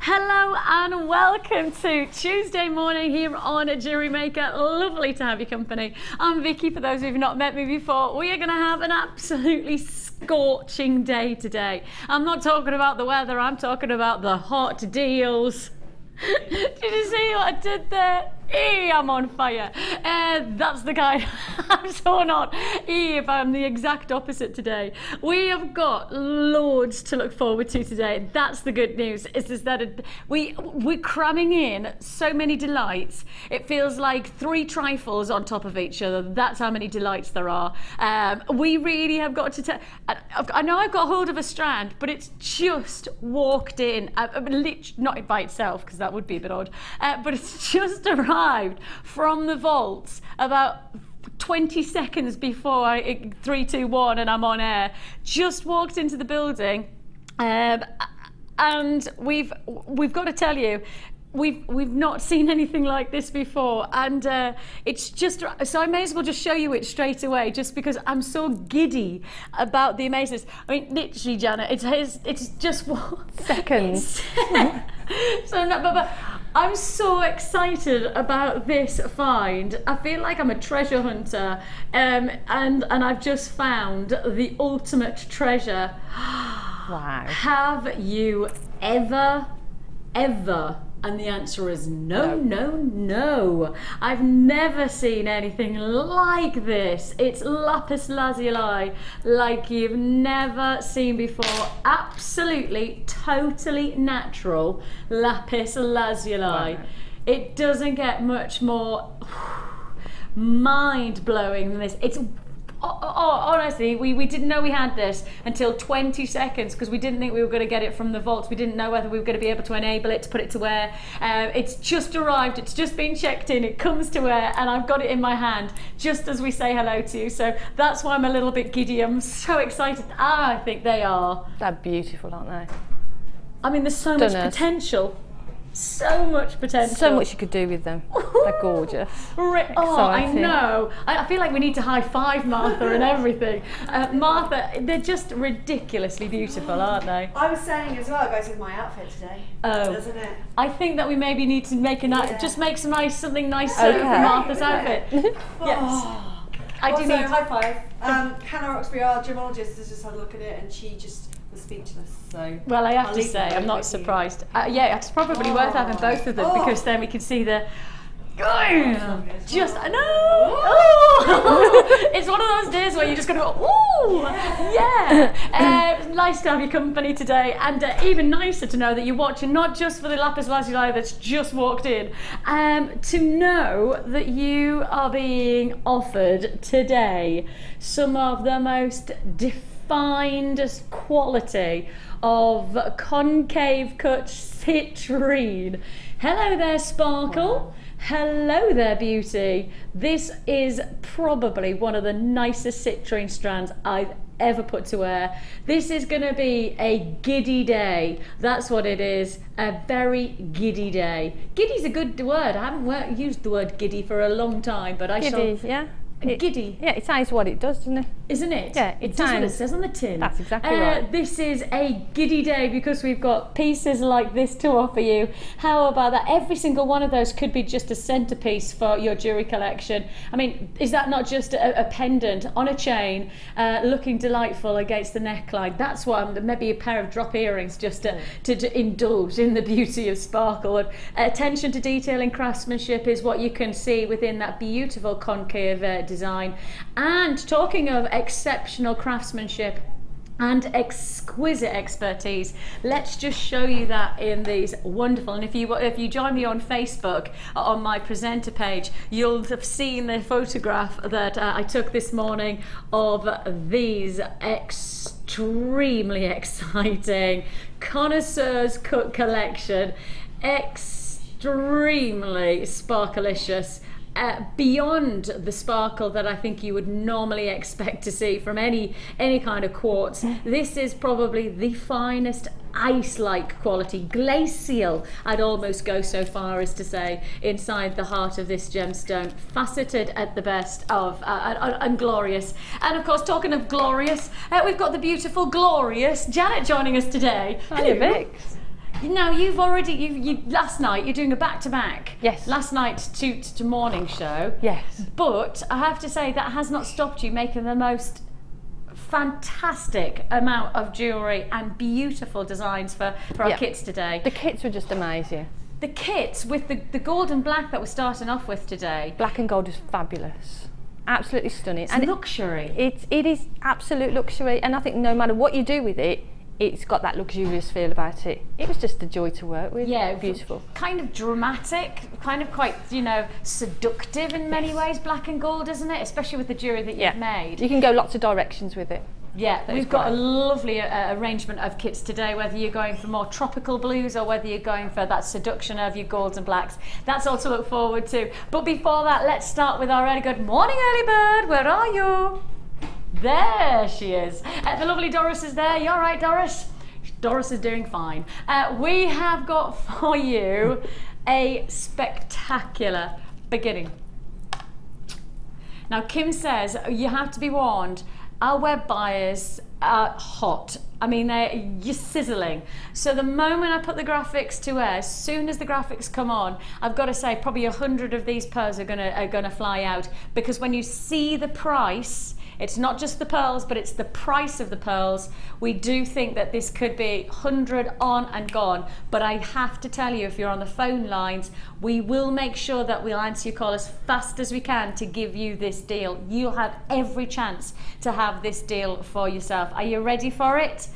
Hello and welcome to Tuesday morning here on Jewellery Maker. Lovely to have your company. I'm Vicki. For those who've not met me before, we are going to have an absolutely scorching day today. I'm not talking about the weather, I'm talking about the hot deals. Did you see what I did there? I'm on fire. That's the kind I'm so not. If I'm the exact opposite today. We have got loads to look forward to today. That's the good news. Is that we're cramming in so many delights. It feels like 3 trifles on top of each other. That's how many delights there are. We really have got to I know I've got hold of a strand, but it's just walked in. Not by itself, because that would be a bit odd. But it's just arrived from the vaults about 20 seconds before 3, 2, 1 and I'm on air. Just walked into the building, and we've got to tell you, we've not seen anything like this before, and it's just so I may as well just show you it straight away, just because I'm so giddy about the amazingness. I mean, literally, Janet, it's just 1 second. So no, but I'm so excited about this find. I feel like I'm a treasure hunter, and I've just found the ultimate treasure. Wow. Have you ever? And the answer is no. I've never seen anything like this. It's Lapis Lazuli like you've never seen before. Absolutely, totally natural Lapis Lazuli. Wow. It doesn't get much more mind-blowing than this. It's honestly, we didn't know we had this until 20 seconds because we didn't think we were going to get it from the vaults. We didn't know whether we were going to be able to enable it to put it to wear. It's just arrived, it's just been checked in, it comes to wear, and I've got it in my hand just as we say hello to you. So that's why I'm a little bit giddy. I'm so excited. I think they are. They're beautiful, aren't they? I mean, there's so much potential. So much potential. So much you could do with them. They're gorgeous. Oh, I know. I feel like we need to high five Martha and everything. Martha, they're just ridiculously beautiful, aren't they? I was saying as well, it goes with my outfit today. Oh, doesn't it? I think that we maybe need to make make something nicer for Martha's outfit. Yes. Oh. I do need high five. Hannah Roxbury, our gemologist, has just had a look at it, and she just was speechless. So well, I have to say, I'm not surprised. Yeah, it's probably worth having both of them because then we can see the. Just it's one of those days where you're just going to go, ooh, yeah. Nice to have your company today, and even nicer to know that you're watching not just for the Lapis Lazuli that's just walked in, to know that you are being offered today some of the most defined quality of concave cut citrine. Hello there, Sparkle. Hello there, beauty. This is probably one of the nicest citrine strands I've ever put to wear. This is going to be a giddy day. That's what it is. A very giddy day. Giddy's a good word. I haven't used the word giddy for a long time, but I shall. Yeah. Giddy. Yeah, it says what it does, doesn't it? Isn't it? Yeah, it does what it says on the tin. That's exactly right. This is a giddy day because we've got pieces like this to offer you. How about that? Every single one of those could be just a centerpiece for your jewelry collection. I mean, is that not just a pendant on a chain, looking delightful against the neckline? That's what maybe a pair of drop earrings just to indulge in the beauty of sparkle. And attention to detail and craftsmanship is what you can see within that beautiful concave design. And talking of exceptional craftsmanship and exquisite expertise, let's just show you that in these wonderful, and if you join me on Facebook on my presenter page, you'll have seen the photograph that I took this morning of these extremely exciting connoisseurs cut collection, extremely sparkalicious. Beyond the sparkle that I think you would normally expect to see from any kind of quartz. This is probably the finest ice-like quality, glacial, I'd almost go so far as to say, inside the heart of this gemstone, faceted at the best of and glorious. And of course, talking of glorious, we've got the beautiful, glorious Janet joining us today. Hello, Vix. No, you've already, you last night, you're doing a back-to-back. Yes. Last night to morning show. Yes. But I have to say that has not stopped you making the most fantastic amount of jewellery and beautiful designs for our kits today. The kits were just amazing. The kits with the gold and black that we're starting off with today. Black and gold is fabulous. Absolutely stunning. It's and luxury. It is absolute luxury, and I think no matter what you do with it, it's got that luxurious feel about it. It was just a joy to work with. Yeah, beautiful. Kind of dramatic, kind of quite, you know, seductive in many ways, black and gold, isn't it? Especially with the jewellery that you've made. You can go lots of directions with it. Yeah, we've got a lovely arrangement of kits today, whether you're going for more tropical blues or whether you're going for that seduction of your golds and blacks. That's all to look forward to. But before that, let's start with our early good morning, early bird. Where are you? There she is. The lovely Doris is there. You all right, Doris? Doris is doing fine. We have got for you a spectacular beginning. Now, Kim says you have to be warned. Our web buyers are hot. I mean, you're sizzling. So the moment I put the graphics to air, as soon as the graphics come on, I've got to say probably 100 of these pearls are gonna fly out, because when you see the price, it's not just the pearls, but it's the price of the pearls. We do think that this could be 100 on and gone. But I have to tell you, if you're on the phone lines, we will make sure that we'll answer your call as fast as we can to give you this deal. You'll have every chance to have this deal for yourself. Are you ready for it?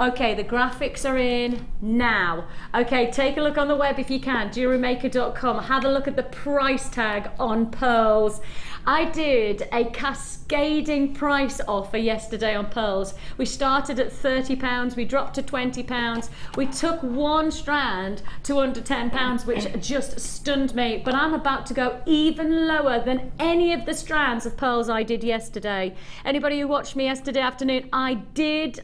Okay, the graphics are in now. Okay, take a look on the web if you can, JewelleryMaker.com. Have a look at the price tag on pearls. I did a cascading price offer yesterday on pearls. We started at £30, we dropped to £20. We took one strand to under £10, which just stunned me. But I'm about to go even lower than any of the strands of pearls I did yesterday. Anybody who watched me yesterday afternoon, I did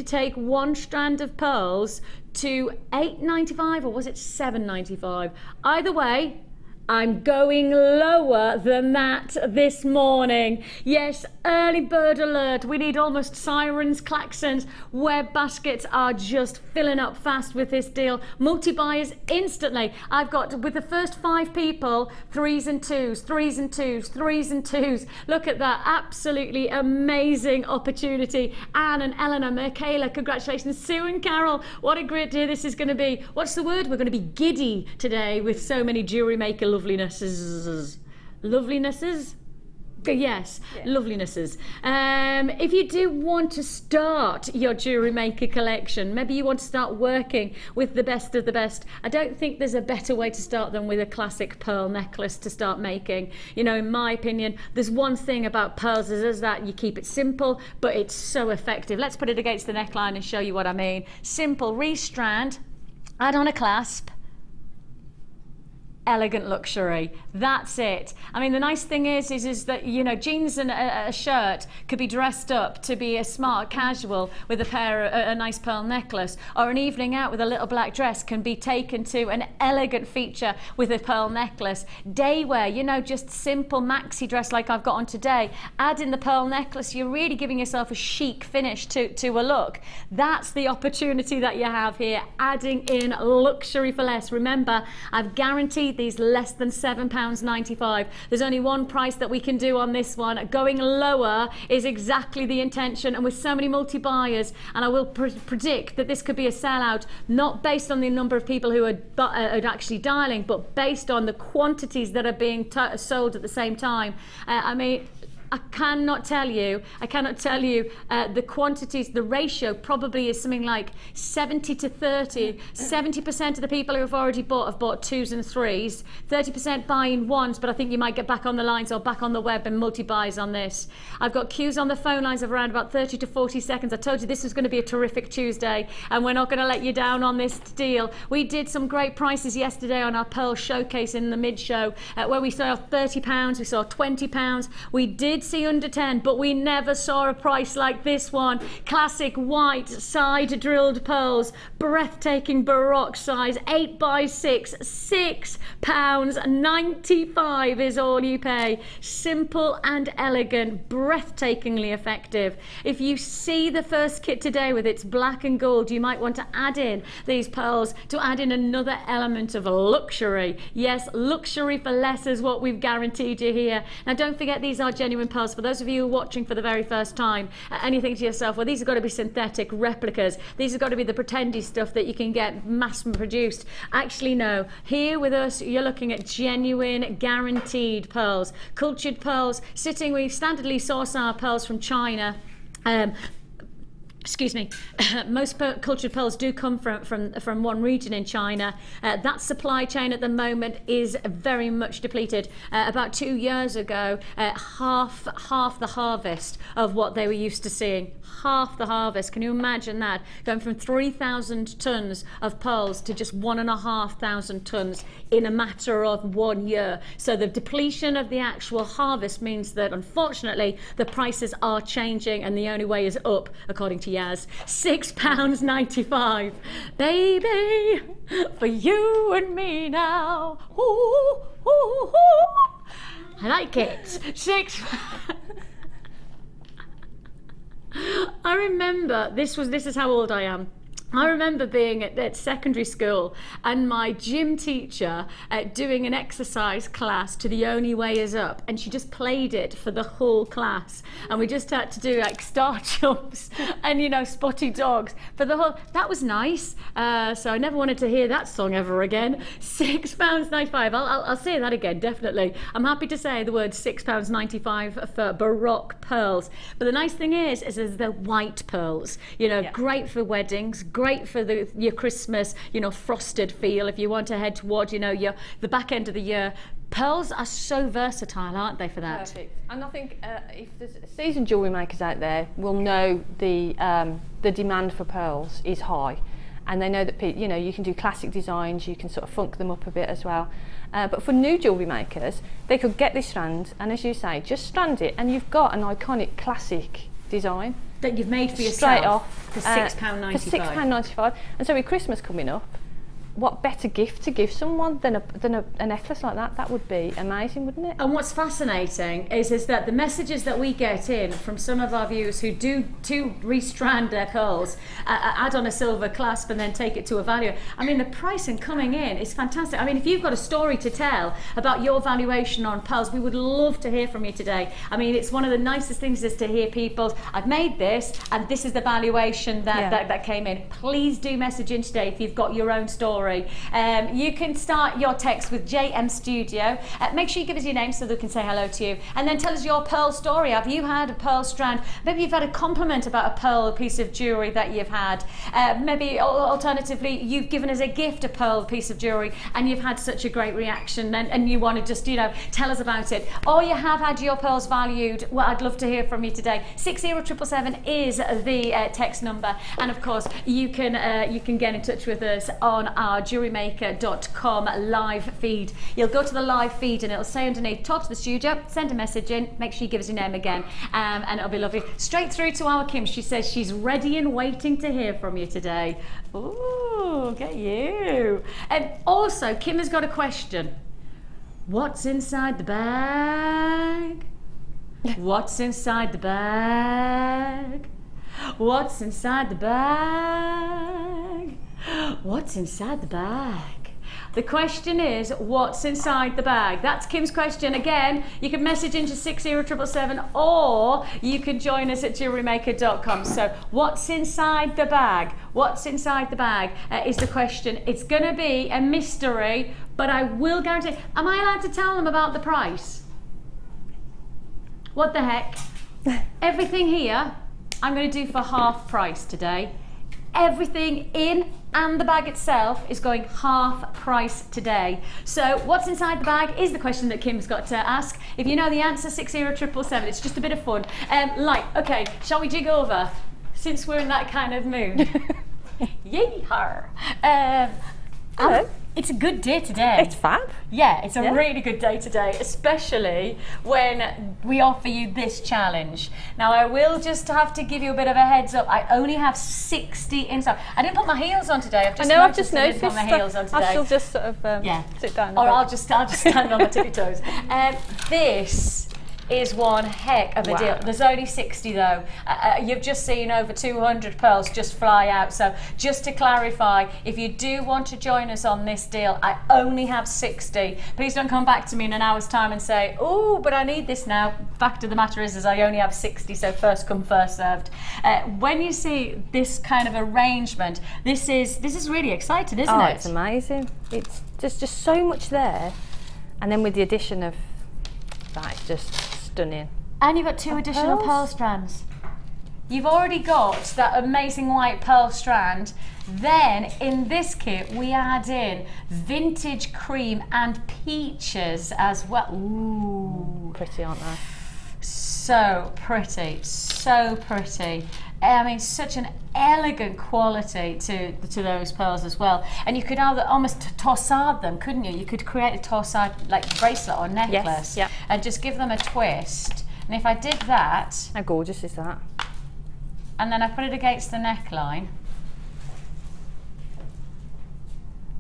take one strand of pearls to £8.95, or was it £7.95? Either way, I'm going lower than that this morning. Yes, early bird alert. We need almost sirens, klaxons. Web baskets are just filling up fast with this deal. Multi-buyers instantly. I've got, with the first 5 people, 3s and 2s, 3s and 2s, 3s and 2s. Look at that. Absolutely amazing opportunity. Anne and Eleanor, Michaela, congratulations. Sue and Carol, what a great day this is going to be. What's the word? We're going to be giddy today with so many Jewellery Maker lovelinesses. Yes, lovelinesses. If you do want to start your Jewellery Maker collection, maybe you want to start working with the best of the best, I don't think there's a better way to start than with a classic pearl necklace to start making. You know, in my opinion, there's one thing about pearls is that you keep it simple, but it's so effective. Let's put it against the neckline and show you what I mean. Simple, restrand, add on a clasp, elegant luxury. That's it. I mean, the nice thing is that, you know, jeans and a shirt could be dressed up to be a smart casual with a nice pearl necklace, or an evening out with a little black dress can be taken to an elegant feature with a pearl necklace. Day wear, you know, just simple maxi dress like I've got on today. Add in the pearl necklace, you're really giving yourself a chic finish to a look. That's the opportunity that you have here, adding in luxury for less. Remember, I've guaranteed these less than £7.95. There's only one price that we can do on this one. Going lower is exactly the intention, and with so many multi-buyers, and I will predict that this could be a sellout, not based on the number of people who are actually dialing, but based on the quantities that are being sold at the same time. I mean, I cannot tell you the quantities. The ratio probably is something like 70 to 30. 70% of the people who have already bought have bought 2s and 3s. 30% buying 1s, but I think you might get back on the lines or back on the web and multi-buys on this. I've got queues on the phone lines of around about 30 to 40 seconds. I told you this was going to be a terrific Tuesday, and we're not going to let you down on this deal. We did some great prices yesterday on our Pearl Showcase in the mid-show, where we saw £30, we saw £20. We did did see under 10, but we never saw a price like this one. Classic white side drilled pearls, breathtaking baroque size, 8x6, £6.95 is all you pay. Simple and elegant, breathtakingly effective. If you see the first kit today with its black and gold, you might want to add in these pearls to add in another element of luxury. Yes, luxury for less is what we've guaranteed you here. Now don't forget, these are genuine pearls. For those of you who are watching for the very first time and you think to yourself, well, these have got to be synthetic replicas, these have got to be the pretendy stuff that you can get mass produced. Actually no, here with us you're looking at genuine guaranteed pearls, cultured pearls. Sitting, we standardly source our pearls from China. Excuse me, most cultured pearls do come from one region in China. That supply chain at the moment is very much depleted. About 2 years ago, half the harvest of what they were used to seeing. Half the harvest. Can you imagine that? Going from 3,000 tons of pearls to just 1,500 tons in a matter of 1 year. So the depletion of the actual harvest means that, unfortunately, the prices are changing, and the only way is up, according to Yaz. £6.95. Baby, for you and me now. Ooh, ooh, ooh. I like it. I remember, this is how old I am. I remember being at secondary school and my gym teacher doing an exercise class to The Only Way Is Up, and she just played it for the whole class, and we just had to do like star jumps and, you know, spotty dogs for the whole. That was nice. So I never wanted to hear that song ever again. £6.95. I'll say that again, definitely. I'm happy to say the word £6.95 for baroque pearls. But the nice thing is the white pearls. You know, great for weddings, great for your Christmas, you know, frosted feel. If you want to head towards, you know, the back end of the year. Pearls are so versatile, aren't they, for that? Perfect. And I think if there's seasoned jewellery makers out there will know the demand for pearls is high, and they know that you know, you can do classic designs, you can sort of funk them up a bit as well. But for new jewellery makers, they could get this strand, and as you say, just strand it, and you've got an iconic classic design that you've made for yourself straight off for £6.95. For £6.95. And so with Christmas coming up, what better gift to give someone than a necklace like that? That would be amazing, wouldn't it? And what's fascinating is that the messages that we get in from some of our viewers who do restrand their pearls, add on a silver clasp and then take it to a value. I mean, the pricing coming in is fantastic. I mean, if you've got a story to tell about your valuation on pearls, we would love to hear from you today. I mean, it's one of the nicest things is to hear people's, I've made this and this is the valuation that came in. Please do message in today if you've got your own story. You can start your text with JM Studio. Make sure you give us your name so they can say hello to you, and then tell us your pearl story. Have you had a pearl strand? Maybe you've had a compliment about a pearl piece of jewellery that you've had. Maybe alternatively you've given us a gift a pearl piece of jewellery and you've had such a great reaction, and you want to just, you know, tell us about it. Or you have had your pearls valued. Well, I'd love to hear from you today. 60777 is the text number, and of course you can get in touch with us on our JewelleryMaker.com live feed. You'll go to the live feed and it'll say underneath, talk to the studio, send a message in, make sure you give us your name again, and it'll be lovely. Straight through to our Kim. She says she's ready and waiting to hear from you today. Ooh, get you. And also, Kim has got a question. What's inside the bag? What's inside the bag? What's inside the bag? What's inside the bag? The question is, what's inside the bag? That's Kim's question. Again, you can message into 60777 or you can join us at JewelleryMaker.com. So what's inside the bag? What's inside the bag is the question. It's going to be a mystery, but I will guarantee. Am I allowed to tell them about the price? What the heck? Everything here I'm going to do for half price today. Everything in and the bag itself is going half price today. So what's inside the bag is the question that Kim's got to ask. If you know the answer, 60777. It's just a bit of fun. Okay, shall we jig over? Since we're in that kind of mood. Yeehaw. Hello. It's a good day today. It's fab. Yeah, it's a really good day today, especially when we offer you this challenge. Now, I will just have to give you a bit of a heads up. I only have 60 in stock. I didn't put my heels on today. I've just noticed I didn't put my heels on today. I shall just sort of sit down. Or I'll just stand on my tippy toes. This is one heck of a deal. There's only 60 though. You've just seen over 200 pearls just fly out. So just to clarify, if you do want to join us on this deal, I only have 60. Please don't come back to me in an hour's time and say, oh, but I need this now. Fact of the matter is I only have 60, so first come, first served. When you see this kind of arrangement, this is really exciting, isn't it? Oh, it's amazing. It's just so much there. And then with the addition of that, it's just stunning. And you've got 2 additional pearl strands. You've already got that amazing white pearl strand. Then in this kit we add in vintage cream and peaches as well. Ooh, pretty, aren't they? So pretty, so pretty. I mean, such an elegant quality to those pearls as well. And you could almost torsade them, couldn't you? You could create a torsade like bracelet or necklace, and just give them a twist. And if I did that, how gorgeous is that? And then I put it against the neckline.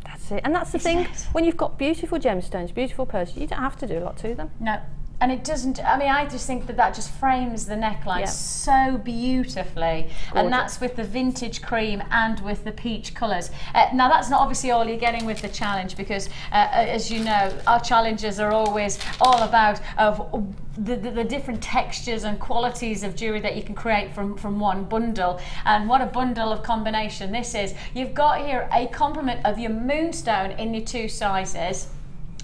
That's it. And that's the thing. When you've got beautiful gemstones, beautiful pearls, you don't have to do a lot to them. No. And it doesn't, I mean, I just think that just frames the neckline so beautifully. Gorgeous. And that's with the vintage cream and with the peach colours. Now, that's not obviously all you're getting with the challenge, because, as you know, our challenges are always all about the different textures and qualities of jewellery that you can create from one bundle. And what a bundle of combination this is. You've got here a complement of your moonstone in your 2 sizes.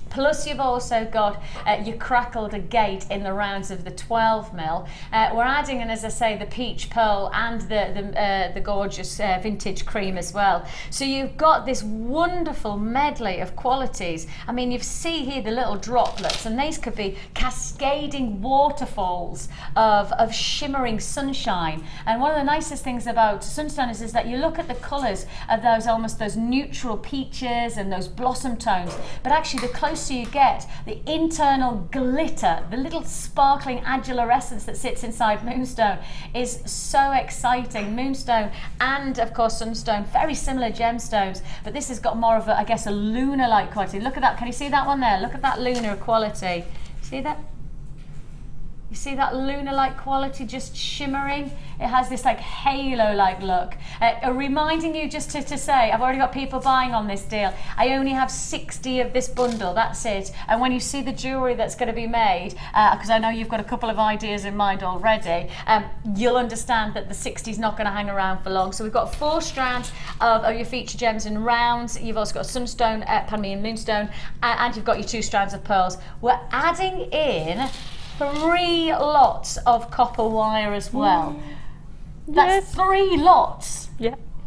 Plus you've also got your crackled agate in the rounds of the 12mm. We're adding in, as I say, the peach pearl and the gorgeous vintage cream as well. So you've got this wonderful medley of qualities. I mean, you see here the little droplets, and these could be cascading waterfalls of shimmering sunshine. And one of the nicest things about sunstone is that you look at the colours of those neutral peaches and those blossom tones, but actually the closer you get, the internal glitter, the little sparkling adular-essence that sits inside moonstone is so exciting. Moonstone and of course sunstone, very similar gemstones, but this has got more of a, I guess, a lunar-like quality. Look at that, can you see that one there? Look at that lunar quality. See that? You see that lunar-like quality just shimmering? It has this like halo-like look. Reminding you just to say, I've already got people buying on this deal. I only have 60 of this bundle, that's it. And when you see the jewellery that's going to be made, because I know you've got a couple of ideas in mind already, you'll understand that the 60 is not going to hang around for long. So we've got 4 strands of your feature gems in rounds. You've also got sunstone, and moonstone, and you've got your 2 strands of pearls. We're adding in 3 lots of copper wire as well. That's 3 lots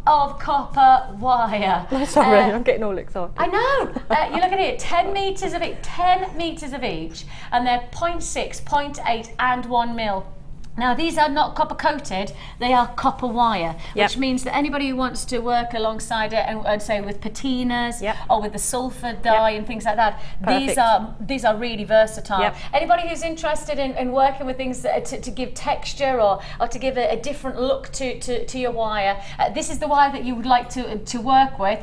of copper wire. Sorry, I'm getting all excited. I know. You look at it, 10 metres of it, 10 metres of each, and they're 0.6, 0.8 and 1 mil. Now, these are not copper coated, they are copper wire, which means that anybody who wants to work alongside it and say with patinas or with the sulfur dye and things like that, these are really versatile. Anybody who's interested in working with things to give texture or to give a different look to your wire, this is the wire that you would like to work with.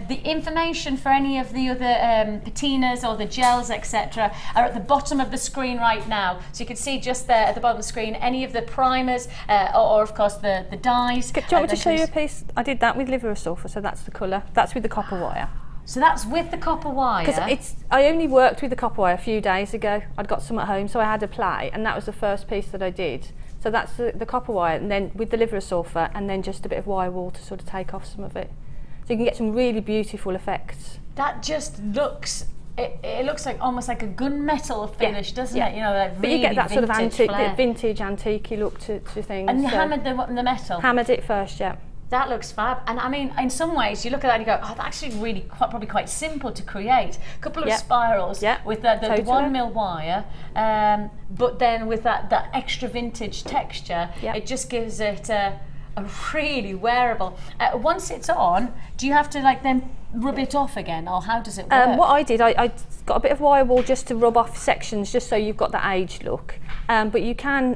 The information for any of the other patinas or the gels, etc., are at the bottom of the screen right now. So you can see just there at the bottom of the screen any of the primers or of course the dyes. Do you want me to show you a piece? I did that with liver of sulphur, so that's the colour. That's with the copper wire. So that's with the copper wire? Because I only worked with the copper wire a few days ago. I'd got some at home, so I had a play, and that was the first piece that I did. So that's the copper wire, and then with the liver of sulphur, and then just a bit of wire wool to sort of take off some of it. So you can get some really beautiful effects. That just looks... It looks like almost like a gunmetal finish, doesn't it? You know, like really but you get that sort of vintage antique look to things. And you hammered the metal? Hammered it first, That looks fab. And I mean, in some ways, you look at that and you go, oh, that's actually really probably quite simple to create. A couple of spirals with the 1 mil wire, but then with that extra vintage texture, it just gives it a really wearable. Once it's on, do you have to like then rub it off again, or how does it work? What I did, I got a bit of wire wool just to rub off sections, just so you've got that aged look. But you can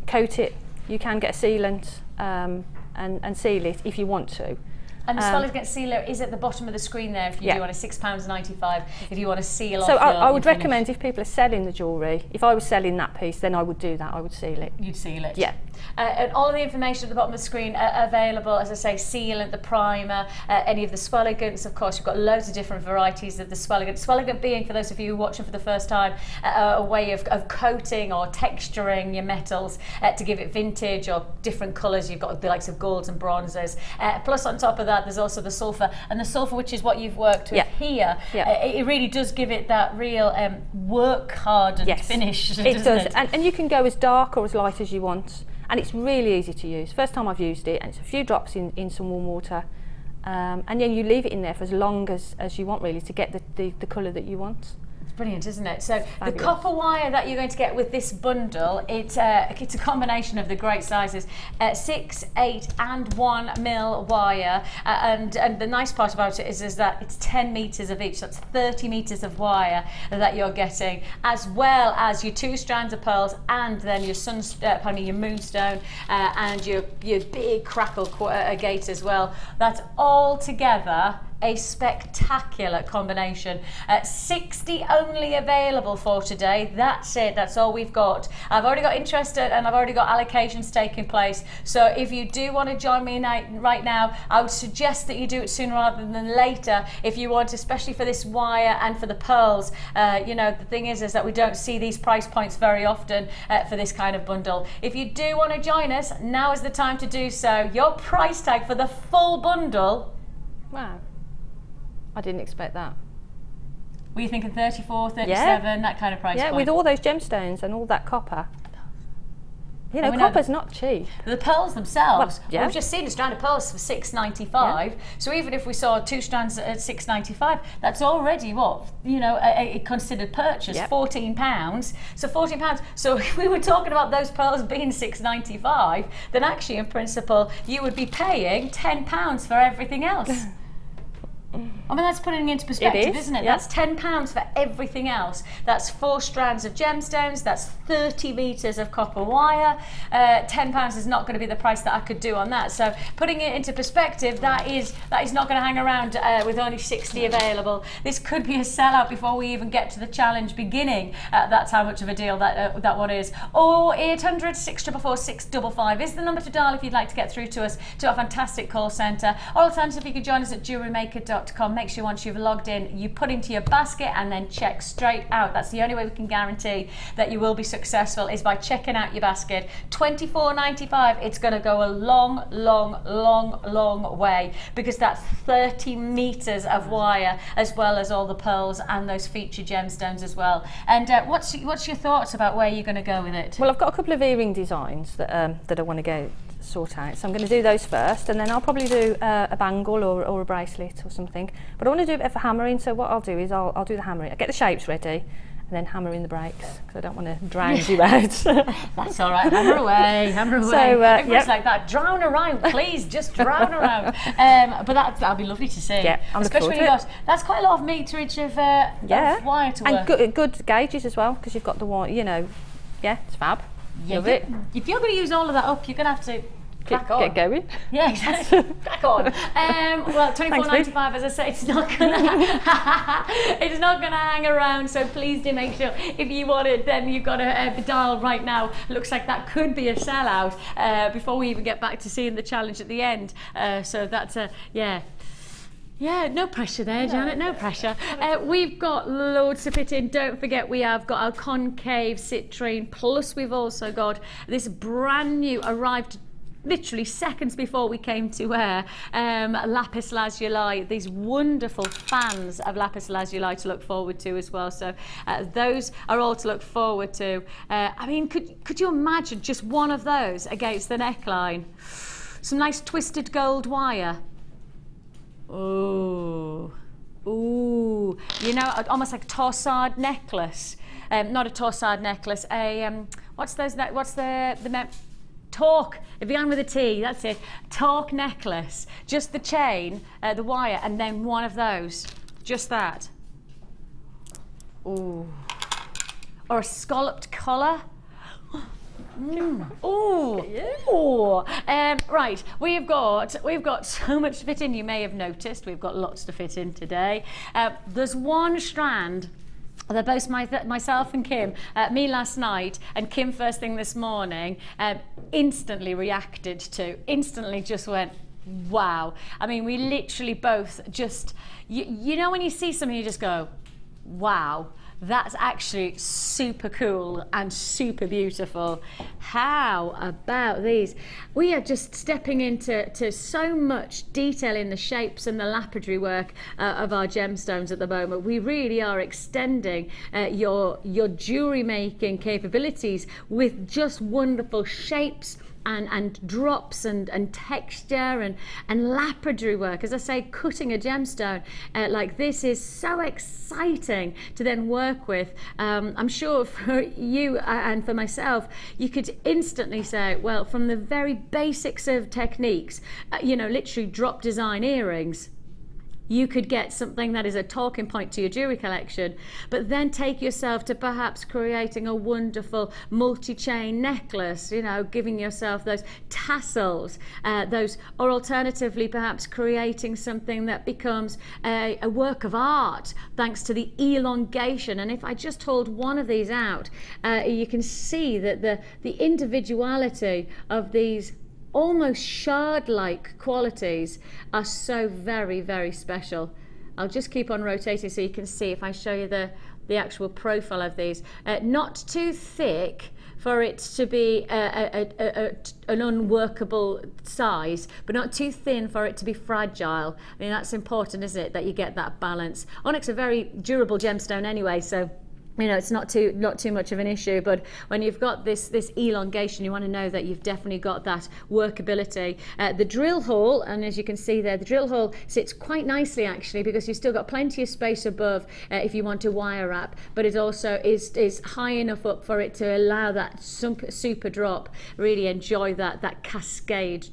coat it, you can get a sealant and seal it if you want to. And the solid get sealer is at the bottom of the screen there if you do want a £6.95 if you want to seal off. So I would your recommend if people are selling the jewellery, if I was selling that piece, then I would do that, I would seal it. You'd seal it? Yeah. And all of the information at the bottom of the screen are available, as I say, sealant, the primer, any of the swelligants. Of course, you've got loads of different varieties of the swelligant. Swelligant being, for those of you watching for the first time, a way of coating or texturing your metals to give it vintage or different colours. You've got the likes of golds and bronzes. Plus, on top of that, there's also the sulphur. And the sulphur, which is what you've worked with here, it really does give it that real work-hardened finish. It does. And you can go as dark or as light as you want. And it's really easy to use. First time I've used it, and it's a few drops in some warm water, and then you leave it in there for as long as you want, really, to get the colour that you want. It's brilliant, isn't it? So Fabulous. The copper wire that you're going to get with this bundle, it's a combination of the great sizes, 6, 8 and 1 mil wire, and the nice part about it is that it's 10 metres of each. That's 30 metres of wire that you're getting, as well as your 2 strands of pearls, and then your moonstone, and your big crackle agate as well. That's all together a spectacular combination. 60 only available for today. That's it. That's all we've got. I've already got interested and I've already got allocations taking place. So if you do want to join me right now, I would suggest that you do it sooner rather than later if you want, especially for this wire and for the pearls. You know, the thing is that we don't see these price points very often for this kind of bundle. If you do want to join us, now is the time to do so. Your price tag for the full bundle. Wow. I didn't expect that. Were you thinking 34, 37, that kind of price point? Yeah, with all those gemstones and all that copper. You know, copper's not cheap. The pearls themselves, well, we've just seen a strand of pearls for £6.95. So even if we saw 2 strands at £6.95, that's already what, you know, a considered purchase, £14. So £14. So if we were talking about those pearls being £6.95, then actually in principle you would be paying £10 for everything else. I mean, that's putting it into perspective, isn't it? Yeah. That's £10 for everything else. That's 4 strands of gemstones. That's 30 metres of copper wire. £10 is not going to be the price that I could do on that. So putting it into perspective, that is not going to hang around with only 60 available. This could be a sellout before we even get to the challenge beginning. That's how much of a deal that one is. 0800 644 655 is the number to dial if you'd like to get through to us, to our fantastic call centre. Or alternatively, you can join us at JewelleryMaker.com. Make sure once you've logged in, you put into your basket and then check straight out. That's the only way we can guarantee that you will be successful, is by checking out your basket. $24.95. It's going to go a long, long, long, long way, because that's 30 metres of wire, as well as all the pearls and those featured gemstones as well. And what's your thoughts about where you're going to go with it? Well, I've got a couple of earring designs that I want to sort out, so I'm going to do those first, and then I'll probably do a bangle or a bracelet or something. But I want to do a bit of hammering, so what I'll do is I'll do the hammering. I'll get the shapes ready and then hammer in the breaks, because I don't want to drown you out. That's all right. Hammer away, hammer away. So, everybody's like that. Drown around, please. Just drown around. But that'll be lovely to see. Yeah, I'm especially when you got, that's quite a lot of meterage of wire to work. And good gauges as well, because you've got the wire. You know, it's fab. Love it. If you're going to use all of that up, you're going to have to get going. Yeah, exactly. Crack on. Well, $24.95, as I say, it's not gonna hang around. So please do make sure, if you want it, then you've got to dial right now. Looks like that could be a sellout before we even get back to seeing the challenge at the end. So that's yeah, no pressure there, Janet, no pressure. We've got loads to fit in. Don't forget, we have got our Concave Citrine, plus we've also got this brand new, arrived literally seconds before we came to air, Lapis Lazuli, these wonderful fans of Lapis Lazuli to look forward to as well. So those are all to look forward to. I mean, could you imagine just one of those against the neckline? Some nice twisted gold wire. Ooh, ooh, you know, almost like a torsade necklace. Not a torsade necklace, what's the Talk, it began with a T, that's it. Talk necklace, just the chain, the wire, and then one of those, just that. Ooh. Or a scalloped collar. Ooh. Ooh. Right, we've got so much to fit in. You may have noticed we've got lots to fit in today. There's one strand that both myself and Kim, me last night and Kim first thing this morning, instantly reacted to, instantly just went, wow. I mean, we literally both just, you know when you see something you just go, wow. That's actually super cool and super beautiful. How about these? We are just stepping into so much detail in the shapes and the lapidary work of our gemstones at the moment. We really are extending your jewelry making capabilities with just wonderful shapes and drops and texture and lapidary work. As I say, cutting a gemstone like this is so exciting to then work with. I'm sure for you and for myself, you could instantly say, well, from the very basics of techniques, you know, literally drop design earrings, you could get something that is a talking point to your jewelry collection, but then take yourself to perhaps creating a wonderful multi-chain necklace, you know, giving yourself those tassels, or alternatively perhaps creating something that becomes a work of art thanks to the elongation. And if I just hold one of these out, you can see that the individuality of these almost shard-like qualities are so very, very special. I'll just keep on rotating so you can see if I show you the actual profile of these. Not too thick for it to be an unworkable size, but not too thin for it to be fragile. I mean, that's important, isn't it, that you get that balance. Onyx is a very durable gemstone anyway, so you know, it's not too much of an issue, but when you've got this elongation, you want to know that you've definitely got that workability. The drill hole, and as you can see there, the drill hole sits quite nicely actually, because you've still got plenty of space above if you want to wire wrap, but it also is high enough up for it to allow that super drop. Really enjoy that cascade.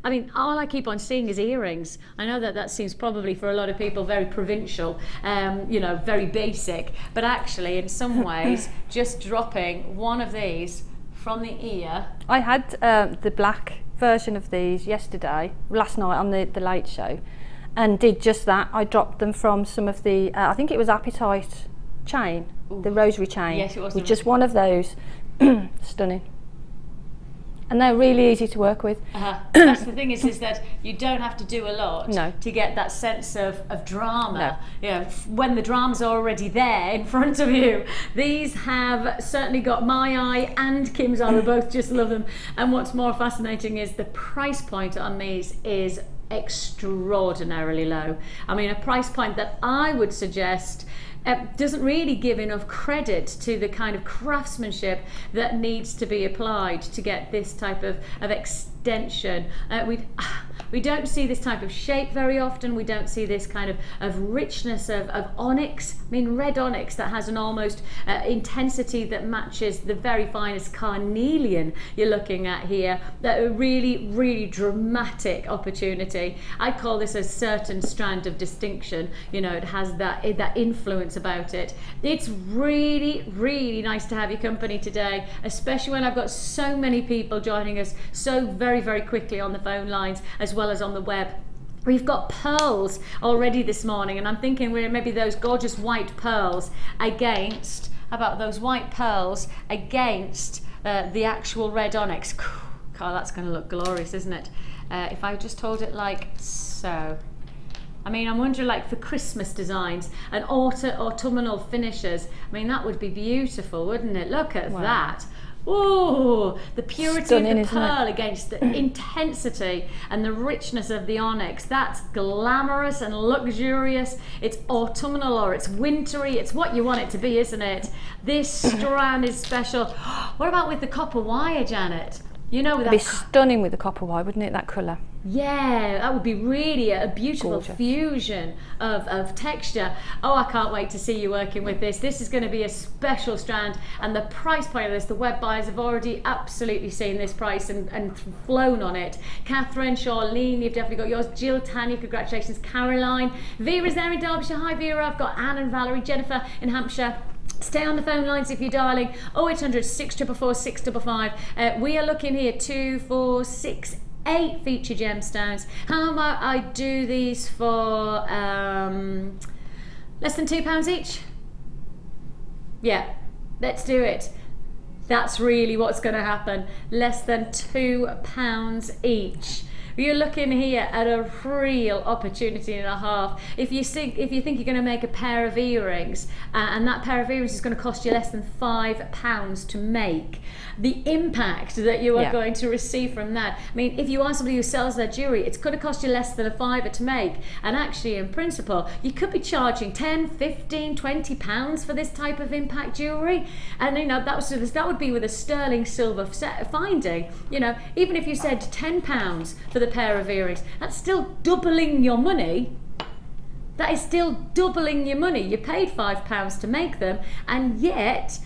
I mean, all I keep on seeing is earrings. I know that seems probably for a lot of people very provincial, you know, very basic, but actually in some ways just dropping one of these from the ear. I had the black version of these last night on the late show, and did just that. I dropped them from some of the, I think it was Appetite chain, ooh, the rosary chain. Yes, it was. With just one of those. Stunning. And they're really easy to work with. That's the thing is that you don't have to do a lot to get that sense of drama. No. You know, when the drama's already there in front of you. These have certainly got my eye and Kim's eye. We both just love them. And what's more fascinating is the price point on these is extraordinarily low. I mean, a price point that I would suggest doesn't really give enough credit to the kind of craftsmanship that needs to be applied to get this type of extension. We don't see this type of shape very often. We don't see this kind of richness of onyx. I mean, red onyx that has an almost intensity that matches the very finest carnelian you're looking at here. That a really, really dramatic opportunity. I call this a certain strand of distinction. You know, it has that influence about it. It's really, really nice to have your company today, especially when I've got so many people joining us so very, very quickly on the phone lines as well as on the web. We've got pearls already this morning, and I'm thinking we're maybe those gorgeous white pearls against, how about those white pearls against the actual red onyx. God, that's going to look glorious, isn't it? If I just hold it like so. I mean, I'm wondering, like for Christmas designs and autumnal finishes, I mean, that would be beautiful, wouldn't it? Look at that. Ooh, the purity stunning, of the pearl against the intensity and the richness of the onyx. That's glamorous and luxurious. It's autumnal or it's wintry. It's what you want it to be, isn't it? This strand is special. What about with the copper wire, Janet? You know, it'd be stunning with the copper wire, wouldn't it, that colour? Yeah, that would be really a beautiful Gorgeous. fusion of texture. Oh, I can't wait to see you working with this. This is going to be a special strand, and the price point of this, the web buyers have already absolutely seen this price and flown on it. Catherine, Charlene, you've definitely got yours. Jill, Tanya, congratulations. Caroline, Vera's there in Derbyshire. Hi Vera, I've got Anne and Valerie, Jennifer in Hampshire. Stay on the phone lines if you're dialing 0800 644 655. We are looking here 2, 4, 6, 8 feature gemstones. How about I do these for less than £2 each? Yeah, let's do it. That's really what's going to happen. Less than £2 each. You're looking here at a real opportunity and a half. If you think you're going to make a pair of earrings, and that pair of earrings is going to cost you less than £5 to make, the impact that you are going to receive from that. I mean, if you are somebody who sells their jewellery, it's going to cost you less than a £5 to make. And actually, in principle, you could be charging 10, 15, 20 pounds for this type of impact jewellery. And you know, that would be with a sterling silver finding. You know, even if you said £10 for the pair of earrings, that's still doubling your money. That is still doubling your money. You paid £5 to make them, and yet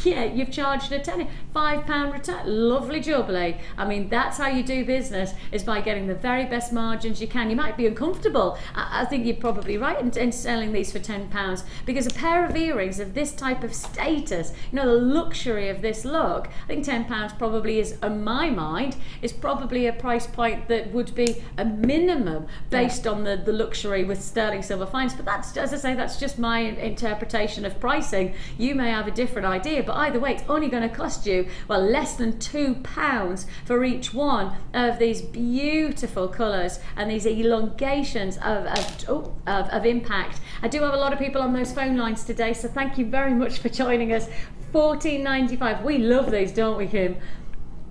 you've charged a tenner. £5 return. Lovely jubbly. I mean, that's how you do business, is by getting the very best margins you can. You might be uncomfortable. I think you're probably right in selling these for £10, because a pair of earrings of this type of status, you know, the luxury of this look, I think £10 probably is, in my mind, is probably a price point that would be a minimum based on the luxury with sterling silver fines. But that's, as I say, that's just my interpretation of pricing. You may have a different idea, but either way, it's only going to cost you, well, less than £2 for each one of these beautiful colours and these elongations of impact. I do have a lot of people on those phone lines today, so thank you very much for joining us. £14.95. We love these, don't we, Kim?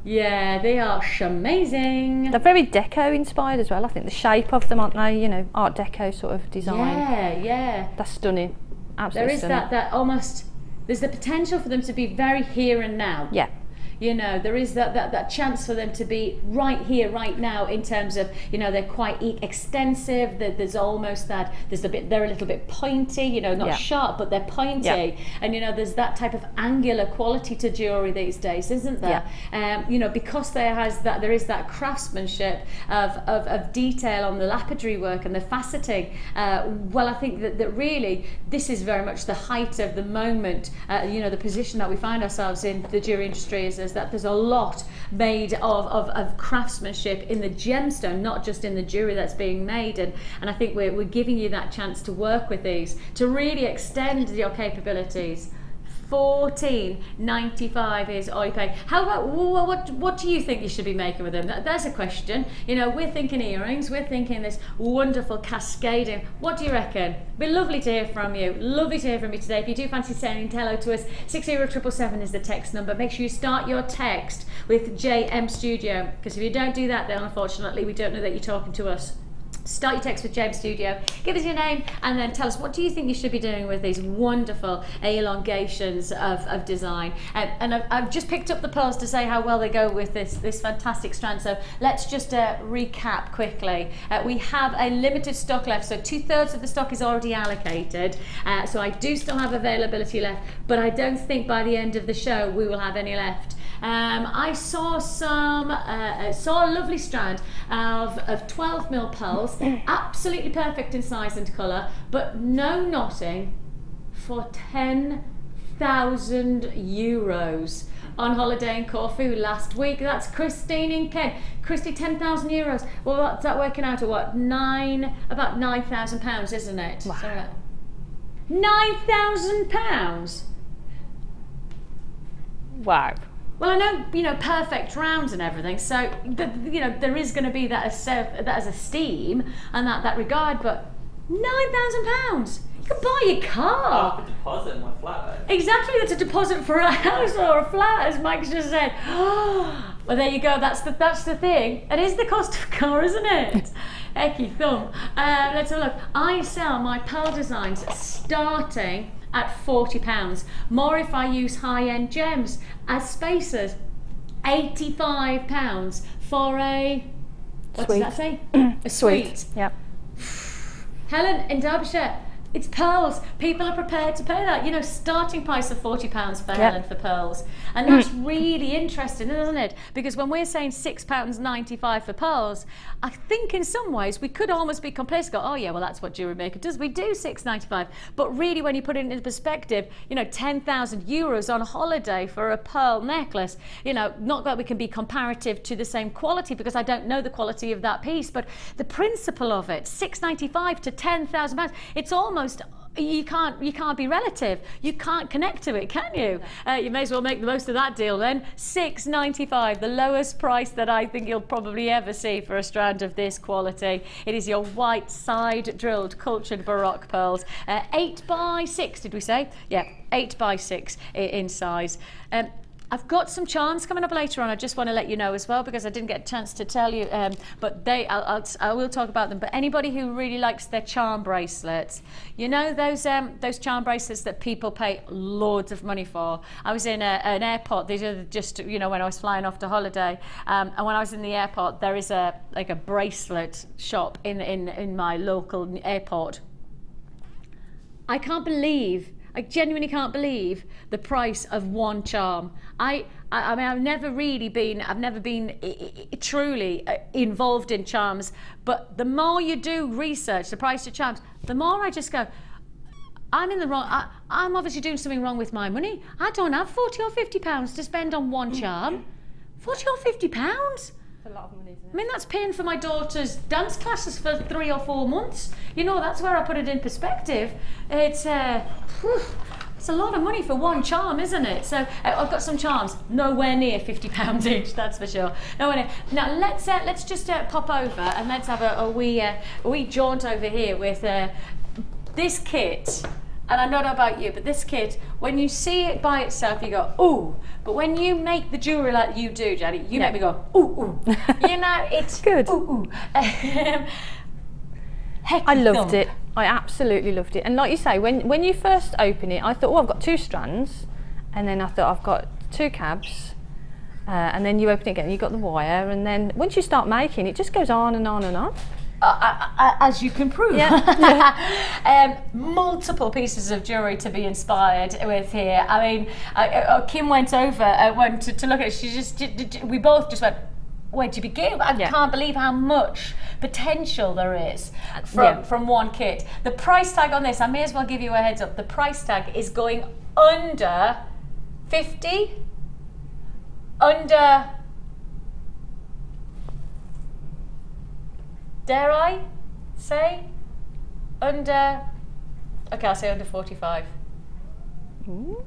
Yeah, they are amazing. They're very deco inspired as well. I think the shape of them, aren't they? You know, Art Deco sort of design. Yeah, yeah. That's stunning. Absolutely there is stunning. that almost, there's the potential for them to be very here and now. Yeah. You know, there is that chance for them to be right here, right now, in terms of, you know, they're quite extensive. There's almost that, they're a little bit pointy, you know, not sharp, but they're pointy. And, you know, there's that type of angular quality to jewellery these days, isn't there? You know, because there is that craftsmanship of detail on the lapidary work and the faceting. Well, I think that really this is very much the height of the moment. You know, the position that we find ourselves in the jewellery industry is that there's a lot made of craftsmanship in the gemstone, not just in the jewellery that's being made, and I think we're giving you that chance to work with these, to really extend your capabilities. £14.95 is all you pay. How about what do you think you should be making with them? There's a question. You know, we're thinking earrings, we're thinking this wonderful cascading. What do you reckon? It'd be lovely to hear from you. Lovely to hear from you today. If you do fancy saying hello to us, 60777 is the text number. Make sure you start your text with JM Studio, because if you don't do that, then unfortunately we don't know that you're talking to us. Start your text with James Studio, give us your name, and then tell us what do you think you should be doing with these wonderful elongations of design. And I've just picked up the pearls to say how well they go with this fantastic strand. So let's just recap quickly. We have a limited stock left, so 2/3 of the stock is already allocated. So I do still have availability left, but I don't think by the end of the show we will have any left. I saw a lovely strand of 12mm pearls, absolutely perfect in size and colour, but no knotting, for €10,000 on holiday in Corfu last week. That's Christine in Kent. Christy, €10,000. Well, what's that working out at? What, about £9,000, isn't it? Wow. So, £9,000. Wow. Well, I know, you know, perfect rounds and everything, so, you know, there is going to be that as esteem and that regard, but £9,000! You can buy your car! Half a deposit in my flat. Exactly, that's a deposit for a house or a flat, as Mike's just said. Well, there you go, that's the thing. It is the cost of a car, isn't it? Ecky thumb. Let's have a look. I sell my pearl designs starting at £40. More if I use high-end gems as spacers. £85 for a, what does that say? A suite. Yep. Helen, in Derbyshire, it's pearls. People are prepared to pay that. You know, starting price of £40 for Helen for pearls. And that's really interesting, isn't it? Because when we're saying £6.95 for pearls, I think in some ways we could almost be complacent, go, oh yeah, well that's what Jewellery Maker does. We do £6.95. But really, when you put it into perspective, you know, €10,000 on holiday for a pearl necklace, you know, not that we can be comparative to the same quality because I don't know the quality of that piece, but the principle of it, £6.95 to £10,000, it's almost, you can't be relative. You can't connect to it, can you? You may as well make the most of that deal then. £6.95, the lowest price that I think you'll probably ever see for a strand of this quality. It is your white side drilled cultured Baroque pearls. 8x6, did we say? Yeah, 8x6 in size. I've got some charms coming up later on. I just want to let you know as well because I didn't get a chance to tell you, but I will talk about them. But anybody who really likes their charm bracelets, you know those charm bracelets that people pay loads of money for. I was in an airport. These are just, you know, when I was flying off to holiday, and when I was in the airport, there is a bracelet shop in my local airport. I genuinely can't believe the price of one charm. I mean, I've never been truly involved in charms, but the more you do research the price of charms, the more I just go, I'm in the wrong, I'm obviously doing something wrong with my money. I don't have £40 or £50 to spend on one charm. £40 or £50? A lot of money, isn't it? I mean, that's paying for my daughter's dance classes for 3 or 4 months. You know, that's where I put it in perspective. It's a lot of money for one charm, isn't it? So I've got some charms, nowhere near £50 each, that's for sure. Nowhere near. Now let's just pop over and let's have a wee jaunt over here with this kit. And I don't know about you, but this kit, when you see it by itself, you go, ooh. But when you make the jewellery like you do, Jenny, you make me go, ooh, ooh. You know, it's good. Ooh, ooh. I loved it. I absolutely loved it. And like you say, when you first open it, I thought, oh, I've got 2 strands. And then I thought, I've got 2 cabs. And then you open it again, you've got the wire. And then once you start making, it just goes on and on and on. As you can prove. Yeah. Multiple pieces of jewellery to be inspired with here. I mean, Kim went over, went to look at it. We both just went, where do you begin? I can't believe how much potential there is from one kit. The price tag on this, I may as well give you a heads up, the price tag is going under 50, under, dare I say, under, okay, I'll say under 45. Ooh.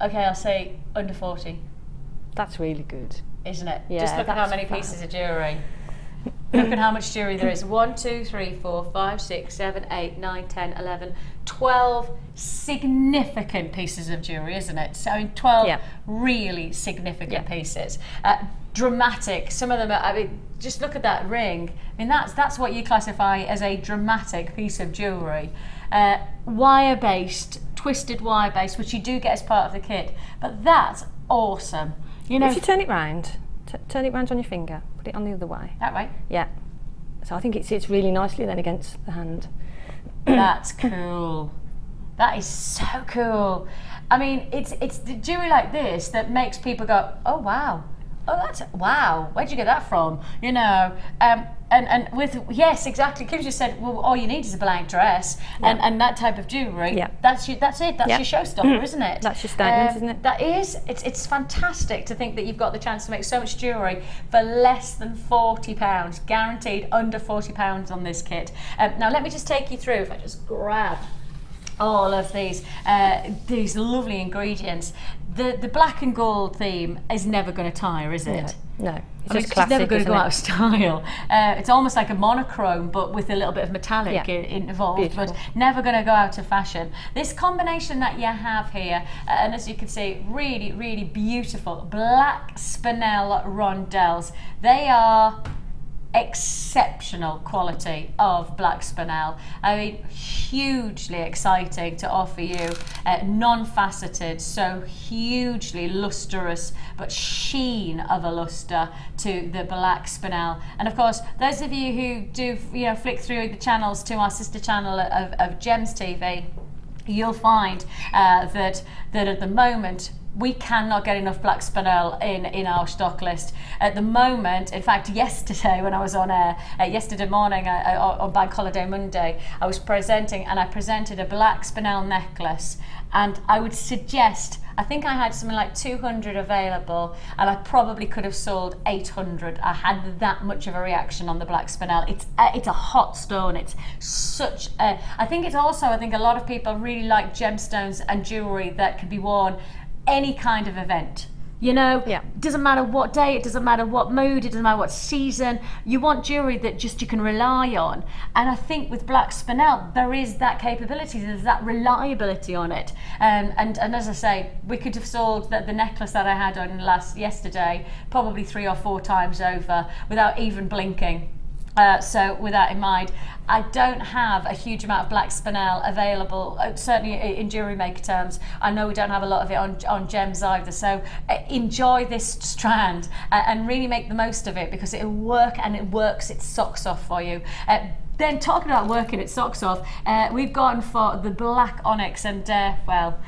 Okay, I'll say under 40. That's really good. Isn't it? Yeah, just look at how many pieces of jewellery. Look at how much jewellery there is. 1, 2, 3, 4, 5, 6, 7, 8, 9, 10, 11, 12 significant pieces of jewellery, isn't it? So I mean, 12 really significant pieces. Dramatic. Some of them are, I mean, just look at that ring. I mean, that's what you classify as a dramatic piece of jewellery. Wire-based, twisted wire-based, which you do get as part of the kit. But that's awesome. You know, if you turn it round on your finger, put it on the other way. That way? Yeah. So I think it sits really nicely then against the hand. That's cool. That is so cool. I mean, it's the jewellery like this that makes people go, oh wow. Oh, that's, wow, where'd you get that from? You know, and with, yes, exactly, Kim just said, well, all you need is a blank dress and that type of jewellery. That's it, that's your showstopper, isn't it? That's your statement, isn't it? That is, it's fantastic to think that you've got the chance to make so much jewellery for less than £40, guaranteed under £40 on this kit. Now let me just take you through, if I just grab all of these lovely ingredients. The black and gold theme is never going to tire, is it? No. It's just classic, never going to go out of style. It's almost like a monochrome, but with a little bit of metallic involved, beautiful. But never going to go out of fashion. This combination that you have here, and as you can see, really, really beautiful black spinel rondelles. They are exceptional quality of black spinel. I mean, hugely exciting to offer you non-faceted, so hugely lustrous but sheen of a luster to the black spinel. And of course, those of you who do, you know, flick through the channels to our sister channel of Gems TV, you'll find that at the moment we cannot get enough black spinel in our stock list. At the moment, in fact, yesterday when I was on air, yesterday morning on Bank Holiday Monday, I was presenting, and I presented a black spinel necklace, and I would suggest, I think I had something like 200 available, and I probably could have sold 800. I had that much of a reaction on the black spinel. It's a hot stone. It's such a, I think it's also, I think a lot of people really like gemstones and jewelry that can be worn any kind of event. You know, yeah. It doesn't matter what day, it doesn't matter what mood, it doesn't matter what season. You want jewellery that just you can rely on. And I think with black spinel, there is that capability, there's that reliability on it. And as I say, we could have sold the necklace that I had on yesterday probably 3 or 4 times over without even blinking. So with that in mind, I don't have a huge amount of black spinel available, certainly in Jewellery Maker terms. I know we don't have a lot of it on gems either, so enjoy this strand and really make the most of it, because it'll work, and it works its socks off for you. Then talking about working its socks off, we've gone for the black onyx, and well,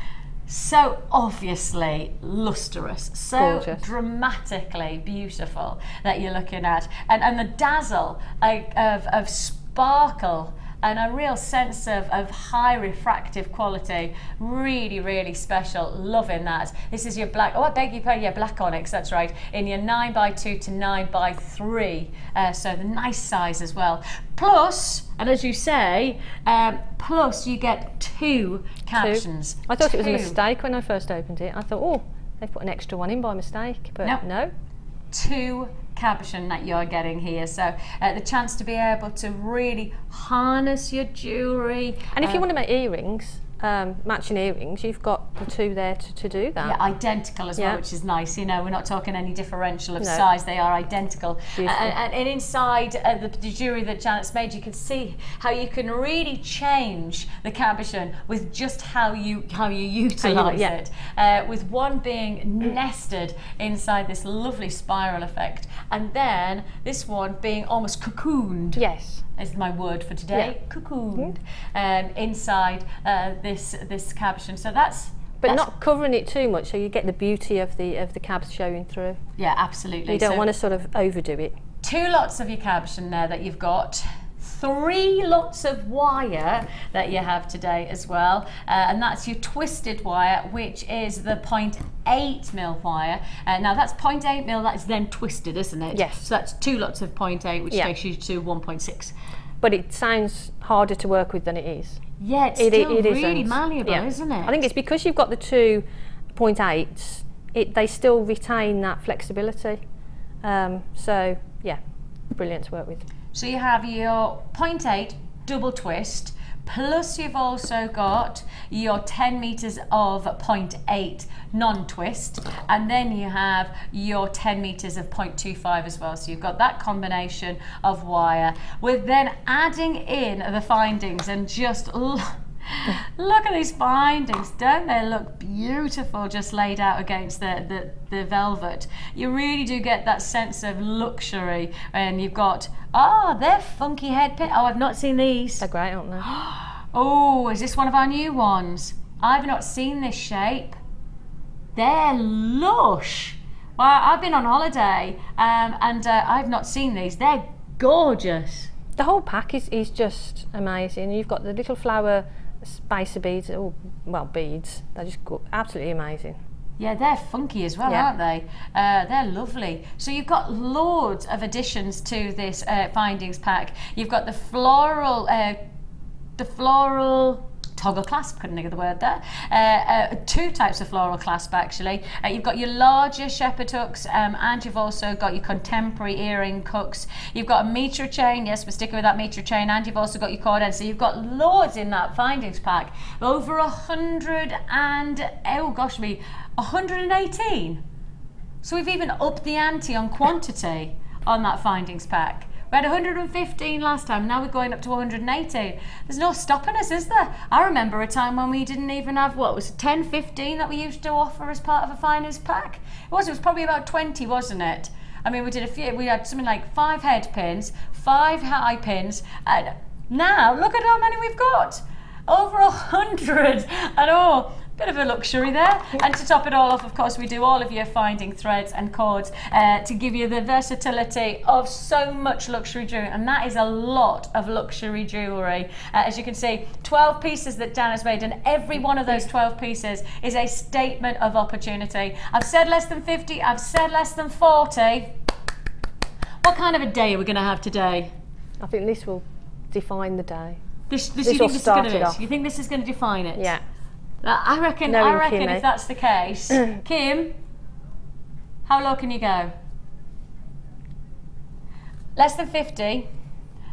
so obviously lustrous, so gorgeous, dramatically beautiful that you're looking at, and the dazzle of sparkle and a real sense of high refractive quality. Really, really special. Loving that. This is your black, oh I beg your pardon, yeah, black onyx, that's right, in your 9x2 to 9x3, so the nice size as well. Plus, and as you say, plus you get 2 captions. I thought it was a mistake when I first opened it. I thought, oh, they put an extra one in by mistake, but no. 2 caption that you're getting here, so the chance to be able to really harness your jewellery. And if you want to make earrings, matching earrings, you've got the 2 there to do that. Yeah, identical as well, which is nice. You know, we're not talking any differential of size, they are identical. And inside the jewellery that Janet's made, you can see how you can really change the cabochon with just how you utilise it. With one being nested inside this lovely spiral effect, and then this one being almost cocooned. Yes. Is my word for today, cocooned, inside this cabochon. So that's not covering it too much, so you get the beauty of the cabs showing through. Yeah, absolutely. You don't want to sort of overdo it. 2 lots of your cabochon there that you've got. 3 lots of wire that you have today as well, and that's your twisted wire, which is the 0.8mm wire. Now that's 0.8mm, that is then twisted, isn't it? Yes. So that's 2 lots of 0.8, which takes you to 1.6. But it sounds harder to work with than it is. Yeah, it's still really malleable, isn't it? I think it's because you've got the 2 0.8s, they still retain that flexibility. So yeah, brilliant to work with. So you have your 0.8 double twist, plus you've also got your 10 meters of 0.8 non-twist, and then you have your 10 meters of 0.25 as well. So you've got that combination of wire. We're then adding in the findings, and just look at these findings, don't they look beautiful just laid out against the velvet? You really do get that sense of luxury, and you've got, they're funky head pin. I've not seen these. They're great, aren't they? Oh, is this one of our new ones? I've not seen this shape. They're lush. Well, I've been on holiday and I've not seen these. They're gorgeous. The whole pack is just amazing. You've got the little flower spacer beads, beads. They're just absolutely amazing. Yeah, they're funky as well, aren't they? They're lovely. So you've got loads of additions to this findings pack. You've got the floral toggle clasp, couldn't think of the word there. 2 types of floral clasp actually. You've got your larger shepherd hooks, and you've also got your contemporary earring hooks. You've got a metre chain, yes, we're sticking with that metre chain, and you've also got your cord end. So you've got loads in that findings pack. Over 118. So we've even upped the ante on quantity on that findings pack. We had 115 last time, now we're going up to 118. There's no stopping us, is there? I remember a time when we didn't even have, what was it, 10, 15 that we used to offer as part of a finder's pack? It was probably about 20, wasn't it? I mean, we did a few, we had something like 5 head pins, 5 high pins, and now look at how many we've got. Over 100 and all. Bit of a luxury there. And to top it all off, of course, we do all of your finding threads and cords to give you the versatility of so much luxury jewelry, and that is a lot of luxury jewelry. As you can see, 12 pieces that Dan has made, and every one of those 12 pieces is a statement of opportunity. I've said less than 50, I've said less than 40. What kind of a day are we going to have today? I think this will define the day. This you think this is going to You think this is going to define it? Yeah. I reckon if that's the case, Kim, how low can you go? Less than 50,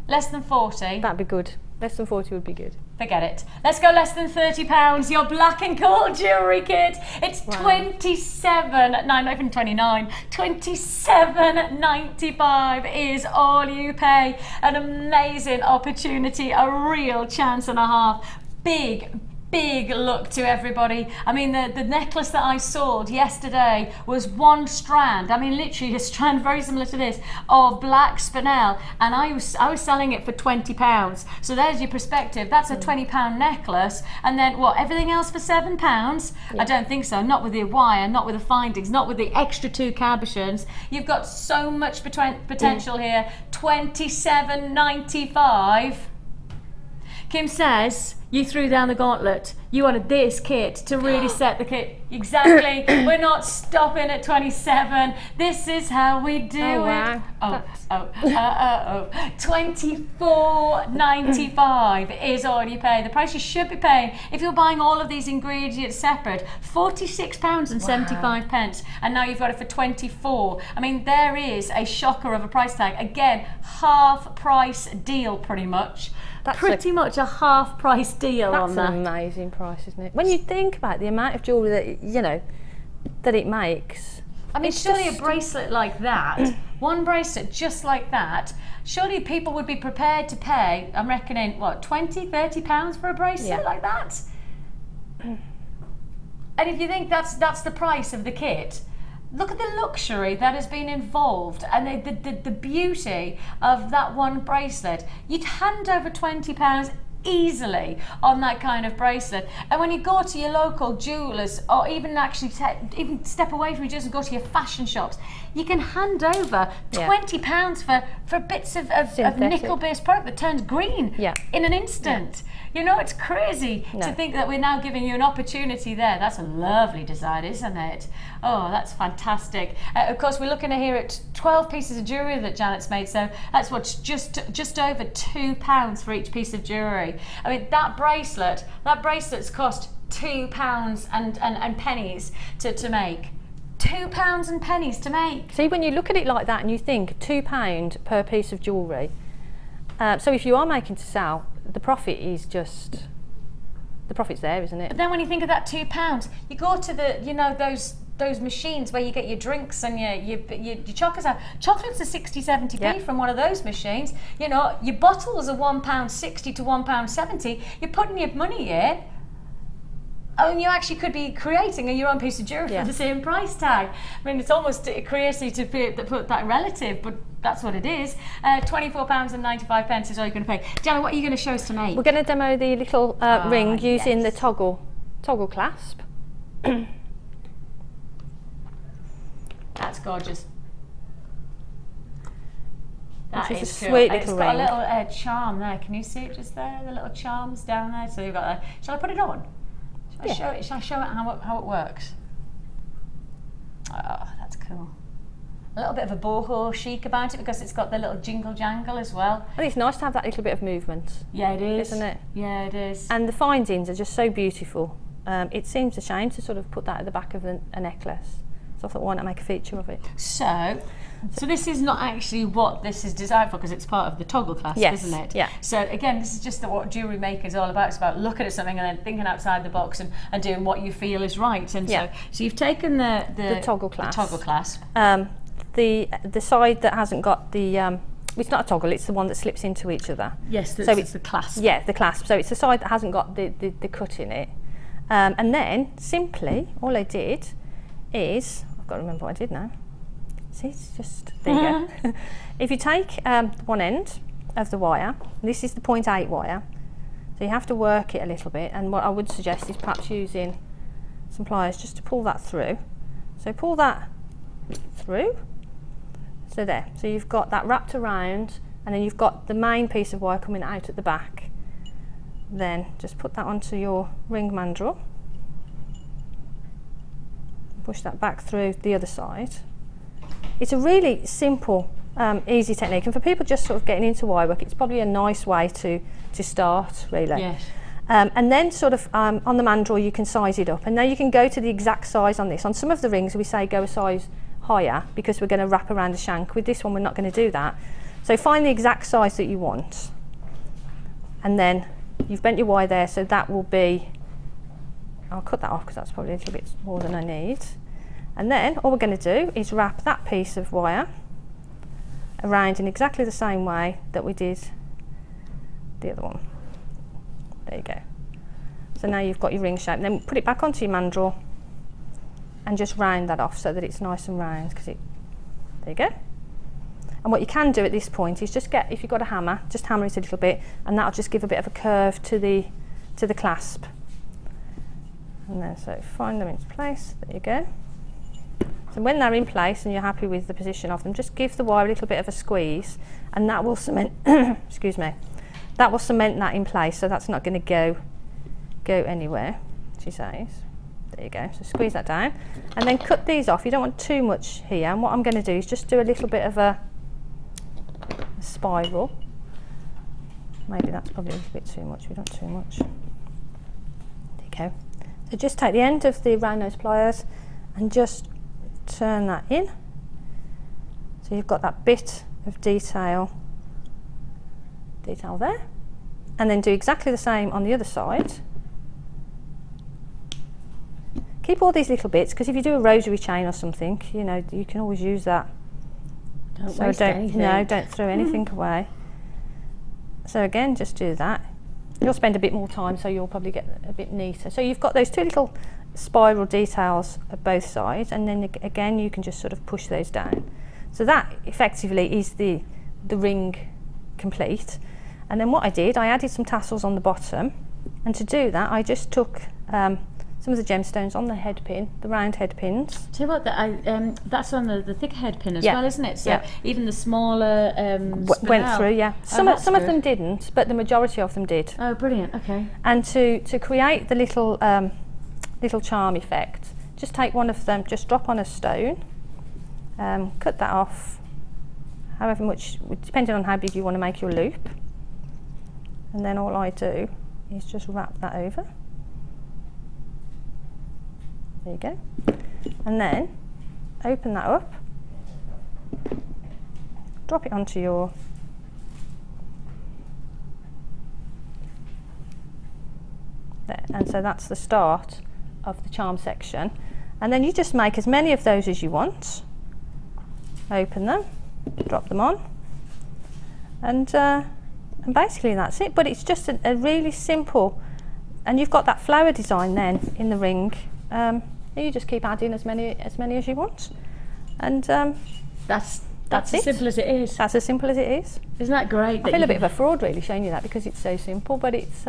less than 40. That'd be good. Less than 40 would be good. Forget it. let's go less than £30. Your black and gold jewellery kit. It's £27, no, not even 29, £27.95 is all you pay. An amazing opportunity, a real chance and a half. Big look to everybody. I mean, the necklace that I sold yesterday was 1 strand. I mean, literally a strand very similar to this of black spinel, and I was selling it for £20. So there's your perspective. That's a £20 necklace, and then what? Everything else for £7? Yeah. I don't think so. Not with the wire, not with the findings, not with the extra 2 cabochons. You've got so much potential here. £27.95. Kim says you threw down the gauntlet. You wanted this kit to really set the kit. Exactly. We're not stopping at 27. This is how we do it. £24.95 is all you pay. The price you should be paying if you're buying all of these ingredients separate. £46.75, and now you've got it for 24. I mean, there is a shocker of a price tag. Again, half price deal pretty much. That's pretty much a half price deal on that. That's an amazing price, isn't it? When you think about the amount of jewellery that, you know, that it makes. I mean, surely a bracelet like that, one bracelet just like that, surely people would be prepared to pay, I'm reckoning, what, £20, £30 for a bracelet like that? And if you think that's the price of the kit, look at the luxury that has been involved and the beauty of that one bracelet. You'd hand over £20 easily on that kind of bracelet. And when you go to your local jewellers, or even actually even step away from your jewellers and go to your fashion shops, you can hand over £20 for bits of nickel-based product that turns green in an instant. You know, it's crazy to think that we're now giving you an opportunity there. That's a lovely design, isn't it? Oh, that's fantastic. Of course, we're looking here at 12 pieces of jewellery that Janet's made, so that's what's just over £2 for each piece of jewellery. I mean, that bracelet's cost £2 and pennies to make. £2 and pennies to make. See, when you look at it like that and you think £2 per piece of jewellery, so if you are making to sell, the profit is just, the profit's there, isn't it? But then when you think of that £2, you go to the, you know, those machines where you get your drinks and your chocolates out. Chocolates are 60-70p from one of those machines. You know, your bottles are £1.60 to £1.70. You're putting your money in. And you actually could be creating your own piece of jewellery for the same price tag. I mean, it's almost crazy to put that relative, but that's what it is. £24.95 is all you're going to pay. Gemma, what are you going to show us to make? We're going to demo the little ring using the toggle clasp. That's gorgeous. That is is a cool. sweet little It's ring. got a little charm there. Can you see it just there? The little charms down there. So you've got that. Shall I put it on? Shall I show it how it works? Oh, that's cool. A little bit of a boho chic about it because it's got the little jingle jangle as well. And it's nice to have that little bit of movement. Yeah, it is. Isn't it? Yeah, it is. And the findings are just so beautiful. It seems a shame to sort of put that at the back of a necklace. So I thought, why not make a feature of it? So this is not actually what this is designed for, because it's part of the toggle clasp, isn't it? Yeah. So again, this is just what Jewellery Maker is all about. It's about looking at something and then thinking outside the box and doing what you feel is right. And so you've taken the toggle clasp. The toggle clasp. The side that hasn't got the it's not a toggle, it's the one that slips into each other. Yes, so it's the clasp. Yeah, the clasp. So it's the side that hasn't got the cut in it. And then simply, all I did is, I've got to remember what I did now. See, it's just, there you go. If you take one end of the wire, this is the 0.8 wire, so you have to work it a little bit, and what I would suggest is perhaps using some pliers just to pull that through. So pull that through, so there, so you've got that wrapped around, and then you've got the main piece of wire coming out at the back. Then just put that onto your ring mandrel, push that back through the other side. It's a really simple, easy technique, and for people just sort of getting into wire work, it's probably a nice way to start, really. Yes. And then sort of on the mandrel you can size it up, and now you can go to the exact size on this. On some of the rings we say go a size higher because we're going to wrap around the shank. With this one we're not going to do that. So find the exact size that you want, and then you've bent your wire there, so that will be, I'll cut that off because that's probably a little bit more than I need. And then all we're going to do is wrap that piece of wire around in exactly the same way that we did the other one. There you go. So now you've got your ring shape, and then put it back onto your mandrel and just round that off so that it's nice and round, because there you go. And what you can do at this point is just get, if you've got a hammer, just hammer it a little bit, and that'll just give a bit of a curve to the clasp. And then so find them into place, there you go. So when they're in place and you're happy with the position of them, just give the wire a little bit of a squeeze, and that will cement, excuse me, that will cement that in place, so that's not going to go anywhere, she says. There you go, so squeeze that down, and then cut these off. You don't want too much here, and what I'm going to do is just do a little bit of a spiral. Maybe that's probably a little bit too much, we don't too much. There you go. So just take the end of the round nose pliers and just turn that in, so you've got that bit of detail there, and then do exactly the same on the other side. Keep all these little bits, because if you do a rosary chain or something, you know, you can always use that. Don't waste anything. No, don't throw anything away. So again, just do that. You'll spend a bit more time, so you'll probably get a bit neater. So you've got those two little spiral details at both sides, and then again you can just sort of push those down. So that effectively is the ring complete. And then what I did, I added some tassels on the bottom, and to do that I just took some of the gemstones on the head pin, the round head pins. Tell you what, that's on the thick head pin as well, isn't it? So even the smaller went through, yeah. Some of them didn't, but the majority of them did. Oh, brilliant, okay. And to create the little little charm effect, just take one of them, just drop on a stone, cut that off however much, depending on how big you want to make your loop, and then all I do is just wrap that over. There you go. And then open that up, drop it onto your there, and so that's the start of the charm section. And then you just make as many of those as you want. Open them, drop them on, and basically that's it. But it's just a really simple, and you've got that flower design then in the ring. You just keep adding as many as you want, and that's as simple as it is. That's as simple as it is. Isn't that great? I feel a bit of a fraud really showing you that, because it's so simple, but it's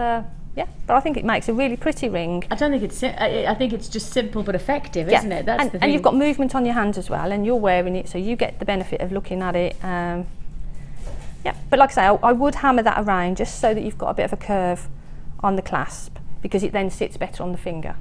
yeah. But I think it makes a really pretty ring. I don't think it's. I think it's just simple but effective, isn't it? That's the thing. And you've got movement on your hand as well, and you're wearing it, so you get the benefit of looking at it. Yeah. But like I say, I would hammer that around just so that you've got a bit of a curve on the clasp, because it then sits better on the finger.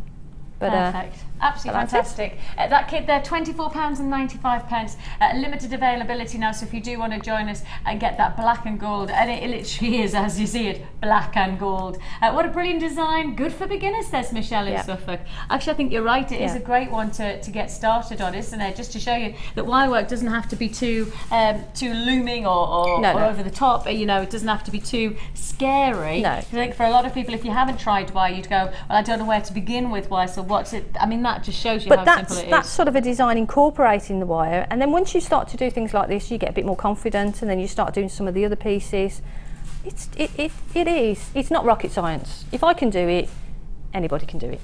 But, perfect. Absolutely fantastic. That kit there, £24.95. Limited availability now, so if you do want to join us and get that black and gold, and it literally is, as you see it, black and gold. What a brilliant design. Good for beginners, says Michelle in Suffolk. Actually, I think you're right. It is a great one to get started on, isn't it? Just to show you that wire work doesn't have to be too looming or over the top. You know, it doesn't have to be too scary. No. I think for a lot of people, if you haven't tried wire, you'd go, well, I don't know where to begin with wire, so what's it? I mean, that just shows you But how simple it is. that's sort of a design incorporating the wire, and then once you start to do things like this, you get a bit more confident, and then you start doing some of the other pieces. It's not rocket science. If I can do it, anybody can do it.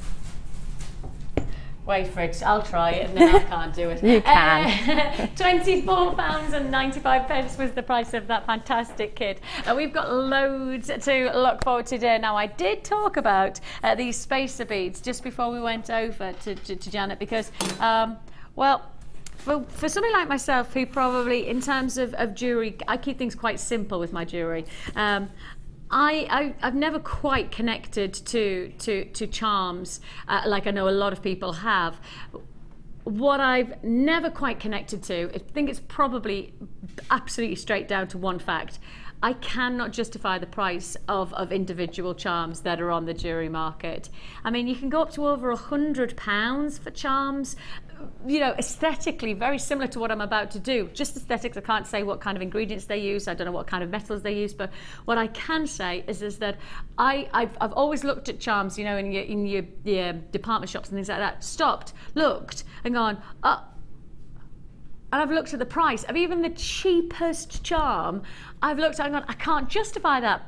Wait for it, I'll try it and then I can't do it. You can. £24.95 was the price of that fantastic kit. We've got loads to look forward to today. Now, I did talk about these spacer beads just before we went over to Janet because, well, for somebody like myself who probably, in terms of jewellery, I keep things quite simple with my jewellery. I've never quite connected to charms like I know a lot of people have. What I've never quite connected to, I think it's probably absolutely straight down to one fact. I cannot justify the price of individual charms that are on the jewellery market. I mean, you can go up to over £100 for charms. You know, aesthetically very similar to what I'm about to do. Just aesthetics, I can't say what kind of ingredients they use. I don't know what kind of metals they use, but what I can say is that I've always looked at charms, you know, in your department shops and things like that. Stopped, looked, and gone, and I've looked at the price of even the cheapest charm. I've looked at it and gone, I can't justify that.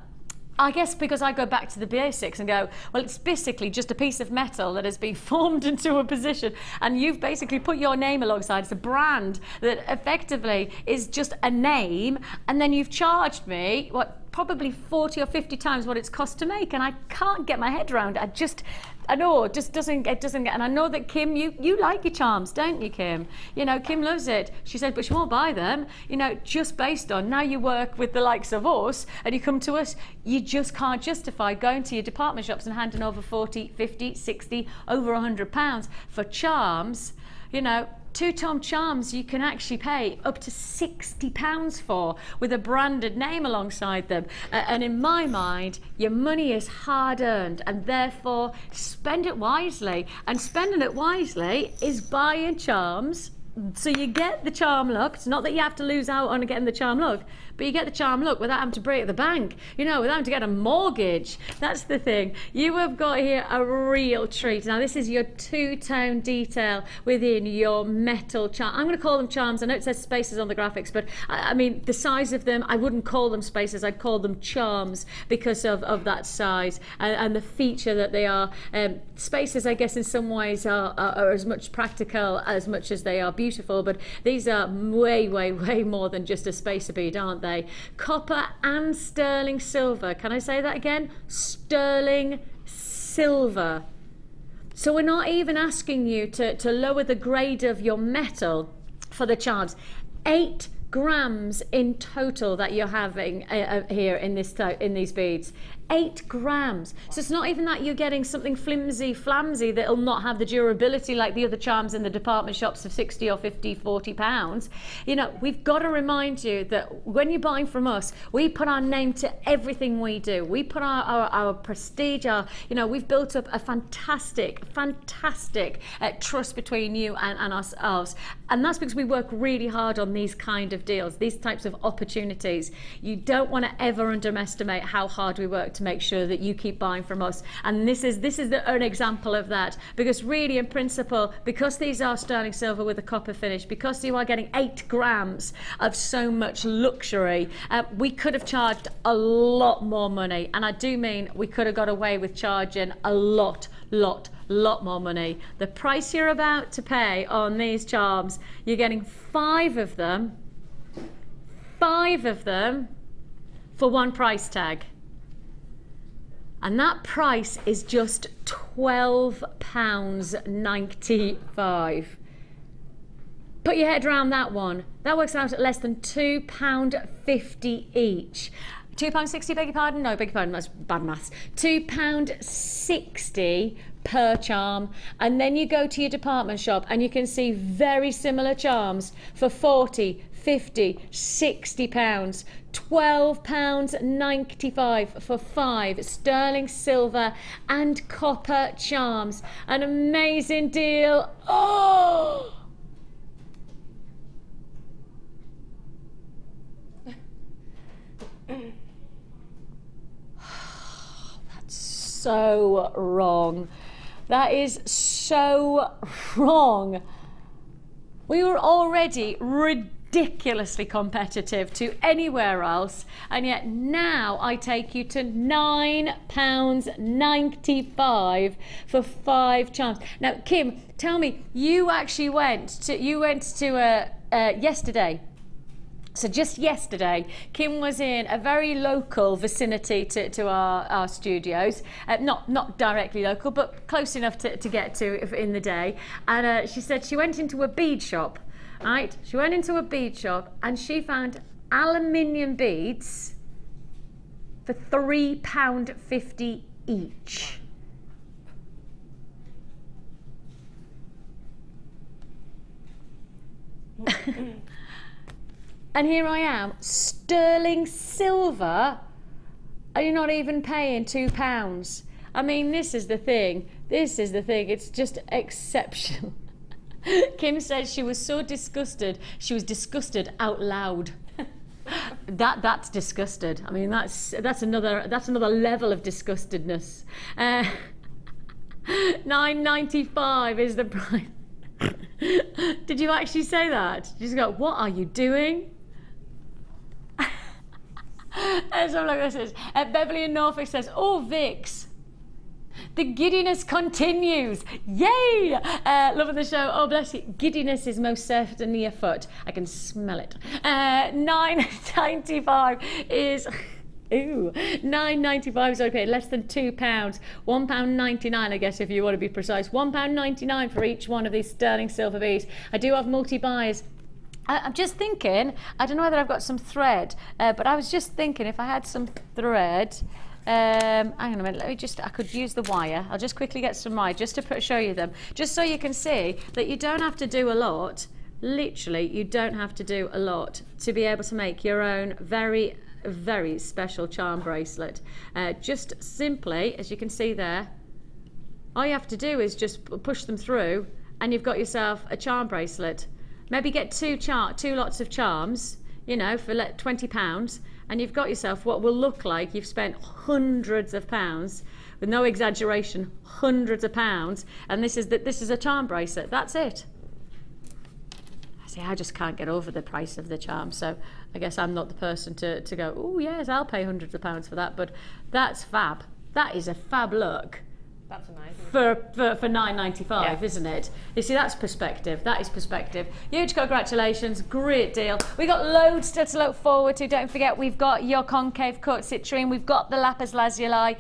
I guess because I go back to the basics and go, well, it's basically just a piece of metal that has been formed into a position, and you've basically put your name alongside. It's a brand that effectively is just a name, and then you've charged me, what, probably 40 or 50 times what it's cost to make, and I can't get my head around it. I know it just doesn't get, and I know that Kim, you like your charms, don't you, Kim? You know, Kim loves it. She said, but she won't buy them, you know, just based on, now you work with the likes of us and you come to us, you just can't justify going to your department shops and handing over 40, 50, 60, over £100 for charms. You know, two-tone charms you can actually pay up to £60 for with a branded name alongside them. And in my mind, your money is hard-earned, and therefore spend it wisely. And spending it wisely is buying charms. So you get the charm look. It's not that you have to lose out on getting the charm look, but you get the charm look without having to break the bank, you know, without having to get a mortgage. That's the thing. You have got here a real treat. Now, this is your two-tone detail within your metal charm. I'm going to call them charms. I know it says spacers on the graphics, but I mean, the size of them, I wouldn't call them spacers. I'd call them charms because of that size and the feature that they are. Spacers, I guess, in some ways are as much practical as much as they are beautiful, but these are way, way, way more than just a spacer bead, aren't they? Copper and sterling silver. Can I say that again? Sterling silver. So we're not even asking you to lower the grade of your metal for the charms. 8 grams in total that you're having here in these beads. 8 grams. So it's not even that you're getting something flimsy, flamsy that'll not have the durability like the other charms in the department shops of 60 or 50, 40 pounds. You know, we've got to remind you that when you're buying from us, we put our name to everything we do. We put our prestige, you know, we've built up a fantastic trust between you and ourselves. And that's because we work really hard on these kind of deals, these types of opportunities. You don't want to ever underestimate how hard we work to make sure that you keep buying from us. And this is an example of that, because really, in principle, because these are sterling silver with a copper finish, because you are getting 8 grams of so much luxury, we could have charged a lot more money. And I do mean we could have got away with charging a lot more money. The price you're about to pay on these charms, you're getting 5 of them for one price tag. And that price is just £12.95. Put your head around that one. That works out at less than £2.50 each. £2.60, beg your pardon? No, beg your pardon, that's bad maths. £2.60 per charm. And then you go to your department shop and you can see very similar charms for 40, 50, 60 pounds. £12.95 for 5 sterling silver and copper charms. An amazing deal. Oh! That's so wrong. That is so wrong. We were already ridiculously competitive to anywhere else, and yet now I take you to £9.95 for 5 charms. Now, Kim, tell me, you actually went to yesterday. So just yesterday, Kim was in a very local vicinity to our studios, not directly local, but close enough to get to in the day. And she said she went into a bead shop, right? She went into a bead shop and she found aluminium beads for £3.50 each. And here I am, sterling silver, and you're not even paying £2. I mean, this is the thing. This is the thing. It's just exceptional. Kim said she was so disgusted. She was disgusted out loud. That's disgusted. I mean, that's another level of disgustedness. £9.95 is the price. Did you actually say that? You just go, what are you doing? And something like this is Beverly in Norfolk says, oh, Vix, the giddiness continues. Yay! Loving the show. Oh, bless you. Giddiness is most certainly afoot. I can smell it. £9.95 is... Ooh, £9.95 is okay, less than £2. £1.99, I guess, if you want to be precise. £1.99 for each one of these sterling silver beads. I do have multi-buyers. I'm just thinking, I don't know whether I've got some thread, but I was just thinking if I had some thread, hang on a minute, I could use the wire. I'll just quickly get some wire just to show you them, just so you can see that you don't have to do a lot. Literally, you don't have to do a lot to be able to make your own very special charm bracelet. Just simply, as you can see there, all you have to do is just push them through and you've got yourself a charm bracelet. Maybe get two lots of charms, you know, for £20, and you've got yourself what will look like you've spent hundreds of pounds, with no exaggeration, hundreds of pounds, and this is a charm bracelet. That's it. See, I just can't get over the price of the charm, so I guess I'm not the person to go, oh yes, I'll pay hundreds of pounds for that, but that's fab. That is a fab look. That's amazing. For £9.95, yeah. Isn't it? You see, that's perspective. That is perspective. Huge congratulations, great deal. We got loads still to look forward to. Don't forget, we've got your concave cut citrine. We've got the Lapis Lazuli.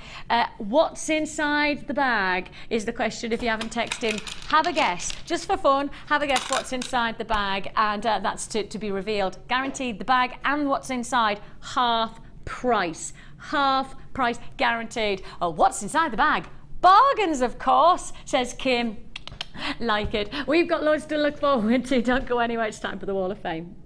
What's inside the bag is the question. If you haven't texted in, have a guess, just for fun. Have a guess what's inside the bag, and that's to be revealed. Guaranteed, the bag and what's inside, half price. Half price guaranteed. Oh, what's inside the bag? Bargains, of course, says Kim. Like it. We've got loads to look forward to. Don't go anywhere. It's time for the Wall of Fame.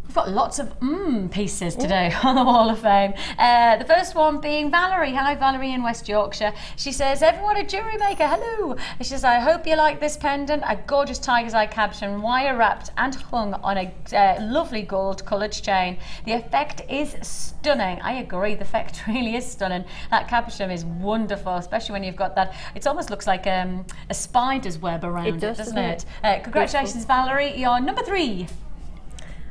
We've got lots of pieces today on the Wall of Fame. The first one being Valerie. Hi, Valerie in West Yorkshire. She says, everyone at Jewellery Maker, hello. She says, I hope you like this pendant. A gorgeous tiger's eye caption, wire wrapped and hung on a lovely gold coloured chain. The effect is stunning. I agree, the effect really is stunning. That caption is wonderful, especially when you've got that. It almost looks like a spider's web around it, doesn't it? Congratulations, Valerie. You're number 3.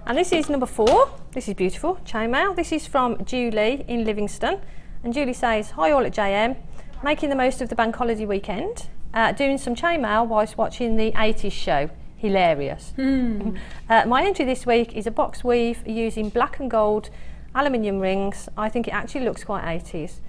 And this is number 4. This is beautiful, chainmail. This is from Julie in Livingston. And Julie says, hi all at JM, making the most of the bank holiday weekend, doing some chainmail whilst watching the 80s show. Hilarious. My entry this week is a box weave using black and gold aluminium rings. I think it actually looks quite 80s.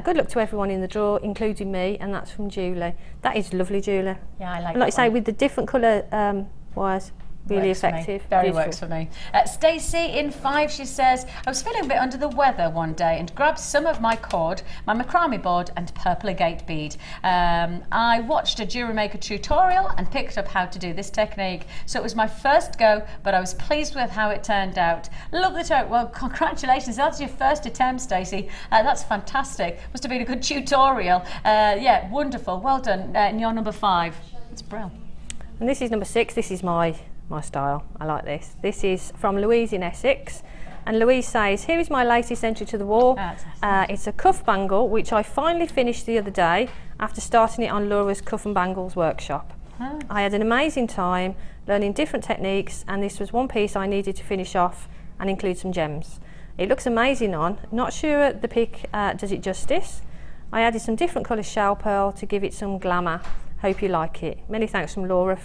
Good luck to everyone in the draw, including me, and that's from Julie. That is lovely, Julie. Yeah, I like and like you say, with the different colour wires. Really effective. Very beautiful. works for me. Stacey in 5, she says, I was feeling a bit under the weather one day and grabbed some of my cord, my macrame board and purple agate bead. I watched a Jewellery Maker tutorial and picked up how to do this technique. So it was my first go, but I was pleased with how it turned out. Love the tutorial. Well, congratulations. That's your first attempt, Stacey. That's fantastic. Must have been a good tutorial. Yeah, wonderful. Well done. And you're number 5. It's brilliant. And this is number 6. This is my style. I like this. This is from Louise in Essex, and Louise says, here is my latest entry to the wall. It's a cuff bangle which I finally finished the other day after starting it on Laura's Cuff and Bangles workshop. I had an amazing time learning different techniques, and this was one piece I needed to finish off and include some gems. It looks amazing on. Not sure the pic does it justice. I added some different colour shell pearl to give it some glamour. Hope you like it. Many thanks from Laura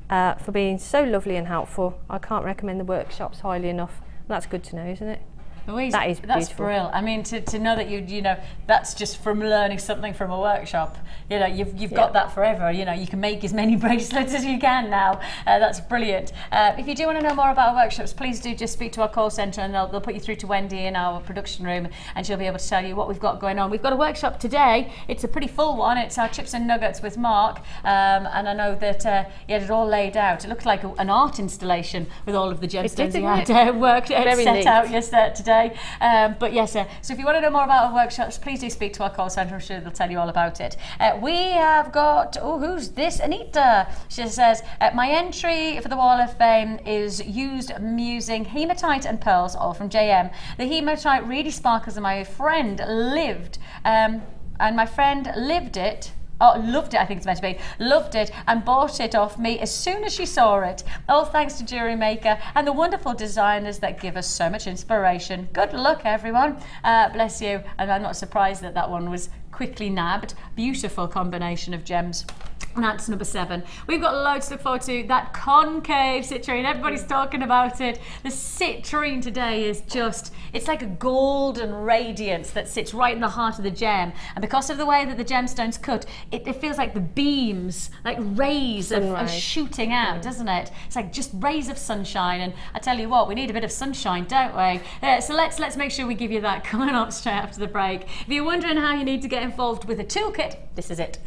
for being so lovely and helpful. I can't recommend the workshops highly enough. That's good to know, isn't it? Louise, that is that's beautiful. brilliant. I mean, to know that you know, that's just from learning something from a workshop. You know, you've got that forever. You know, you can make as many bracelets as you can now. That's brilliant. If you do want to know more about our workshops, please do just speak to our call centre, and they'll put you through to Wendy in our production room, and she'll be able to tell you what we've got going on. We've got a workshop today. It's a pretty full one. It's our chips and nuggets with Mark, and I know that he had it all laid out. It looked like an art installation with all of the gemstones he had worked set out yesterday. But yes, so if you want to know more about our workshops, please do speak to our call centre. I'm sure they'll tell you all about it. We have got, who's this? Anita. She says, my entry for the Wall of Fame is used using hematite and pearls, all from JM. The hematite really sparkles, and my friend lived, and my friend lived it. Oh, loved it, I think it's meant to be. Loved it and bought it off me as soon as she saw it. All thanks to Jewellery Maker and the wonderful designers that give us so much inspiration. Good luck, everyone. Bless you. And I'm not surprised that that one was quickly nabbed. Beautiful combination of gems. And that's number 7. We've got loads to look forward to. That concave citrine, everybody's talking about it. The citrine today is just, it's like a golden radiance that sits right in the heart of the gem. And because of the way that the gemstone's cut, it feels like the beams, like rays of shooting out, doesn't it? It's like just rays of sunshine. And I tell you what, we need a bit of sunshine, don't we? So let's make sure we give you that coming up straight after the break. If you're wondering how you need to get involved with a toolkit, this is it.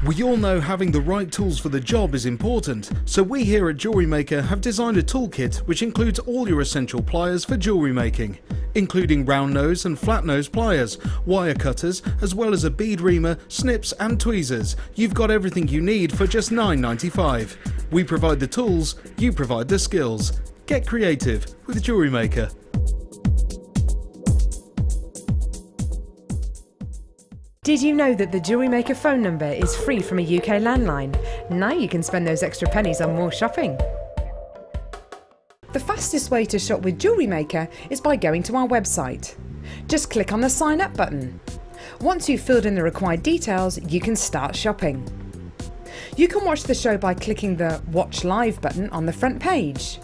We all know having the right tools for the job is important, so we here at Jewellery Maker have designed a toolkit which includes all your essential pliers for jewellery making, including round nose and flat nose pliers, wire cutters, as well as a bead reamer, snips and tweezers. You've got everything you need for just $9.95. We provide the tools, you provide the skills. Get creative with Jewellery Maker. Did you know that the Jewellery Maker phone number is free from a UK landline? Now you can spend those extra pennies on more shopping. The fastest way to shop with Jewellery Maker is by going to our website. Just click on the sign up button. Once you've filled in the required details, you can start shopping. You can watch the show by clicking the Watch Live button on the front page.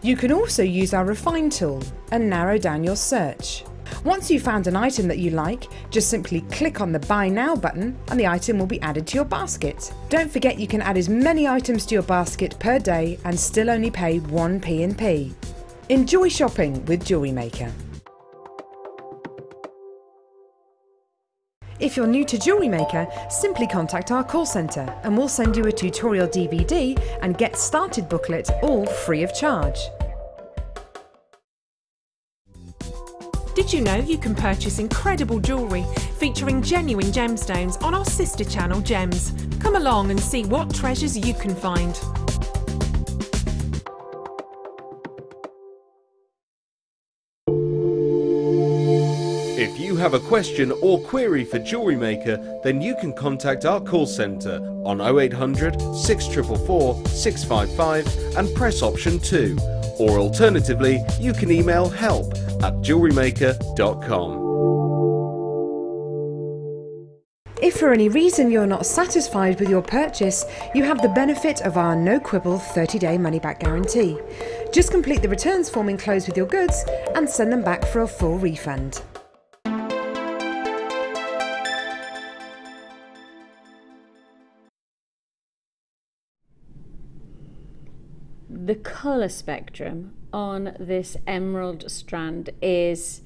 You can also use our Refine tool and narrow down your search. Once you've found an item that you like, just simply click on the Buy Now button and the item will be added to your basket. Don't forget you can add as many items to your basket per day and still only pay 1p in P. Enjoy shopping with Jewellery Maker. If you're new to Jewellery Maker, simply contact our call centre and we'll send you a tutorial DVD and Get Started booklet, all free of charge. Did you know you can purchase incredible jewellery featuring genuine gemstones on our sister channel Gems? Come along and see what treasures you can find. If you have a question or query for Jewellery Maker, then you can contact our call centre on 0800 644 655 and press option 2. Or alternatively, you can email help@jewellerymaker.com. If for any reason you're not satisfied with your purchase, you have the benefit of our no quibble 30-day money-back guarantee. Just complete the returns form enclosed with your goods and send them back for a full refund. the colour spectrum on this emerald strand is,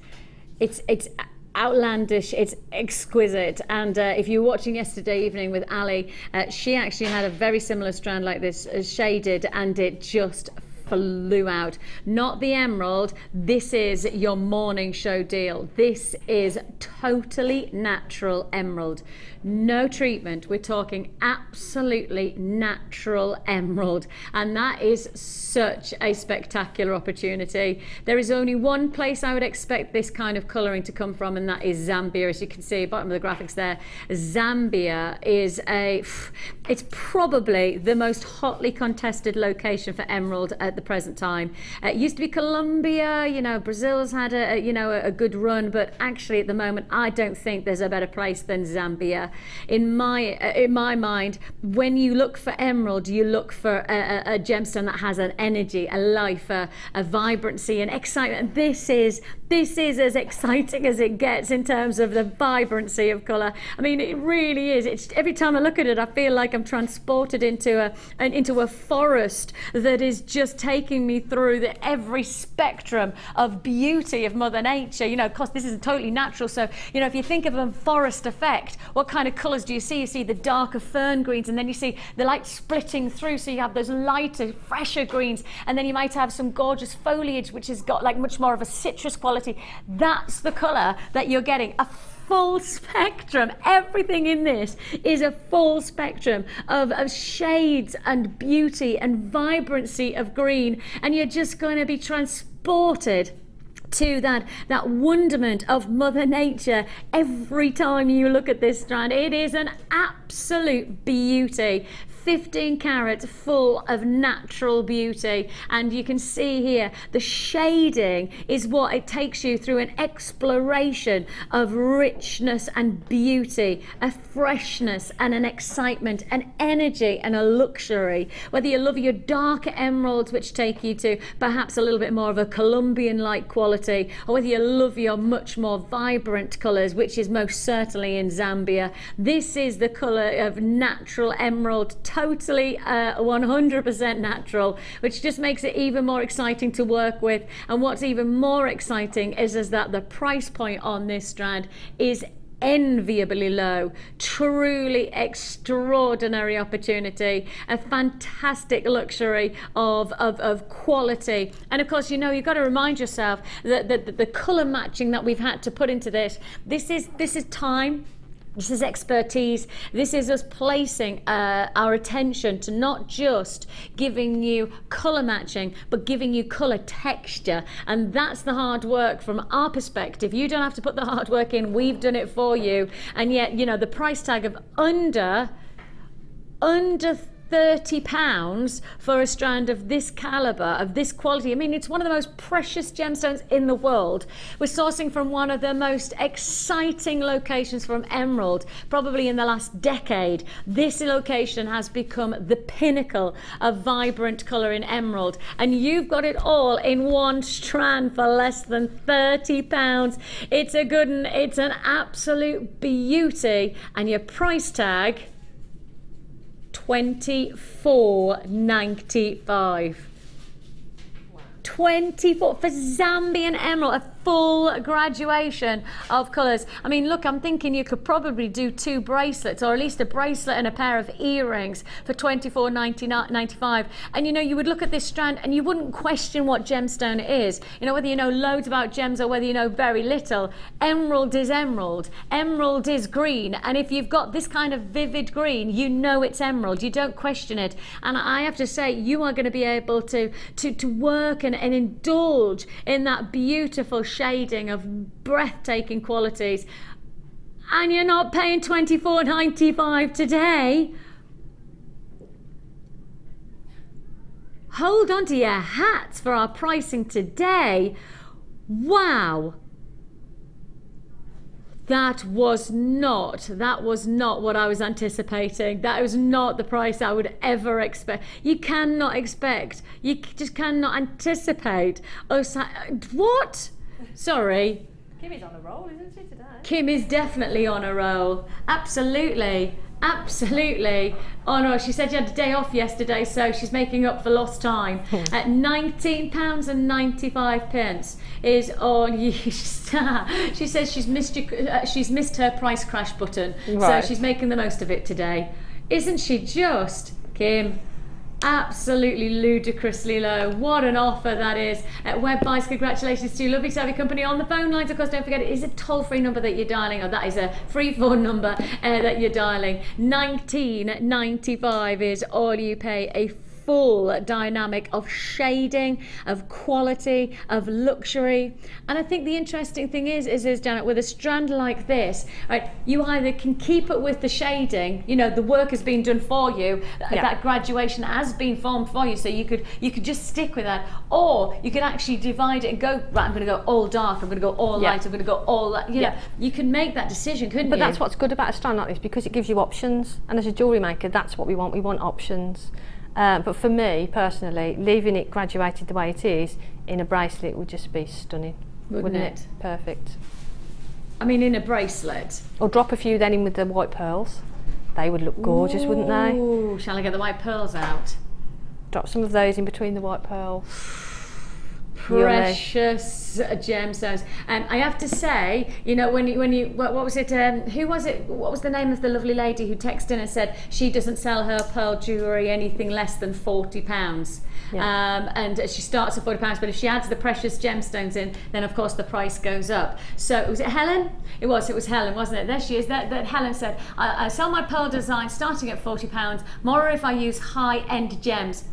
it's outlandish, it's exquisite. And if you were watching yesterday evening with Ali, she actually had a very similar strand like this, shaded, and it just flew out. Not the emerald, this is your morning show deal. This is totally natural emerald. No treatment, we're talking absolutely natural emerald, and that is such a spectacular opportunity. There is only one place I would expect this kind of colouring to come from, and that is Zambia. As you can see, bottom of the graphics there, Zambia is it's probably the most hotly contested location for emerald at the present time. It used to be Colombia, you know, Brazil's had a good run, but actually at the moment I don't think there's a better place than Zambia. In my mind, when you look for emerald, you look for a gemstone that has an energy, a life, a vibrancy, and excitement. This is as exciting as it gets in terms of the vibrancy of colour. I mean, it really is. It's, every time I look at it, I feel like I'm transported into a forest that is just taking me through every spectrum of beauty of Mother Nature. You know, of course, this is totally natural. So, you know, if you think of a forest effect, what kind of colours do you see? You see the darker fern greens, and then you see the light splitting through, so you have those lighter, fresher greens, and then you might have some gorgeous foliage which has got like much more of a citrus quality. That's the colour that you're getting. A full spectrum. Everything in this is a full spectrum of shades and beauty and vibrancy of green, and you're just going to be transported to that wonderment of Mother Nature every time you look at this strand. It is an absolute beauty. 15 carats full of natural beauty, and you can see here the shading is what it takes you through an exploration of richness and beauty, a freshness and an excitement, an energy and a luxury. Whether you love your darker emeralds, which take you to perhaps a little bit more of a Colombian-like quality, or whether you love your much more vibrant colours, which is most certainly in Zambia, this is the colour of natural emerald, totally 100% natural, which just makes it even more exciting to work with. And what's even more exciting is that the price point on this strand is enviably low. Truly extraordinary opportunity, a fantastic luxury of quality. And of course, you know, you've got to remind yourself that the colour matching that we've had to put into this is time. This is expertise. This is us placing our attention to not just giving you colour matching, but giving you colour texture. And that's the hard work from our perspective. You don't have to put the hard work in. We've done it for you. And yet, you know, the price tag of under £30 for a strand of this caliber, of this quality. I mean, it's one of the most precious gemstones in the world. We're sourcing from one of the most exciting locations from emerald, probably in the last decade. This location has become the pinnacle of vibrant colour in emerald, and you've got it all in one strand for less than £30. It's a good one. It's an absolute beauty, and your price tag, $24.95. 24 for Zambian emerald, a full graduation of colours. I mean, look, I'm thinking you could probably do 2 bracelets, or at least a bracelet and a pair of earrings for $24.95. And you know, you would look at this strand and you wouldn't question what gemstone it is. You know, whether you know loads about gems or whether you know very little, emerald is emerald. Emerald is green, and if you've got this kind of vivid green, you know it's emerald. You don't question it. And I have to say, you are going to be able to work and indulge in that beautiful shading of breathtaking qualities, and you're not paying $24.95 today. Hold on to your hats for our pricing today. Wow. That was not what I was anticipating. That was not the price I would ever expect. You cannot expect, you just cannot anticipate. Oh, what? Sorry. Kim is on a roll, isn't she, today? Kim is definitely on a roll. Absolutely. Absolutely. Oh no, she said she had a day off yesterday, so she's making up for lost time. At £19.95 is all you. She says she's missed her price crash button, right. so she's making the most of it today. Isn't she just, Kim? Absolutely ludicrously low. What an offer that is. Web buys, congratulations to you. Lovely to have your company on the phone lines. Of course, don't forget, it is a toll-free number that you're dialing, or that is a free phone number that you're dialing. £19.95 is all you pay. A full dynamic of shading, of quality, of luxury. And I think the interesting thing is Janet, with a strand like this, right, you either can keep it with the shading, you know, the work has been done for you, that graduation has been formed for you, so you could just stick with that, or you could actually divide it and go, right, I'm going to go all dark, I'm going to go all light, I'm going to go all that, you know, you can make that decision, couldn't you? But that's what's good about a strand like this, because it gives you options, and as a jewellery maker, that's what we want options. But for me, personally, leaving it graduated the way it is in a bracelet would just be stunning. Wouldn't it? Perfect. I mean, in a bracelet. Or drop a few then in with the white pearls. They would look gorgeous, wouldn't they? Ooh, shall I get the white pearls out? Drop some of those in between the white pearls. Precious gemstones. I have to say, you know, when you what was it? Who was it? What was the name of the lovely lady who texted in and said she doesn't sell her pearl jewellery anything less than £40? Yeah. And she starts at £40, but if she adds the precious gemstones in, then of course the price goes up. So was it Helen? It was Helen, wasn't it? There she is. That Helen said, I sell my pearl design starting at £40, more if I use high-end gems.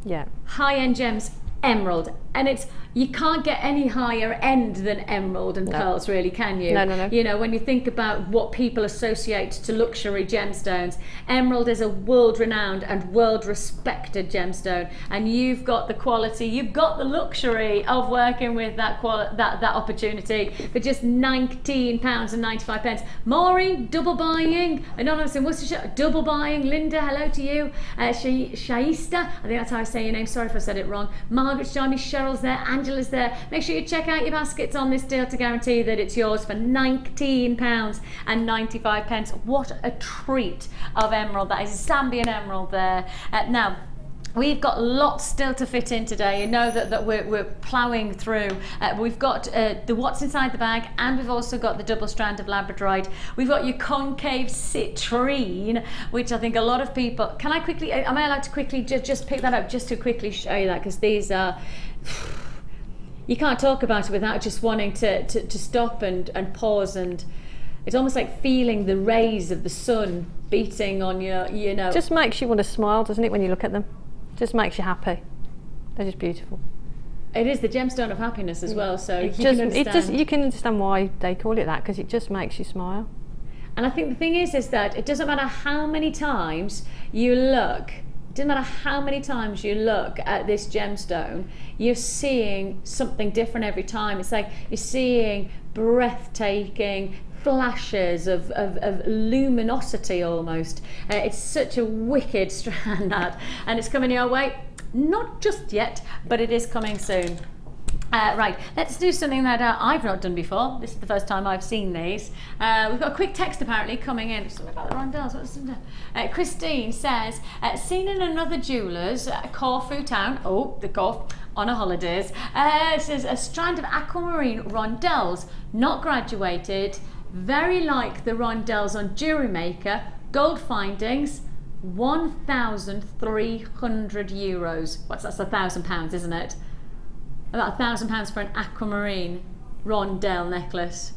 Yeah. High-end gems. Emerald, and you can't get any higher end than emerald and pearls, really, can you? No. You know, when you think about what people associate to luxury gemstones, emerald is a world-renowned and world-respected gemstone, and you've got the quality, you've got the luxury of working with that opportunity for just £19.95. Maureen, double buying. Anonymous in Worcestershire, double buying. Linda, hello to you. Shaista, I think that's how I say your name. Sorry if I said it wrong. Margaret's joined me, Cheryl's there, Angela's there. Make sure you check out your baskets on this deal to guarantee that it's yours for £19.95. What a treat of emerald. That is Zambian emerald there. Now, we've got lots still to fit in today. You know that we're ploughing through. We've got the what's inside the bag, and we've also got the double strand of labradorite. We've got your concave citrine, which I think a lot of people... Am I allowed to quickly just pick that up, just to quickly show you that, because these are... You can't talk about it without just wanting to stop and pause, and it's almost like feeling the rays of the sun beating on your, you know... Just makes you want to smile, doesn't it, when you look at them? Just makes you happy. They're just beautiful. It is the gemstone of happiness as well, so you can understand why they call it that, because it just makes you smile. And I think the thing is that it doesn't matter how many times you look, at this gemstone, you're seeing something different every time. It's like you're seeing breathtaking flashes of luminosity almost. It's such a wicked strand, that, and it's coming your way. Not just yet, but it is coming soon. Right, let's do something that I've not done before. This is the first time I've seen these. We've got a quick text apparently coming in. Something about the rondelles. What's in there? Christine says, seen in another jeweller's, Corfu town, the Corf, on a holidays. It says a strand of aquamarine rondelles, not graduated, very like the rondelles on Jewellery Maker, gold findings, €1,300. That's £1,000, isn't it? About £1,000 for an aquamarine rondelle necklace.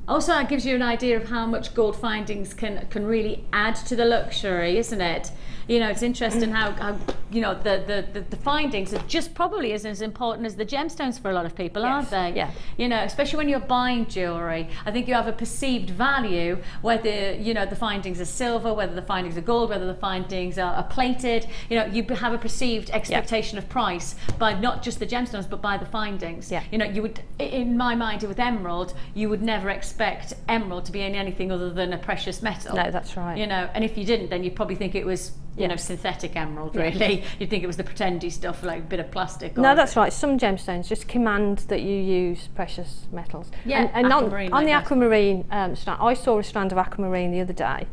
Also, that gives you an idea of how much gold findings can really add to the luxury, isn't it? You know, it's interesting how you know, the findings are just probably as important as the gemstones for a lot of people, aren't they? Yeah. You know, especially when you're buying jewellery, I think you have a perceived value, whether, you know, the findings are silver, whether the findings are gold, whether the findings are plated. You know, you have a perceived expectation of price by not just the gemstones, but by the findings. Yeah. You know, you would, in my mind, with emerald, you would never expect emerald to be in anything other than a precious metal. No, that's right. You know, and if you didn't, then you'd probably think it was you know, synthetic emerald, really. You'd think it was the pretendy stuff, like a bit of plastic. No, that's right. Some gemstones just command that you use precious metals. Yeah, and on the that. aquamarine strand, I saw a strand of aquamarine the other day,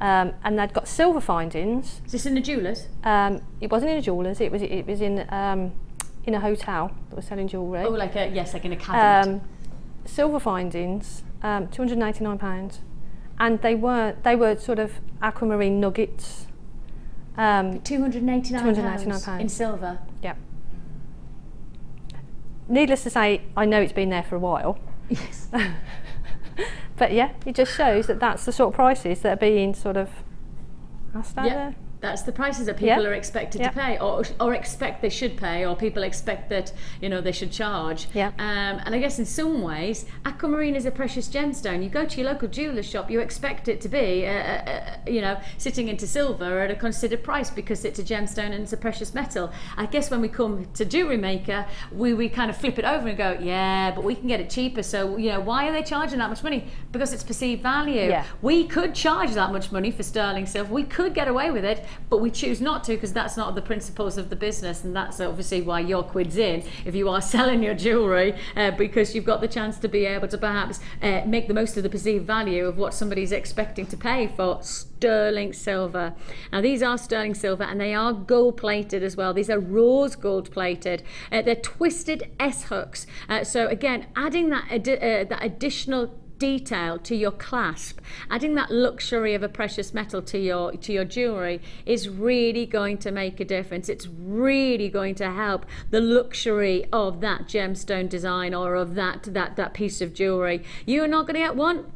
and they'd got silver findings. Is this in the jewellers? It wasn't in a jeweller's. It was in a hotel that was selling jewellery. Oh, like a like an academy. Silver findings, £289, and they were sort of aquamarine nuggets. £289 in silver. Yeah. Needless to say, I know it's been there for a while. Yes. But yeah, it just shows that that's the sort of prices that are being sort of asked out there. That's the prices that people are expected to pay, or expect they should pay, or people expect that, you know, they should charge. Yeah. And I guess in some ways, aquamarine is a precious gemstone. You go to your local jeweler's shop, you expect it to be, you know, sitting into silver at a considered price because it's a gemstone and it's a precious metal. I guess when we come to Jewellery Maker, we kind of flip it over and go, yeah, but we can get it cheaper. So, you know, why are they charging that much money? Because it's perceived value. Yeah. We could charge that much money for sterling silver. We could get away with it, but we choose not to because that's not the principles of the business, and that's obviously why your quid's in if you are selling your jewellery, because you've got the chance to be able to perhaps make the most of the perceived value of what somebody's expecting to pay for sterling silver. Now these are sterling silver and they are gold plated as well. These are rose gold plated. They're twisted S hooks. So again, adding that additional detail to your clasp, adding that luxury of a precious metal to your jewelry is really going to make a difference. It's really going to help the luxury of that gemstone design or of that piece of jewelry. You're not going to get one,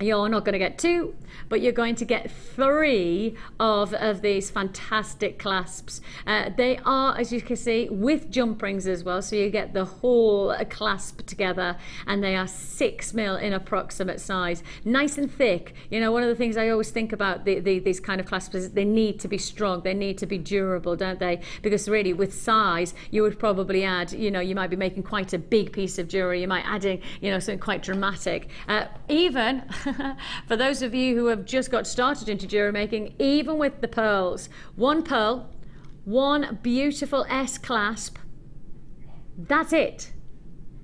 you're not going to get two, but you're going to get 3 of these fantastic clasps. They are, as you can see, with jump rings as well, so you get the whole clasp together, and they are 6mm in approximate size, nice and thick. You know, one of the things I always think about these kind of clasps is they need to be strong, they need to be durable, don't they? Because really, with size, you would probably add, you know, you might be making quite a big piece of jewelry, you might adding, you know, something quite dramatic. Even for those of you who have just got started into jewelry making, even with the pearls, one pearl, one beautiful S clasp, that's it.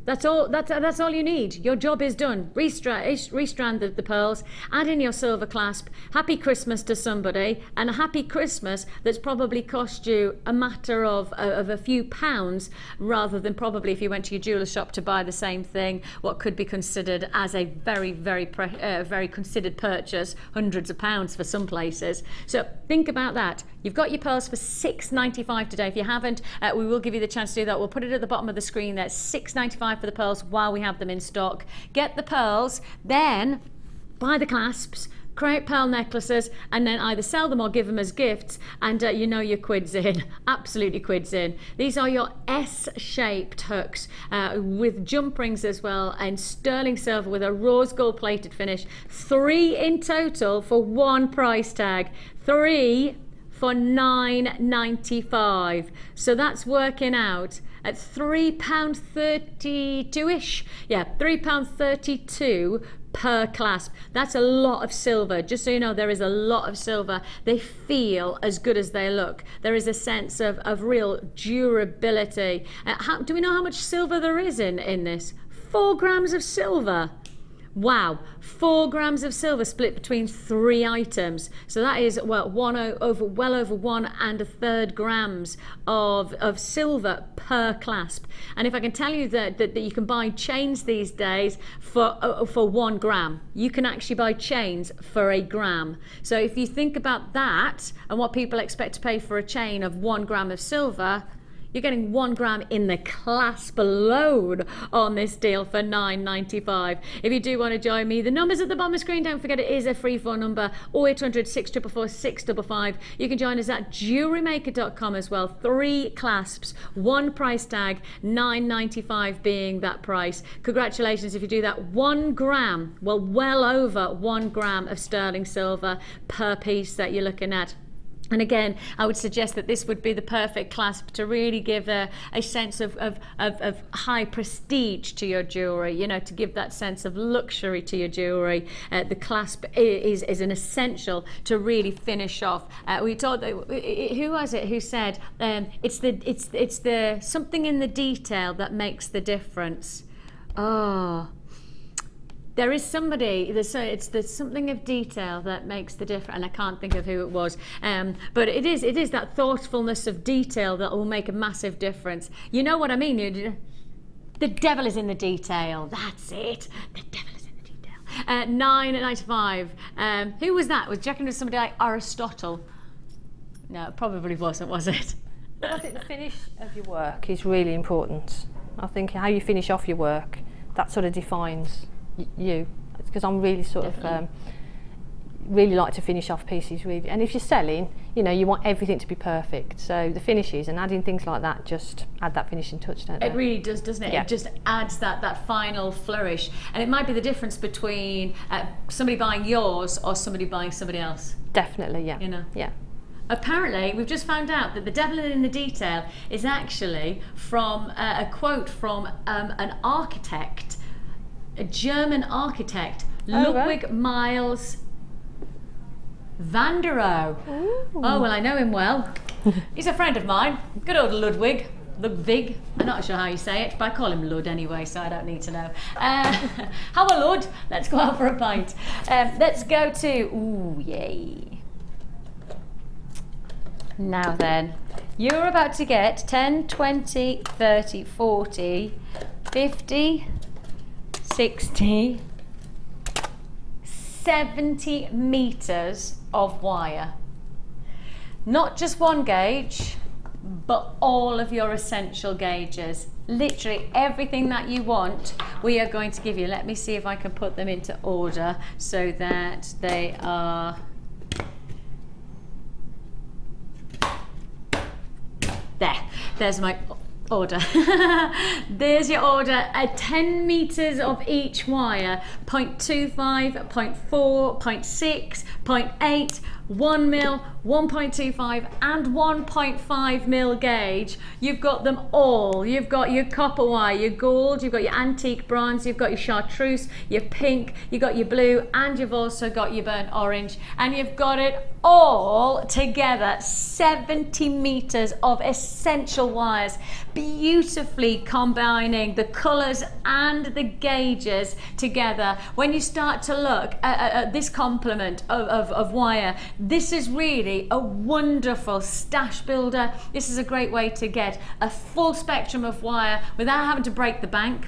That's all you need. Your job is done. Restrand the pearls, add in your silver clasp. Happy Christmas to somebody, and a happy Christmas that's probably cost you a matter of a few pounds, rather than probably if you went to your jeweler shop to buy the same thing, what could be considered as a very considered purchase, hundreds of pounds for some places. So think about that. You've got your pearls for $6.95 today. If you haven't, we will give you the chance to do that. We'll put it at the bottom of the screen there. $6.95 for the pearls while we have them in stock. Get the pearls, then buy the clasps, create pearl necklaces, and then either sell them or give them as gifts, and you know your quid's in. Absolutely quid's in. These are your S-shaped hooks with jump rings as well, and sterling silver with a rose gold plated finish. 3 in total for one price tag. 3 for $9.95. So that's working out at £3.32-ish. Yeah, £3.32 per clasp. That's a lot of silver. Just so you know, there is a lot of silver. They feel as good as they look. There is a sense of real durability. Do we know how much silver there is in this? 4 grams of silver. Wow, 4 grams of silver split between 3 items. So that is well over 1 1/3 grams of silver per clasp. And if I can tell you that you can buy chains these days for 1 gram, you can actually buy chains for 1 gram. So if you think about that and what people expect to pay for a chain of 1 gram of silver, you're getting 1 gram in the clasp alone on this deal for $9.95. If you do want to join me, the number's at the bottom of the screen. Don't forget, it is a free phone number, 0800 644 655. You can join us at JewelleryMaker.com as well. 3 clasps, 1 price tag, $9.95 being that price. Congratulations if you do that. 1 gram, well over 1 gram of sterling silver per piece that you're looking at. And again, I would suggest that this would be the perfect clasp to really give a sense of high prestige to your jewellery, you know, to give that sense of luxury to your jewellery. The clasp is an essential to really finish off. We thought that, who was it who said, it's the something in the detail that makes the difference. Oh. There is somebody, there's something of detail that makes the difference, and I can't think of who it was. But it is that thoughtfulness of detail that will make a massive difference. You know what I mean? The devil is in the detail. That's it. The devil is in the detail. 9.95. Who was that? Was checking with somebody like Aristotle? No, it probably wasn't, was it? I think the finish of your work is really important. I think how you finish off your work, that sort of defines you, because I'm really sort of really like to finish off pieces really, and if you're selling, you know, you want everything to be perfect, so the finishes and adding things like that just add that finishing touch, don't they? It really does, doesn't it? Yeah. It just adds that final flourish, and it might be the difference between somebody buying yours or somebody buying somebody else. Definitely, yeah. You know? Yeah. Apparently, we've just found out that the devil in the detail is actually from a quote from an architect, a German architect, Ludwig Miles van der Rohe. Oh, well, I know him well. He's a friend of mine. Good old Ludwig. Ludwig. I'm not sure how you say it, but I call him Lud anyway, so I don't need to know. How are Lud? Let's go out for a pint. Let's go to... Ooh, yay. Now then, you're about to get 10, 20, 30, 40, 50... 60, 70 meters of wire. Not just one gauge, but all of your essential gauges. Literally everything that you want, we are going to give you. Let me see if I can put them into order so that they are... There's my order. There's your order. 10 meters of each wire, 0.25, 0.4, 0.6, 0.8, 1 mil, 1.25 and 1.5 mil gauge. You've got them all. You've got your copper wire, your gold, you've got your antique bronze, you've got your chartreuse, your pink, you've got your blue, and you've also got your burnt orange, and you've got it all together. 70 meters of essential wires, beautifully combining the colors and the gauges together. When you start to look at this complement of wire, this is really a wonderful stash builder. This is a great way to get a full spectrum of wire without having to break the bank.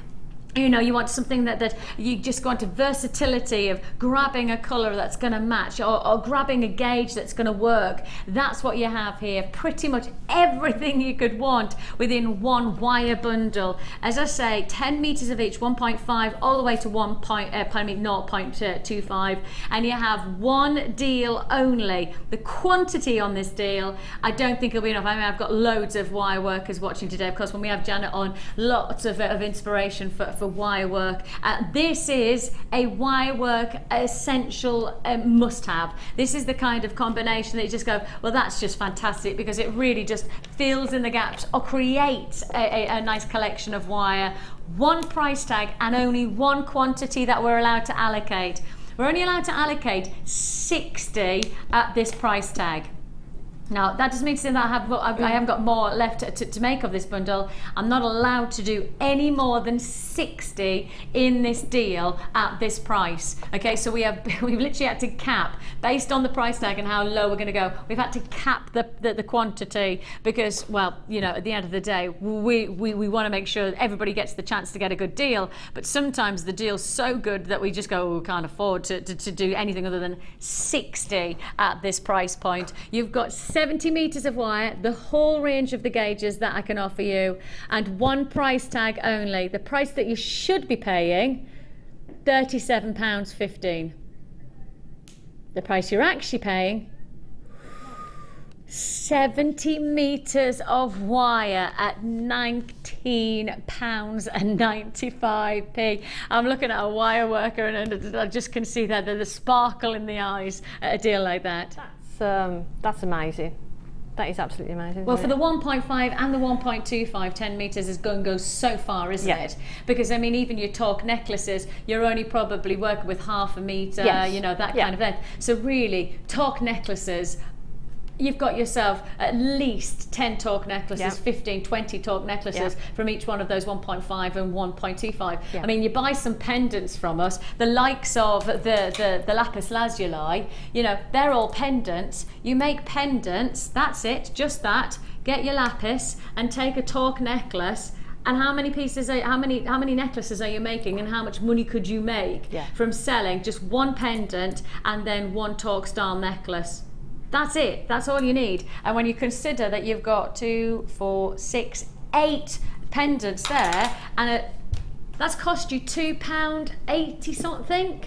You know, you want something that you just want a versatility of grabbing a colour that's going to match, or grabbing a gauge that's going to work. That's what you have here. Pretty much everything you could want within one wire bundle. As I say, 10 meters of each, 1.5 all the way to 0.25, and you have one deal only. The quantity on this deal, I don't think it'll be enough. I mean, I've got loads of wire workers watching today, of course, when we have Janet on, lots of inspiration for wire work. This is a wire work essential must-have. This is the kind of combination that you just go, well, that's just fantastic, because it really just fills in the gaps or creates a nice collection of wire. One price tag and only one quantity that we're allowed to allocate. We're only allowed to allocate 60 at this price tag. Now, that doesn't mean to say that I haven't got more left to make of this bundle. I'm not allowed to do any more than 60 in this deal at this price. Okay, so we've literally had to cap, based on the price tag and how low we're going to go, we've had to cap the quantity, because, well, you know, at the end of the day, we want to make sure that everybody gets the chance to get a good deal, but sometimes the deal's so good that we just go, oh, we can't afford to do anything other than 60 at this price point. You've got 70 meters of wire, the whole range of the gauges that I can offer you, and one price tag only. The price that you should be paying, £37.15. The price you're actually paying, 70 meters of wire at £19.95. I'm looking at a wire worker and I just can see that the sparkle in the eyes at a deal like that. That's that's amazing. That is absolutely amazing. Well, for the 1.5 and the 1.25, 10 metres is going to go so far, isn't it? Because, I mean, even your torque necklaces, you're only probably working with half a metre, you know, that kind of length. So really, torque necklaces, you've got yourself at least 10 torque necklaces, 15, 20 torque necklaces from each one of those 1.5 and 1.25. I mean, you buy some pendants from us, the likes of the Lapis Lazuli, you know, they're all pendants. You make pendants, that's it, just that. Get your lapis and take a torque necklace. And how many pieces are, how many necklaces are you making, and how much money could you make from selling just one pendant and then one torque style necklace? That's it, that's all you need. And when you consider that you've got 2, 4, 6, 8 pendants there, and that's cost you £2.80 something.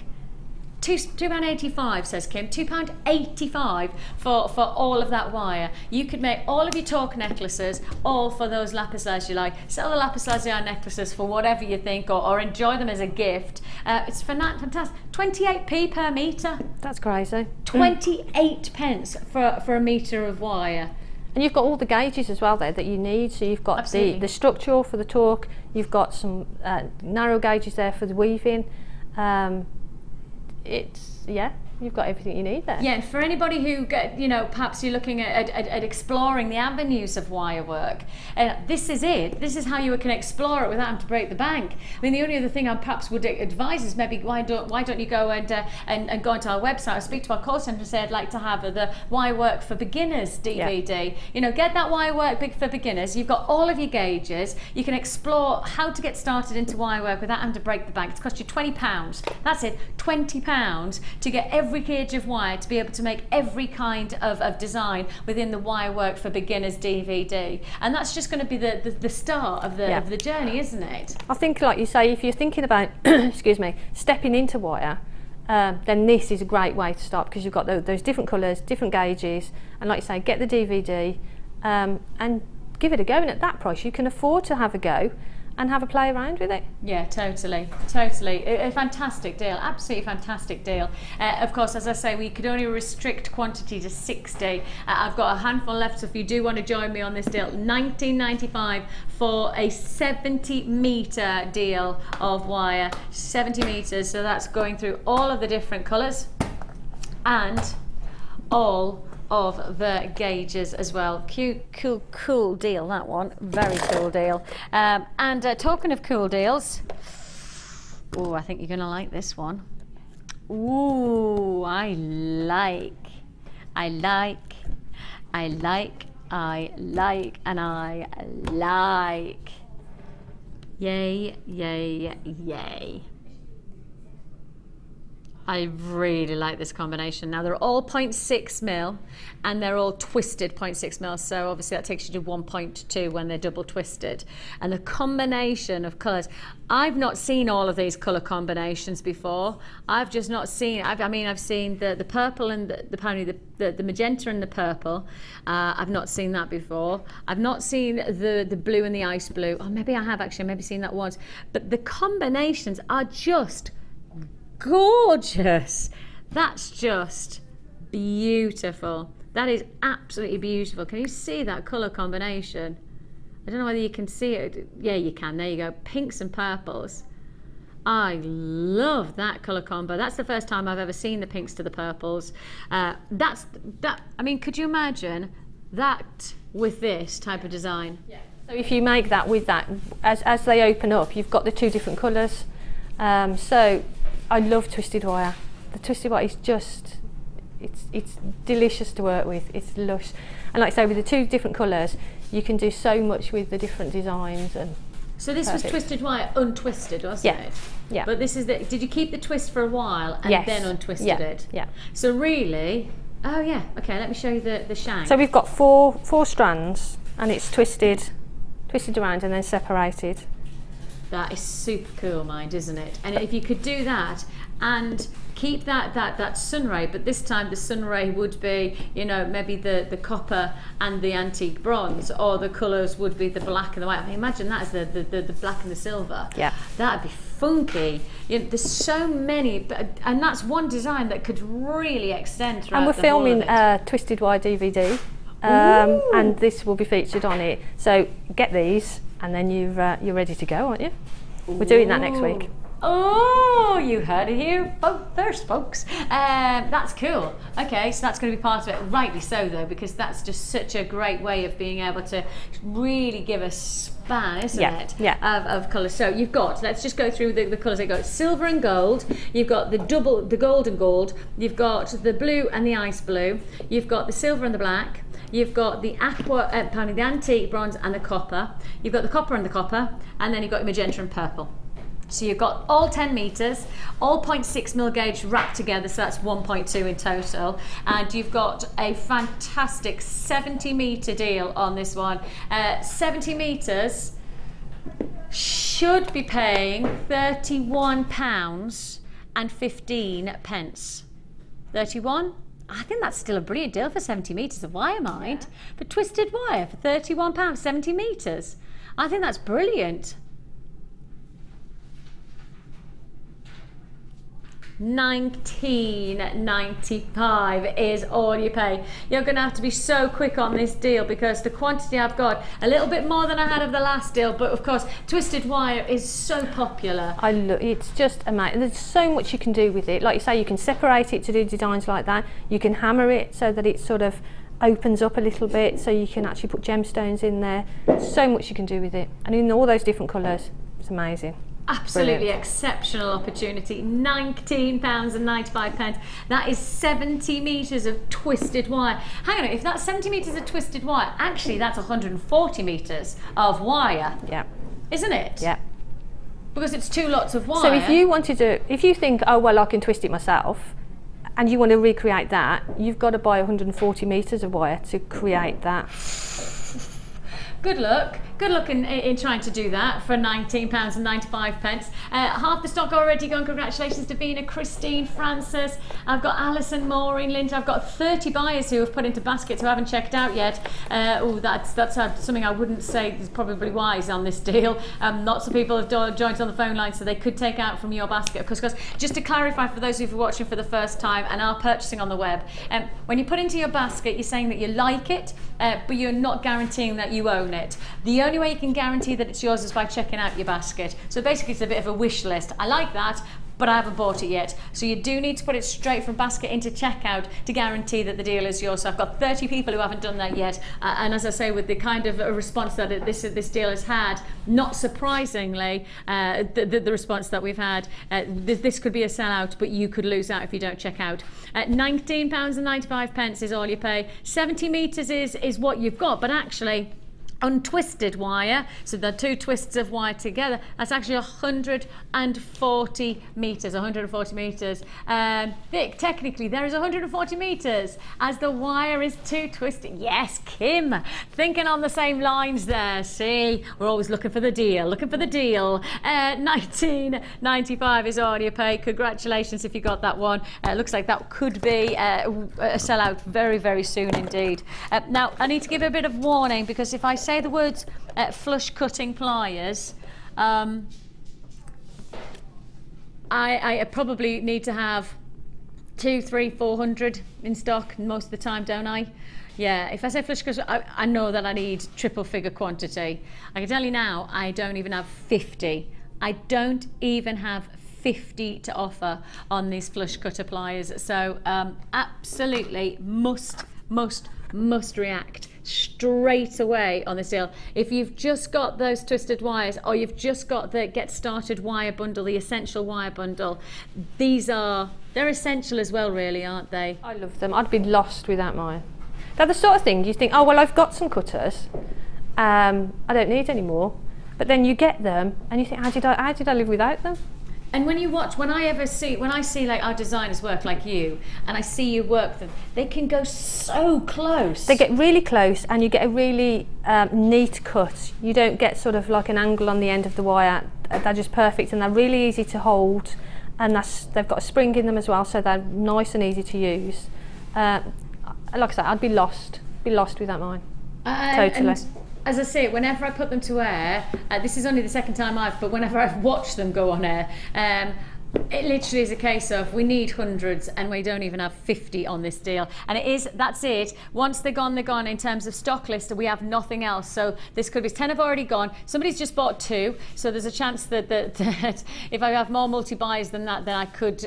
£2.85 says Kim, £2.85 for all of that wire. You could make all of your torque necklaces all for those lapis lazuli. Sell the lapis lazuli necklaces for whatever you think, or enjoy them as a gift. It's fantastic. 28p per metre. That's crazy. 28 pence for a metre of wire. And you've got all the gauges as well there that you need. So you've got the structural for the torque, you've got some narrow gauges there for the weaving. You've got everything you need there. Yeah, and for anybody who, you know, perhaps you're looking at exploring the avenues of wire work, this is it. This is how you can explore it without having to break the bank. I mean, the only other thing I perhaps would advise is maybe why don't you go and go onto our website or speak to our call centre and say I'd like to have the Wire Work for Beginners DVD. You know, get that Wire Work for Beginners. You've got all of your gauges. You can explore how to get started into wire work without having to break the bank. It's cost you £20. That's it, £20 to get every gauge of wire to be able to make every kind of design within the Wire Work for Beginners DVD. And that's just going to be the start of the journey, isn't it? I think, like you say, if you're thinking about excuse me, stepping into wire, then this is a great way to start, because you've got those different colours, different gauges, and like you say, get the DVD and give it a go. And at that price you can afford to have a go and have a play around with it. Yeah, totally. A fantastic deal, absolutely fantastic deal. Of course, as I say, we could only restrict quantity to 60. I've got a handful left, so if you do want to join me on this deal, £19.95 for a 70 metre deal of wire, 70 metres, so that's going through all of the different colours and all of the gauges as well. Cool deal, that one. Very cool deal. And talking of cool deals, oh, I think you're gonna like this one. Ooh, I like, and I like. Yay, yay, yay. I really like this combination. Now they're all 0.6 mil and they're all twisted 0.6 mil, so obviously that takes you to 1.2 when they're double twisted. And the combination of colours, I've not seen all of these colour combinations before. I've just not seen, I've seen the purple and the magenta and the purple. I've not seen that before. I've not seen the blue and the ice blue. Oh, maybe I have actually, I've maybe seen that once. But the combinations are just gorgeous. That's just beautiful. That is absolutely beautiful. Can you see that colour combination? I don't know whether you can see it. Yeah, you can. There you go. Pinks and purples. I love that colour combo. That's the first time I've ever seen the pinks to the purples. I mean, could you imagine that with this type of design? Yeah. So if you make that with that, as they open up, you've got the two different colours. So I love twisted wire. The twisted wire is just, it's delicious to work with. It's lush, and like I say, with the two different colours, you can do so much with the different designs. And so this was twisted wire untwisted, wasn't it? Yeah. But this is did you keep the twist for a while and then untwisted it? Yeah. So really, oh yeah. Okay, let me show you the shank. So we've got four strands, and it's twisted around and then separated. That is super cool, mind, isn't it? And if you could do that and keep that sun ray, but this time the sun ray would be, you know, maybe the copper and the antique bronze, or the colours would be the black and the white. I mean, imagine that as the black and the silver. Yeah. That'd be funky. You know, there's so many, and that's one design that could really extend throughout. And we're the whole filming of it. Twisted Wire DVD, and this will be featured on it. So get these, and then you're ready to go, aren't you? We're doing that next week. Oh, you heard it here first, folks. That's cool. Okay, so that's going to be part of it. Rightly so, though, because that's just such a great way of being able to really give a span, isn't it? Yeah. Of colours. So you've got, let's just go through the colours. You've got silver and gold. You've got the gold and gold. You've got the blue and the ice blue. You've got the silver and the black. You've got the the antique bronze and the copper. You've got the copper and the copper, and then you've got magenta and purple. So you've got all 10 metres, all 0.6mm gauge wrapped together, so that's 1.2 in total. And you've got a fantastic 70-metre deal on this one. 70 metres should be paying £31.15. 31? I think that's still a brilliant deal for 70 metres of wire, mind. But twisted wire for £31, 70 metres. I think that's brilliant. £19.95 is all you pay. You're going to have to be so quick on this deal because the quantity I've got, a little bit more than I had of the last deal, but of course twisted wire is so popular. It's just amazing. There's so much you can do with it. Like you say, you can separate it to do designs like that. You can hammer it so that it sort of opens up a little bit, so you can actually put gemstones in there. So much you can do with it, and in all those different colours. It's amazing. Absolutely Brilliant. Exceptional opportunity. £19.95. That is 70 metres of twisted wire. Hang on, if that's 70 metres of twisted wire, actually that's 140 metres of wire. Yeah. Isn't it? Yeah. Because it's 2 lots of wire. So if you think, oh well, I can twist it myself, and you want to recreate that, you've got to buy 140 metres of wire to create that. Good luck. Good luck in trying to do that for £19.95. Half the stock already gone. Congratulations to Davina, Christine, Francis. I've got Alison, Maureen, Linda. I've got 30 buyers who have put into baskets who haven't checked out yet. That's something I wouldn't say is probably wise on this deal. Lots of people have joined on the phone line, so they could take out from your basket. Of course, just to clarify for those who are watching for the first time and are purchasing on the web, when you put into your basket, you're saying that you like it, but you're not guaranteeing that you own it. The only way you can guarantee that it's yours is by checking out your basket. So basically it's a bit of a wish list. I like that, but I haven't bought it yet. So you do need to put it straight from basket into checkout to guarantee that the deal is yours. So I've got 30 people who haven't done that yet. And as I say, with the kind of a response that this deal has had, not surprisingly, the response that we've had, this could be a sellout, but you could lose out if you don't check out. £19.95 is all you pay. 70 metres is what you've got, but actually, untwisted wire, so the 2 twists of wire together, that's actually 140 metres. Vic, technically there is 140 metres as the wire is 2 twisted. Yes, Kim, thinking on the same lines there. See, we're always looking for the deal, £19.95 is all you pay. Congratulations if you got that one. Looks like that could be a sellout very, very soon indeed. Now, I need to give a bit of warning, because if I say the words flush cutting pliers, I probably need to have 200, 300, 400 in stock most of the time, don't I? Yeah, if I say flush cut, I know that I need triple figure quantity. I can tell you now, I don't even have 50. I don't even have 50 to offer on these flush cutter pliers. So absolutely must react straight away on this deal. If you've just got those twisted wires, or you've just got the get started wire bundle, the essential wire bundle, they're essential as well, really, aren't they? I love them. I'd be lost without mine. They're the sort of thing you think, oh well, I've got some cutters, I don't need any more, but then you get them and you think, how did I live without them? And when you watch, when I see like our designers work like you, and I see you work them, they can go so close. They get really close, and you get a really neat cut. You don't get sort of like an angle on the end of the wire. They're just perfect, and they're really easy to hold, and they've got a spring in them as well, so they're nice and easy to use. Like I said, I'd be lost without mine. Totally. as I say, whenever I put them to air, this is only the second time but whenever I've watched them go on air, it literally is a case of we need hundreds and we don't even have 50 on this deal. And that's it. Once they're gone, they're gone. In terms of stock list, we have nothing else. So this could be 10 have already gone. Somebody's just bought 2. So there's a chance that if I have more multi-buys than that, then I could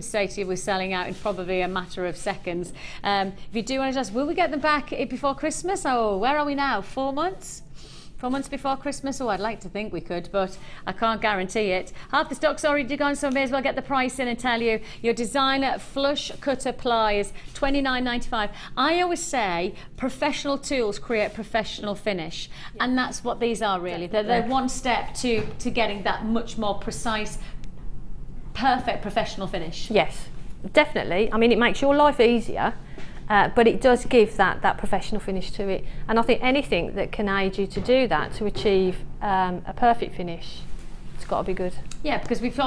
say to you we're selling out in probably a matter of seconds. If you do want to ask, will we get them back before Christmas? Oh, where are we now? 4 months? 4 months before Christmas? Oh, I'd like to think we could, but I can't guarantee it. Half the stock's already gone, so I may as well get the price in and tell you. Your designer flush cutter pliers, $29.95. I always say professional tools create professional finish, and that's what these are really. They're one step to getting that much more precise, perfect professional finish. Yes, definitely. I mean, it makes your life easier. But it does give that professional finish to it, and I think anything that can aid you to do that, to achieve a perfect finish, it's got to be good. Yeah, because we've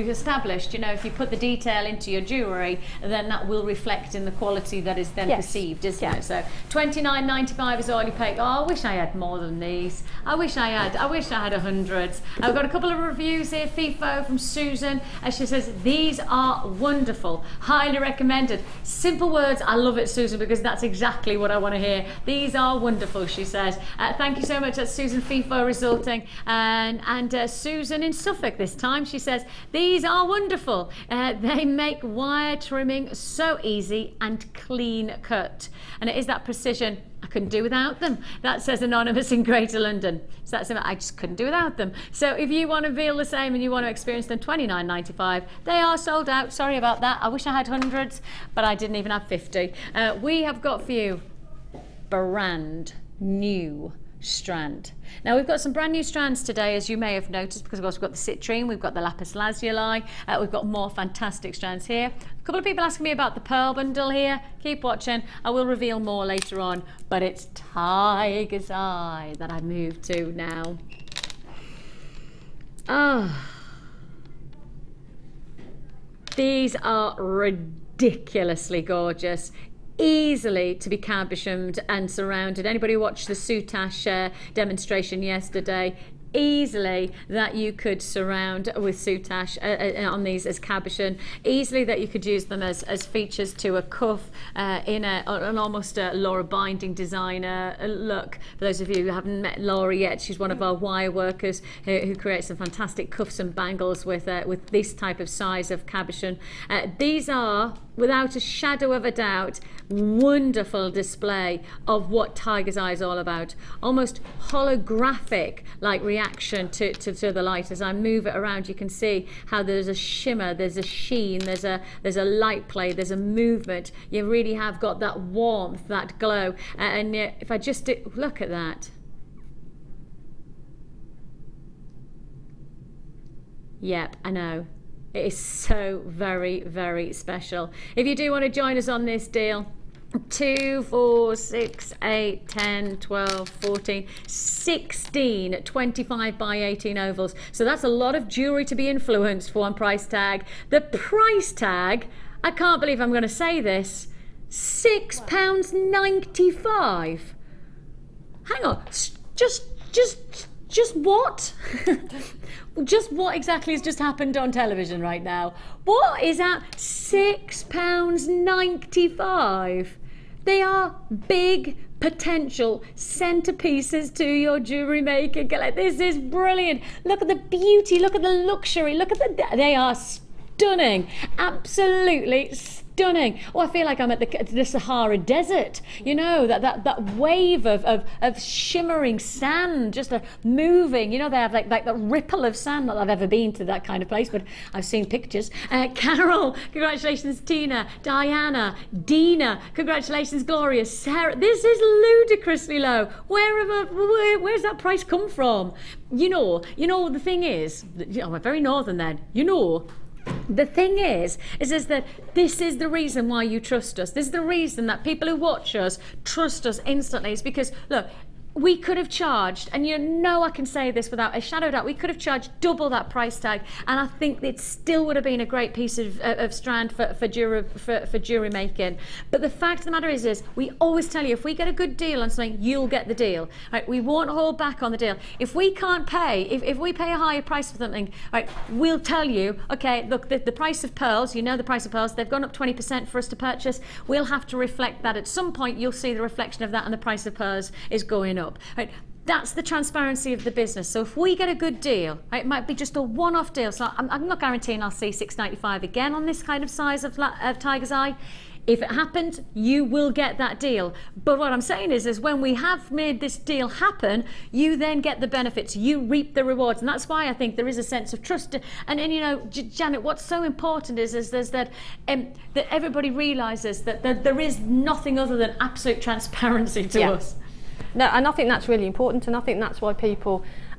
established, you know, if you put the detail into your jewellery, then that will reflect in the quality that is then perceived, isn't it? So $29.95 is all you pay. Oh, I wish I had more than these. I wish I had 100s. I've got a couple of reviews here. FIFO from Susan, and she says these are wonderful, highly recommended. Simple words. I love it, Susan, because that's exactly what I want to hear. These are wonderful, she says. Thank you so much. That's Susan FIFO Resulting, and Susan in Suffolk this time. She says these are wonderful. They make wire trimming so easy and clean cut, and it is that precision. I couldn't do without them. That says Anonymous in Greater London. So that's I just couldn't do without them. So if you want to feel the same and you want to experience them, $29.95. They are sold out. Sorry about that. I wish I had hundreds, but I didn't even have 50. We have got for you brand new strand. Now we've got some brand new strands today, as you may have noticed, because of course we've got the Citrine, we've got the Lapis Lazuli, we've got more fantastic strands here. A couple of people asking me about the pearl bundle here. Keep watching, I will reveal more later on, but it's Tiger's Eye that I move to now. These are ridiculously gorgeous. Easily to be cabishomed and surrounded. Anybody watched the soutache demonstration yesterday? Easily that you could surround with soutache on these as cabochon. Easily that you could use them as features to a cuff in an almost Laura Binding designer look. For those of you who haven't met Laura yet, she's one of our wire workers who creates some fantastic cuffs and bangles with this type of size of cabochon. These are, without a shadow of a doubt, wonderful display of what Tiger's Eye is all about. Almost holographic like reaction to the light. As I move it around, you can see how there's a shimmer, there's a sheen, there's a light play, there's a movement. You really have got that warmth, that glow. And if I just look at that. Yep, I know. It is so very, very special. If you do want to join us on this deal, 2, 4, 6, 8, 10, 12, 14, 16 25 by 18 ovals. So that's a lot of jewellery to be influenced for one price tag. The price tag, I can't believe I'm going to say this, £6.95. Hang on, just what? Just what exactly has just happened on television right now? What is that? £6.95. They are big potential centerpieces to your jewellery maker. This is brilliant. Look at the beauty, look at the luxury, look at they are stunning, absolutely stunning. Oh, I feel like I'm at the Sahara Desert. You know, that wave of shimmering sand just moving. You know, they have like the ripple of sand. Not that I've ever been to that kind of place, but I've seen pictures. Carol, congratulations. Tina, Diana, Dina, congratulations. Gloria, Sarah. This is ludicrously low. Where's that price come from? You know, the thing is, I'm very northern then. You know, the thing is that this is the reason why you trust us. This is the reason that people who watch us trust us instantly. It's because, look, we could have charged, and you know I can say this without a shadow of doubt, we could have charged double that price tag, and I think it still would have been a great piece of strand for jewellery making. But the fact of the matter is we always tell you, if we get a good deal on something, you'll get the deal. Right? We won't hold back on the deal. If we can't pay, if we pay a higher price for something, right, we'll tell you, okay, look, the price of pearls, you know the price of pearls, they've gone up 20% for us to purchase. We'll have to reflect that. At some point, you'll see the reflection of that, and the price of pearls is going up. Right? That's the transparency of the business. So if we get a good deal, right, it might be just a one-off deal. So I'm not guaranteeing I'll see $6.95 again on this kind of size of tiger's eye. If it happened, you will get that deal. But what I'm saying is when we have made this deal happen, you then get the benefits, you reap the rewards. And that's why I think there is a sense of trust. And you know, Janet, what's so important is that everybody realises that there is nothing other than absolute transparency to us. No, and I think that's really important, and I think that's why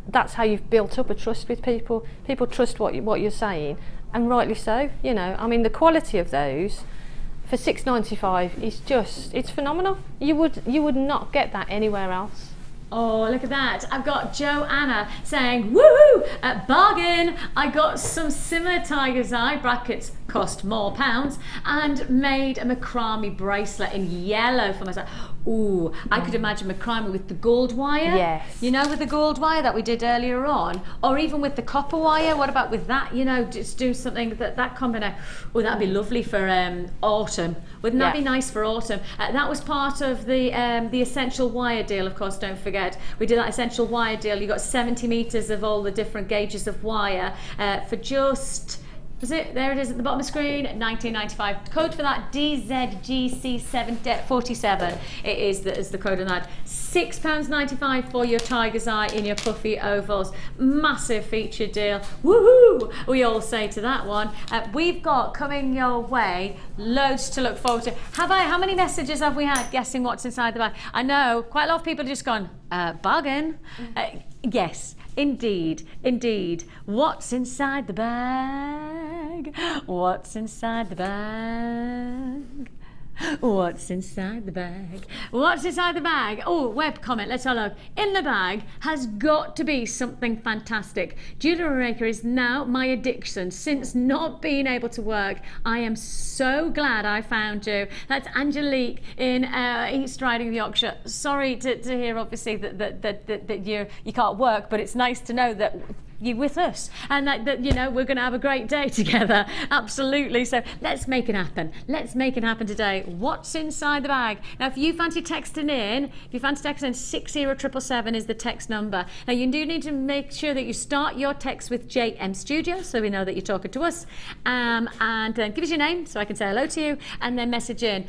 that's how you've built up a trust with people. People trust what you're saying, and rightly so. You know, I mean, the quality of those for $6.95 is it's phenomenal. You would not get that anywhere else. Oh, look at that. I've got Joanna saying, woohoo, bargain. I got some similar tiger's eye brackets, cost more pounds, and made a macrame bracelet in yellow for myself. Ooh, I could imagine macrame with the gold wire. Yes. You know, with the gold wire that we did earlier on, or even with the copper wire. What about with that? You know, just do something that combination. Oh, that'd be lovely for autumn. Wouldn't that be nice for autumn? That was part of the essential wire deal, of course, don't forget. We did that essential wire deal. You got 70 meters of all the different gauges of wire for just, was it? There it is at the bottom of the screen, $19.95. Code for that, DZGC747. It is the code on that. £6.95 for your tiger's eye in your puffy ovals. Massive feature deal. Woohoo! We all say to that one. We've got coming your way loads to look forward to. How many messages have we had guessing what's inside the bag? I know quite a lot of people have just gone, bargain. Yes. Indeed, indeed. What's inside the bag? What's inside the bag? What's inside the bag? What's inside the bag? Oh, web comment, let's have a look. In the bag has got to be something fantastic. Jewellery Maker is now my addiction. Since not being able to work, I am so glad I found you. That's Angelique in East Riding of Yorkshire. Sorry to hear, obviously, that you can't work, but it's nice to know that you're with us, and that you know we're going to have a great day together. Absolutely. So let's make it happen. Let's make it happen today. What's inside the bag? Now, if you fancy texting in, 60777 is the text number. Now, you do need to make sure that you start your text with JM Studio, so we know that you're talking to us, and give us your name so I can say hello to you, and then message in.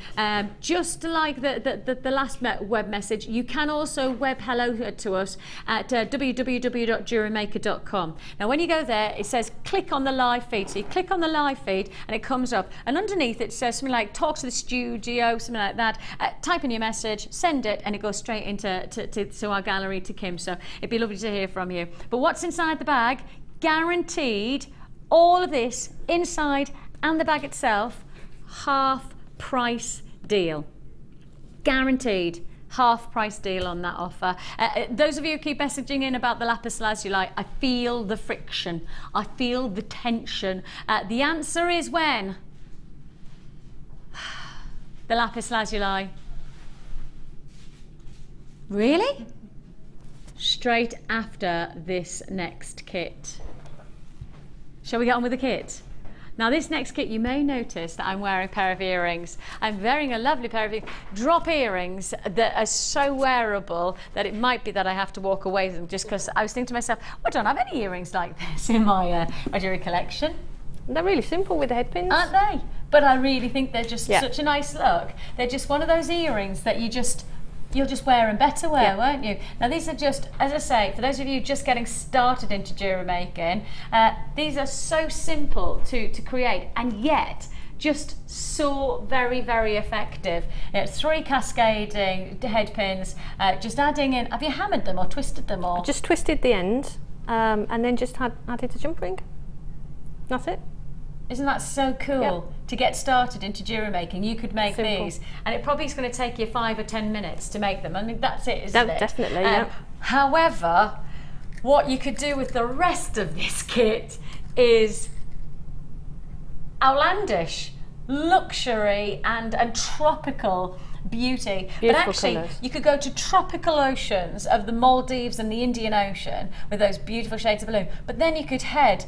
Just like the last web message, you can also web hello to us at www.jewellerymaker.com. Now, when you go there, it says click on the live feed. So you click on the live feed and it comes up, and underneath it says something like talk to the studio, something like that. Type in your message, send it, and it goes straight into to our gallery, to Kim. So it'd be lovely to hear from you. But what's inside the bag? Guaranteed all of this inside and the bag itself, half price deal. Guaranteed. Half price deal on that offer. Those of you who keep messaging in about the Lapis Lazuli, I feel the friction. I feel the tension. The answer is when? The Lapis Lazuli. Really? Straight after this next kit. Shall we get on with the kit? Now, this next kit, you may notice that I'm wearing a pair of earrings. I'm wearing a lovely pair of drop earrings that are so wearable that it might be that I have to walk away with them, just because I was thinking to myself, I don't have any earrings like this in my jewellery collection. They're really simple with the head pins. Aren't they? But I really think they're just such a nice look. They're just one of those earrings that you'll just wear and better wear, won't you? Now, these are just, as I say, for those of you just getting started into jewellery making, these are so simple to create, and yet just so very, very effective. It's 3 cascading head pins, just adding in, have you hammered them or twisted them? Or just twisted the end, and then just added a jump ring. That's it. Isn't that so cool? Yep. To get started into jewellery making, you could make Simple. these, and it probably is going to take you 5 or 10 minutes to make them. I mean, that's it, isn't it? Definitely, yeah. However, what you could do with the rest of this kit is outlandish, luxury, and tropical beauty. Beautiful but actually, colours. you could go to tropical oceans of the Maldives and the Indian Ocean with those beautiful shades of blue. But then you could head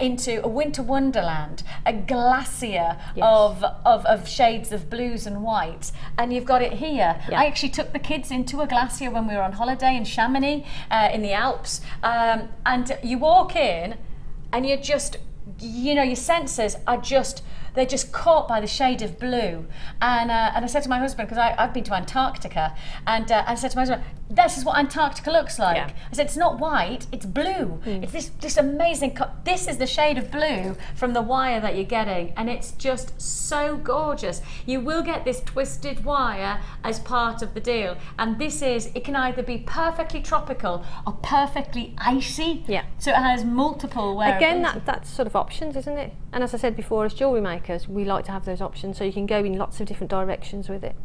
into a winter wonderland, a glacier of shades of blues and whites, and you've got it here. Yeah. I actually took the kids into a glacier when we were on holiday in Chamonix, in the Alps, and you walk in, and you're just, you know, your senses are just, they're just caught by the shade of blue. And I said to my husband, because I've been to Antarctica, and I said to my husband, this is what Antarctica looks like. Yeah. I said, it's not white, it's blue. It's this amazing, this is the shade of blue from the wire that you're getting, and it's just so gorgeous. You will get this twisted wire as part of the deal, and this is, it can either be perfectly tropical or perfectly icy. Yeah. So it has multiple wearability. Again, that's sort of options, isn't it? And as I said before, as jewellery makers, we like to have those options, so you can go in lots of different directions with it.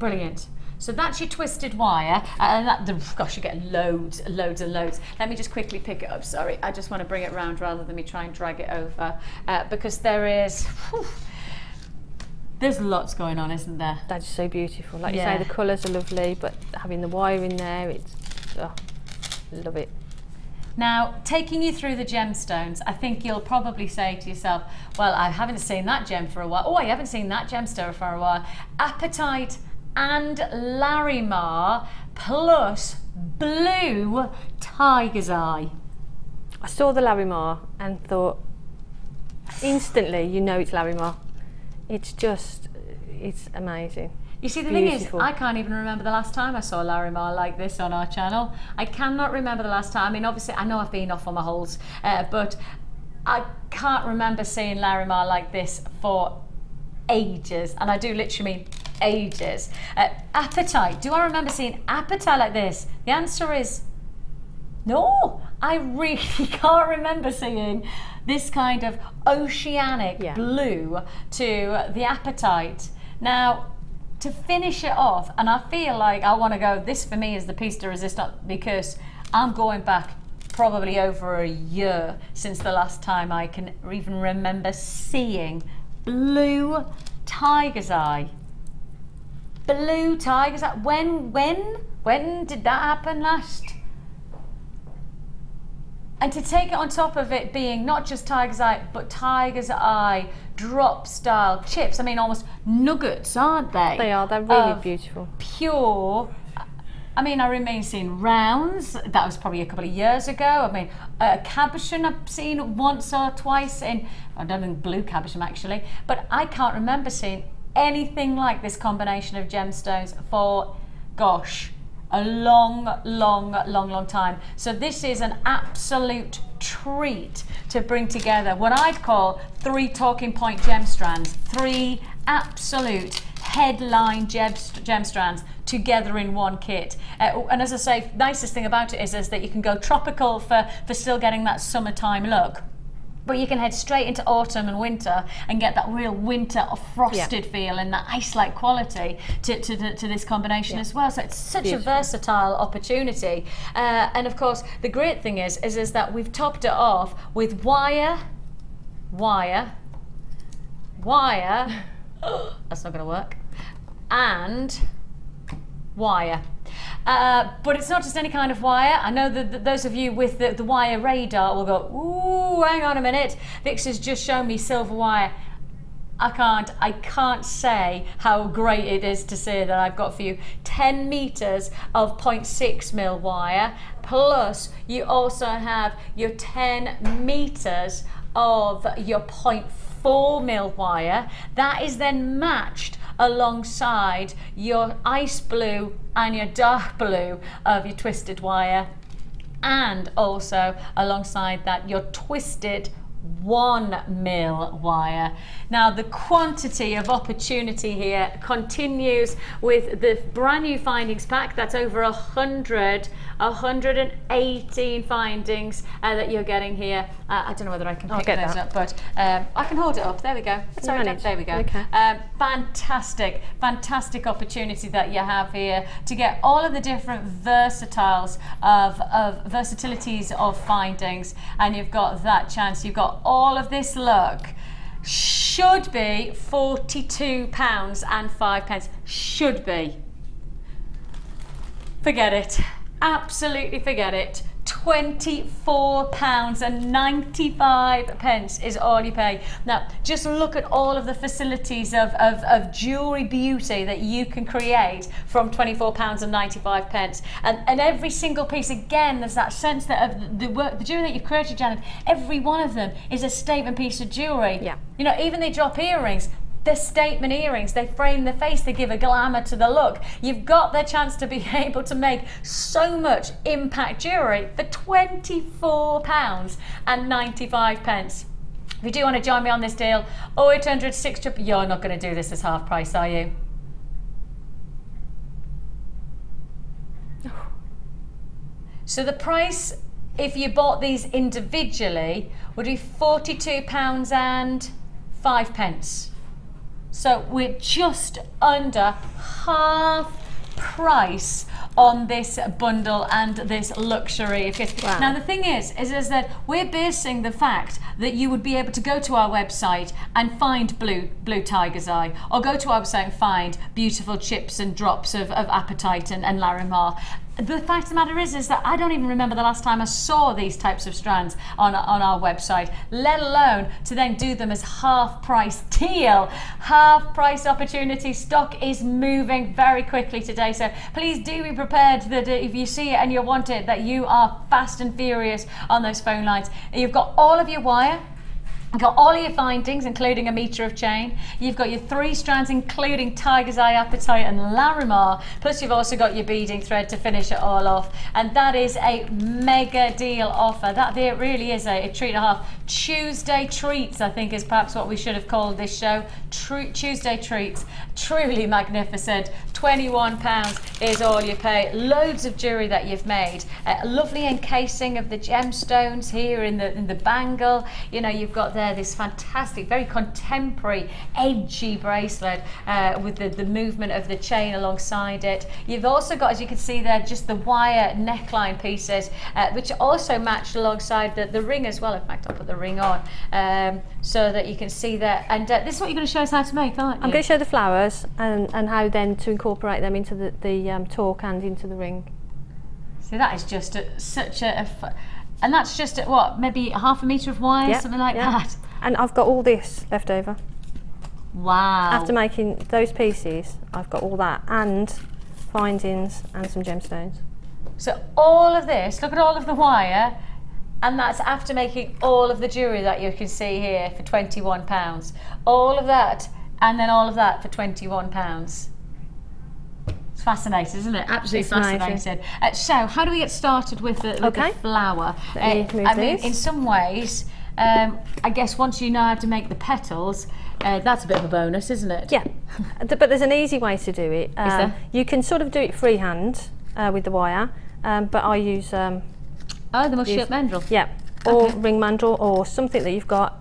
Brilliant. So that's your twisted wire, and gosh, you get loads and loads. Let me just quickly pick it up. Sorry, I just want to bring it round rather than me try and drag it over, because there's lots going on, isn't there? That's so beautiful. Like Yeah. you say, the colours are lovely, but having the wire in there, it's, love it. Now, taking you through the gemstones, I think you'll probably say to yourself, well, I haven't seen that gem for a while. Oh, I haven't seen that gemstone for a while. Apatite and Larimar plus blue tiger's eye. I saw the Larimar and thought, instantly, you know it's Larimar. It's just, it's amazing. You see, the Beautiful. thing is, I can't even remember the last time I saw Larimar like this on our channel. I cannot remember the last time. I mean, obviously, I know I've been off on my holes, but I can't remember seeing Larimar like this for ages, and I do literally mean ages. Apatite, do I remember seeing apatite like this? The answer is no. I really can't remember seeing this kind of oceanic blue to the apatite. Now, to finish it off, and I feel like I want to go, this for me is the piece de resistance, because I'm going back probably over a year since the last time I can even remember seeing blue tiger's eye. Blue tiger's eye. When did that happen last? And to take it on top of it being not just tiger's eye, but tiger's eye drop style chips. I mean, almost nuggets, aren't they? They are, they're really beautiful. Pure. I mean, I remember seeing rounds. That was probably a couple of years ago. I mean, cabochon I've seen once or twice in, I don't think blue cabochon actually, but I can't remember seeing anything like this combination of gemstones for, gosh, a long time. So this is an absolute treat to bring together what I'd call 3 talking point gem strands, 3 absolute headline gem strands together in one kit. And as I say, nicest thing about it is that you can go tropical for still getting that summertime look, but you can head straight into autumn and winter and get that real winter frosted feel and that ice-like quality to this combination as well. So it's such a versatile opportunity. And of course, the great thing is that we've topped it off with wire. That's not going to work. And wire. But it's not just any kind of wire. I know that those of you with the wire radar will go, ooh, hang on a minute. Vix has just shown me silver wire. I can't say how great it is to say that I've got for you 10 meters of 0.6 mil wire, plus you also have your 10 meters of your 0.4 mil wire. That is then matched alongside your ice blue and your dark blue of your twisted wire, and also alongside that your twisted 1 mil wire. Now the quantity of opportunity here continues with the brand new findings pack. That's over 118 findings that you're getting here. I don't know whether I can pick those up, but I can hold it up. There we go. Sorry, there we go. Okay. Fantastic opportunity that you have here to get all of the different versatiles of versatilities of findings, and you've got that chance. You've got all of this look. Should be £42.05. Should be. Forget it. Absolutely forget it. £24.95 is all you pay. Now, just look at all of the facilities of jewellery beauty that you can create from £24.95. And every single piece, again, there's that sense that of the jewellery that you've created, Janet, every one of them is a statement piece of jewellery. Yeah. You know, even they drop earrings. They're statement earrings, they frame the face, they give a glamour to the look. You've got the chance to be able to make so much impact jewellery for £24.95. If you do want to join me on this deal, 0800 600, you're not going to do this as half price, are you? So the price, if you bought these individually, would be £42.05. So we're just under half price on this bundle and this luxury. Wow. Now the thing is that we're basing the fact that you would be able to go to our website and find blue tiger's eye, or go to our website and find beautiful chips and drops of apatite and Larimar. The fact of the matter is that I don't even remember the last time I saw these types of strands on our website, let alone to then do them as half price deal. Half price opportunity. Stock is moving very quickly today, so please do be prepared that if you see it and you want it, that you are fast and furious on those phone lines. You've got all of your wire. You've got all of your findings, including a metre of chain. You've got your 3 strands, including tiger's eye, apatite and Larimar. Plus you've also got your beading thread to finish it all off. And that is a mega deal offer. That there really is a treat and a half. Tuesday treats, I think, is perhaps what we should have called this show. Tuesday treats. Truly magnificent. £21 is all you pay. Loads of jewellery that you've made. A lovely encasing of the gemstones here in the bangle. You know, you've got there this fantastic, very contemporary, edgy bracelet with the movement of the chain alongside it. You've also got, as you can see there, just the wire neckline pieces, which also matched alongside the ring as well. In fact, I'll put the ring on so that you can see that. And this is what you're going to show us how to make, aren't you? I'm going to show the flowers and how then to incorporate them into the torque and into the ring. See, that is just such a and that's just at what, maybe half a metre of wire, something like that. And I've got all this left over. Wow. After making those pieces, I've got all that and findings and some gemstones. So all of this, look at all of the wire, and that's after making all of the jewellery that you can see here for £21. All of that, and then all of that for £21. It's fascinating, isn't it? Absolutely fascinating. So, how do we get started with the flower? I mean, in some ways, I guess once you know how to make the petals, that's a bit of a bonus, isn't it? Yeah, but there's an easy way to do it. Is there? You can sort of do it freehand with the wire, but I use the mushy up mandrel. Yeah, or ring mandrel, or something that you've got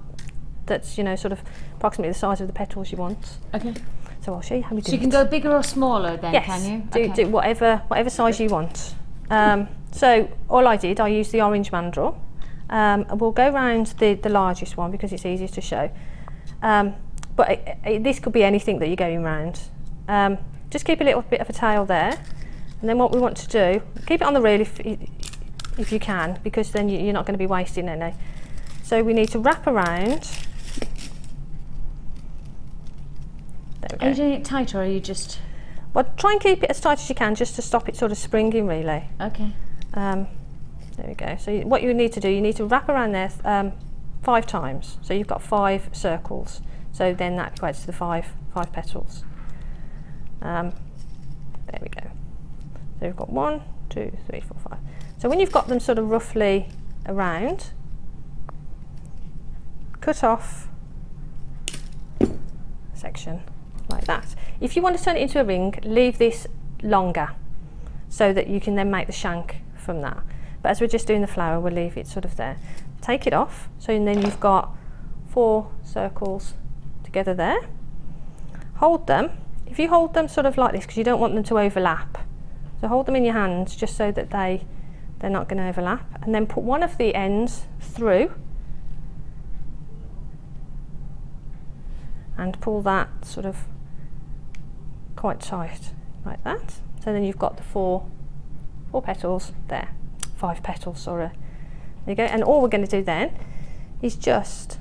that's, you know, sort of approximately the size of the petals you want. Okay. So I'll show you how we do it. So you can go bigger or smaller then, can you? Do whatever size you want. So all I used the orange mandrel. We'll go round the largest one because it's easiest to show. But this could be anything that you're going round. Just keep a little bit of a tail there. And then what we want to do, keep it on the reel if you can, because then you're not going to be wasting any. So we need to wrap around. Are you doing it tight, or are you just... Well, try and keep it as tight as you can, just to stop it sort of springing, really. Okay. There we go. So what you need to do, you need to wrap around there 5 times. So you've got 5 circles. So then that equates to the 5 petals. There we go. So we've got 1, 2, 3, 4, 5. So when you've got them sort of roughly around, cut off a section like that. If you want to turn it into a ring, leave this longer so that you can then make the shank from that. But as we're just doing the flower, we'll leave it sort of there. Take it off, so then you've got 4 circles together there. Hold them. If you hold them sort of like this, because you don't want them to overlap, so hold them in your hands just so that they're not going to overlap, and then put one of the ends through and pull that sort of quite tight like that. So then you've got the four petals there, 5 petals, sorry. There you go. And all we're going to do then is just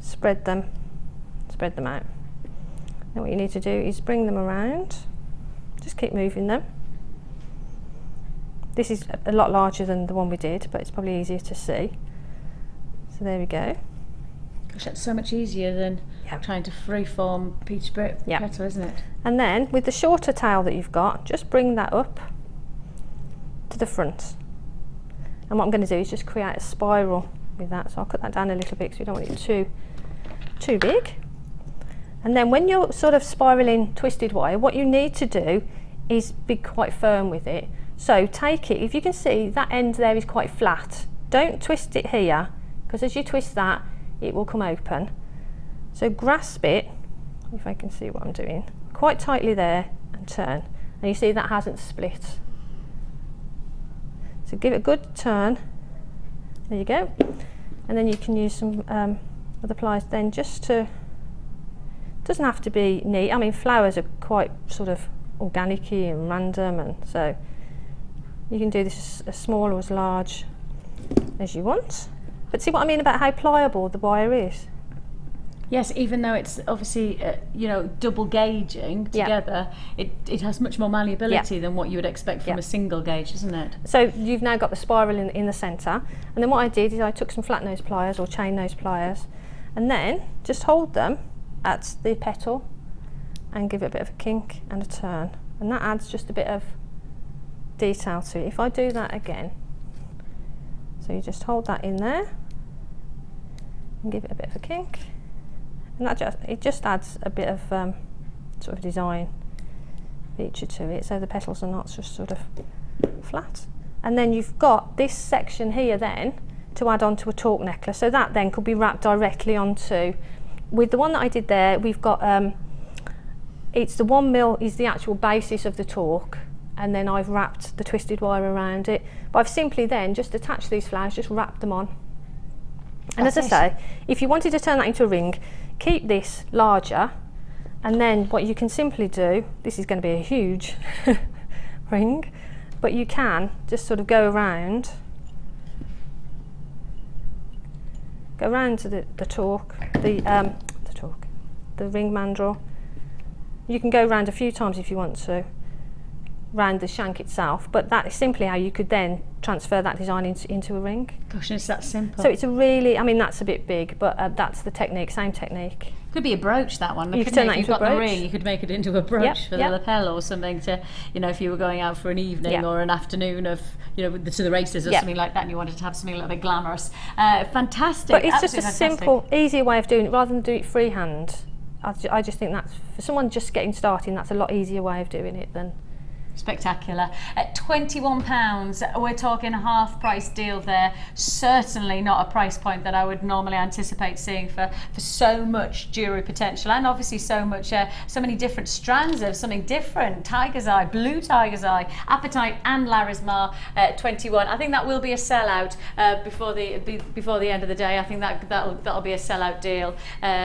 spread them out. Then what you need to do is bring them around, just keep moving them. This is a lot larger than the one we did, but it's probably easier to see. So there we go. Gosh, that's so much easier than trying to freeform peach petal, isn't it? And then with the shorter tail that you've got, just bring that up to the front. And what I'm going to do is just create a spiral with that. So I'll cut that down a little bit because we don't want it too big. And then when you're sort of spiraling twisted wire, what you need to do is be quite firm with it. So take it, if you can see that end there is quite flat, don't twist it here, because as you twist that, it will come open. So grasp it, if I can see what I'm doing, quite tightly there and turn. And you see that hasn't split. So give it a good turn. There you go. And then you can use some other pliers then just to, doesn't have to be neat. I mean, flowers are quite sort of organic-y and random, and so you can do this as small or as large as you want. But see what I mean about how pliable the wire is? Yes, even though it's obviously you know, double gauging together, it has much more malleability than what you would expect from a single gauge, isn't it? So you've now got the spiral in the centre, and then what I did is I took some flat nose pliers or chain nose pliers, and then just hold them at the petal and give it a bit of a kink and a turn, and that adds just a bit of detail to it. If I do that again, so you just hold that in there and give it a bit of a kink, and that just adds a bit of sort of design feature to it, so the petals are not just sort of flat. And then you've got this section here then to add on to a torque necklace, so that then could be wrapped directly onto. With the one that I did there, we've got it's the 1 mil is the actual basis of the torque, and then I've wrapped the twisted wire around it. But I've simply then just attached these flowers, just wrapped them on. And as I say, if you wanted to turn that into a ring, keep this larger, and then what you can simply do, this is going to be a huge ring, but you can just sort of go around to the torque, the ring mandrel. You can go around a few times if you want to, round the shank itself, but that is simply how you could then transfer that design into a ring. Gosh, it's that simple. So it's a really, I mean, that's a bit big, but that's the technique, same technique. Could be a brooch, that one. You could turn that into a brooch. If you've got the ring, you could make it into a brooch for the lapel or something to, you know, if you were going out for an evening or an afternoon of, you know, to the races or something like that, and you wanted to have something a little bit glamorous. Fantastic. But it's just a simple, easier way of doing it, rather than do it freehand. I just think that's, for someone just getting started, that's a lot easier way of doing it than. Spectacular. At £21, we're talking a half price deal there. Certainly not a price point that I would normally anticipate seeing for so much jewellery potential, and obviously so many different strands of something different. Tiger's eye, blue tiger's eye, apatite and Larismar at 21. I think that will be a sellout before the end of the day. I think that'll be a sellout deal.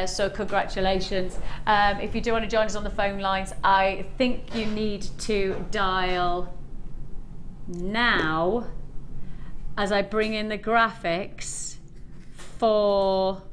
So congratulations. If you do want to join us on the phone lines, I think you need to dial now as I bring in the graphics for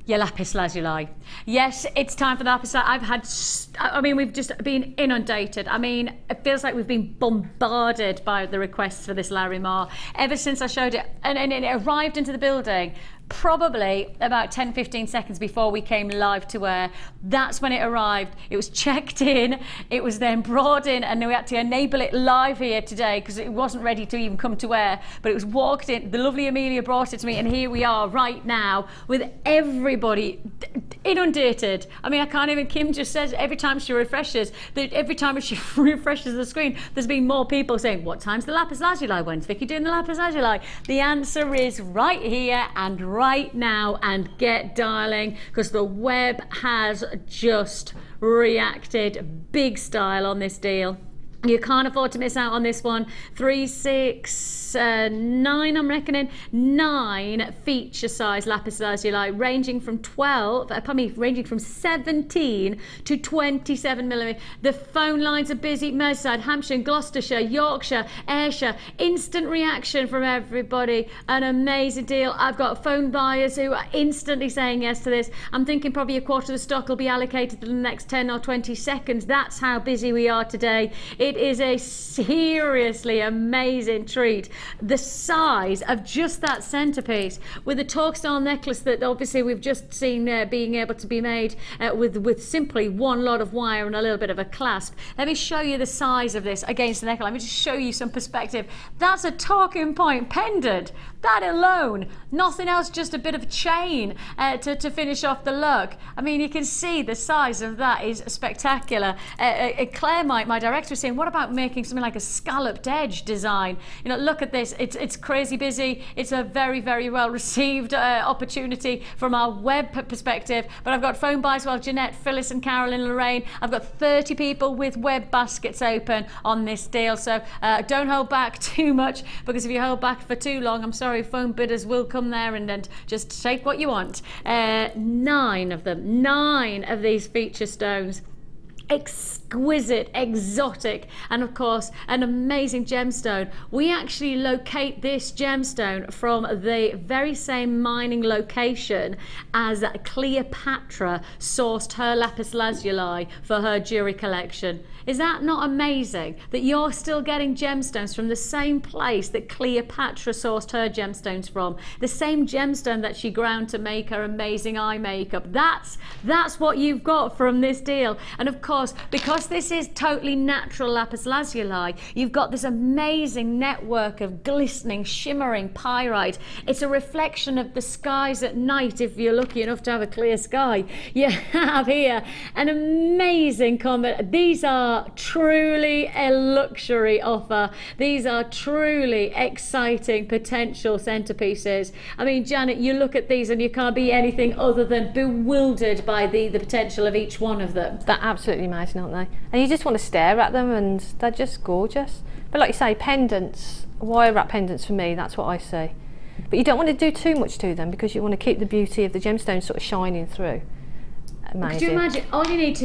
your Lapis Lazuli. Yes, it's time for the Lapis Lazuli. I mean, we've just been inundated. I mean, it feels like we've been bombarded by the requests for this Larimar ever since I showed it, and it arrived into the building probably about 10-15 seconds before we came live to air. That's when it arrived. It was checked in, it was then brought in, and we had to enable it live here today because it wasn't ready to even come to air, but it was walked in. The lovely Amelia brought it to me, and here we are right now with everybody inundated. I mean, I can't even, Kim just says every time she refreshes, every time she refreshes the screen, there's been more people saying, what time's the Lapis Lazuli? When's Vicki doing the Lapis Lazuli? The answer is right here and right now, and get dialing, because the web has just reacted big style on this deal. You can't afford to miss out on this one. 3, 6, 9, I'm reckoning 9 feature size Lapis Lazuli, ranging from 17 to 27 millimeter. The phone lines are busy. Merseyside, Hampshire, Gloucestershire, Yorkshire, Ayrshire. Instant reaction from everybody. An amazing deal. I've got phone buyers who are instantly saying yes to this. I'm thinking probably a quarter of the stock will be allocated in the next 10 or 20 seconds. That's how busy we are today. It is a seriously amazing treat. The size of just that centerpiece with a torque style necklace that obviously we've just seen being able to be made with simply one lot of wire and a little bit of a clasp. Let me show you the size of this against the necklace. Let me just show you some perspective. That's a talking point pendant. That alone, nothing else, just a bit of a chain to finish off the look. I mean, you can see the size of that is spectacular. Claire, my director, was saying, what about making something like a scalloped edge design? You know, look at this. It's crazy busy. It's a very, very well received opportunity from our web perspective. But I've got phone buys, well, Jeanette, Phyllis and Carolyn, Lorraine. I've got 30 people with web baskets open on this deal. So don't hold back too much, because if you hold back for too long, I'm sorry, phone bidders will come there and just take what you want. 9 of them, 9 of these feature stones. Exquisite, exotic, and of course an amazing gemstone. We actually locate this gemstone from the very same mining location as Cleopatra sourced her lapis lazuli for her jewelry collection. Is that not amazing that you're still getting gemstones from the same place that Cleopatra sourced her gemstones from, the same gemstone that she ground to make her amazing eye makeup? That's what you've got from this deal. And of course, because this is totally natural lapis lazuli, you've got this amazing network of glistening, shimmering pyrite. It's a reflection of the skies at night. If you're lucky enough to have a clear sky, you have here an amazing comment. These are truly a luxury offer. These are truly exciting potential centerpieces. I mean, Janet, you look at these and you can't be anything other than bewildered by the potential of each one of them. They're absolutely amazing, aren't they? And you just want to stare at them, and they're just gorgeous. But like you say, pendants, wire wrap pendants, for me, that's what I see. But you don't want to do too much to them, because you want to keep the beauty of the gemstone sort of shining through. Amazing. Could you imagine? All you need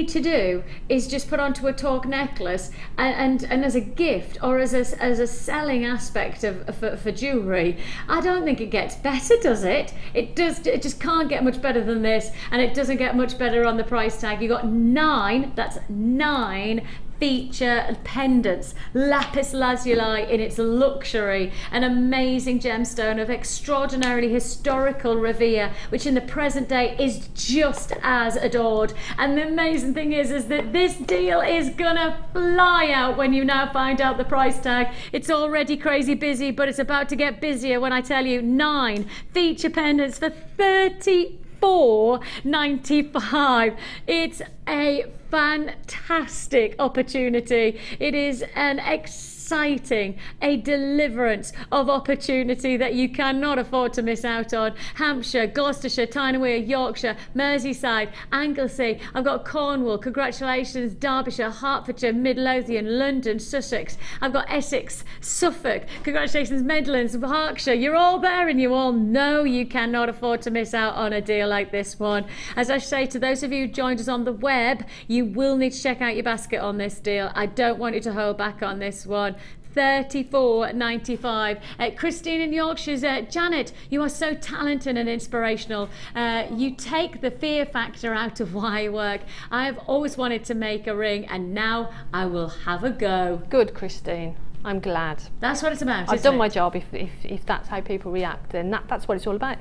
to do is just put onto a torque necklace, and as a gift or as a selling aspect for jewellery. I don't think it gets better, does it? It just can't get much better than this, and it doesn't get much better on the price tag. You got 9, that's 9 feature pendants, lapis lazuli in its luxury, an amazing gemstone of extraordinarily historical revere, which in the present day is just as adored. And the amazing thing is that this deal is gonna fly out when you now find out the price tag. It's already crazy busy, but it's about to get busier when I tell you 9 feature pendants for $34.95. It's a fantastic opportunity. It is an exciting, a deliverance of opportunity that you cannot afford to miss out on. Hampshire, Gloucestershire, Tyne-and-Wear, Yorkshire, Merseyside, Anglesey. I've got Cornwall, congratulations, Derbyshire, Hertfordshire, Midlothian, London, Sussex. I've got Essex, Suffolk, congratulations, Midlands, Berkshire. You're all there, and you all know you cannot afford to miss out on a deal like this one. As I say to those of you who joined us on the web, you will need to check out your basket on this deal. I don't want you to hold back on this one. $34.95. Christine in Yorkshire's, Janet, you are so talented and inspirational. You take the fear factor out of wire work. I have always wanted to make a ring, and now I will have a go. Good, Christine. I'm glad. That's what it's about. I've done my job. If that's how people react, then that's what it's all about.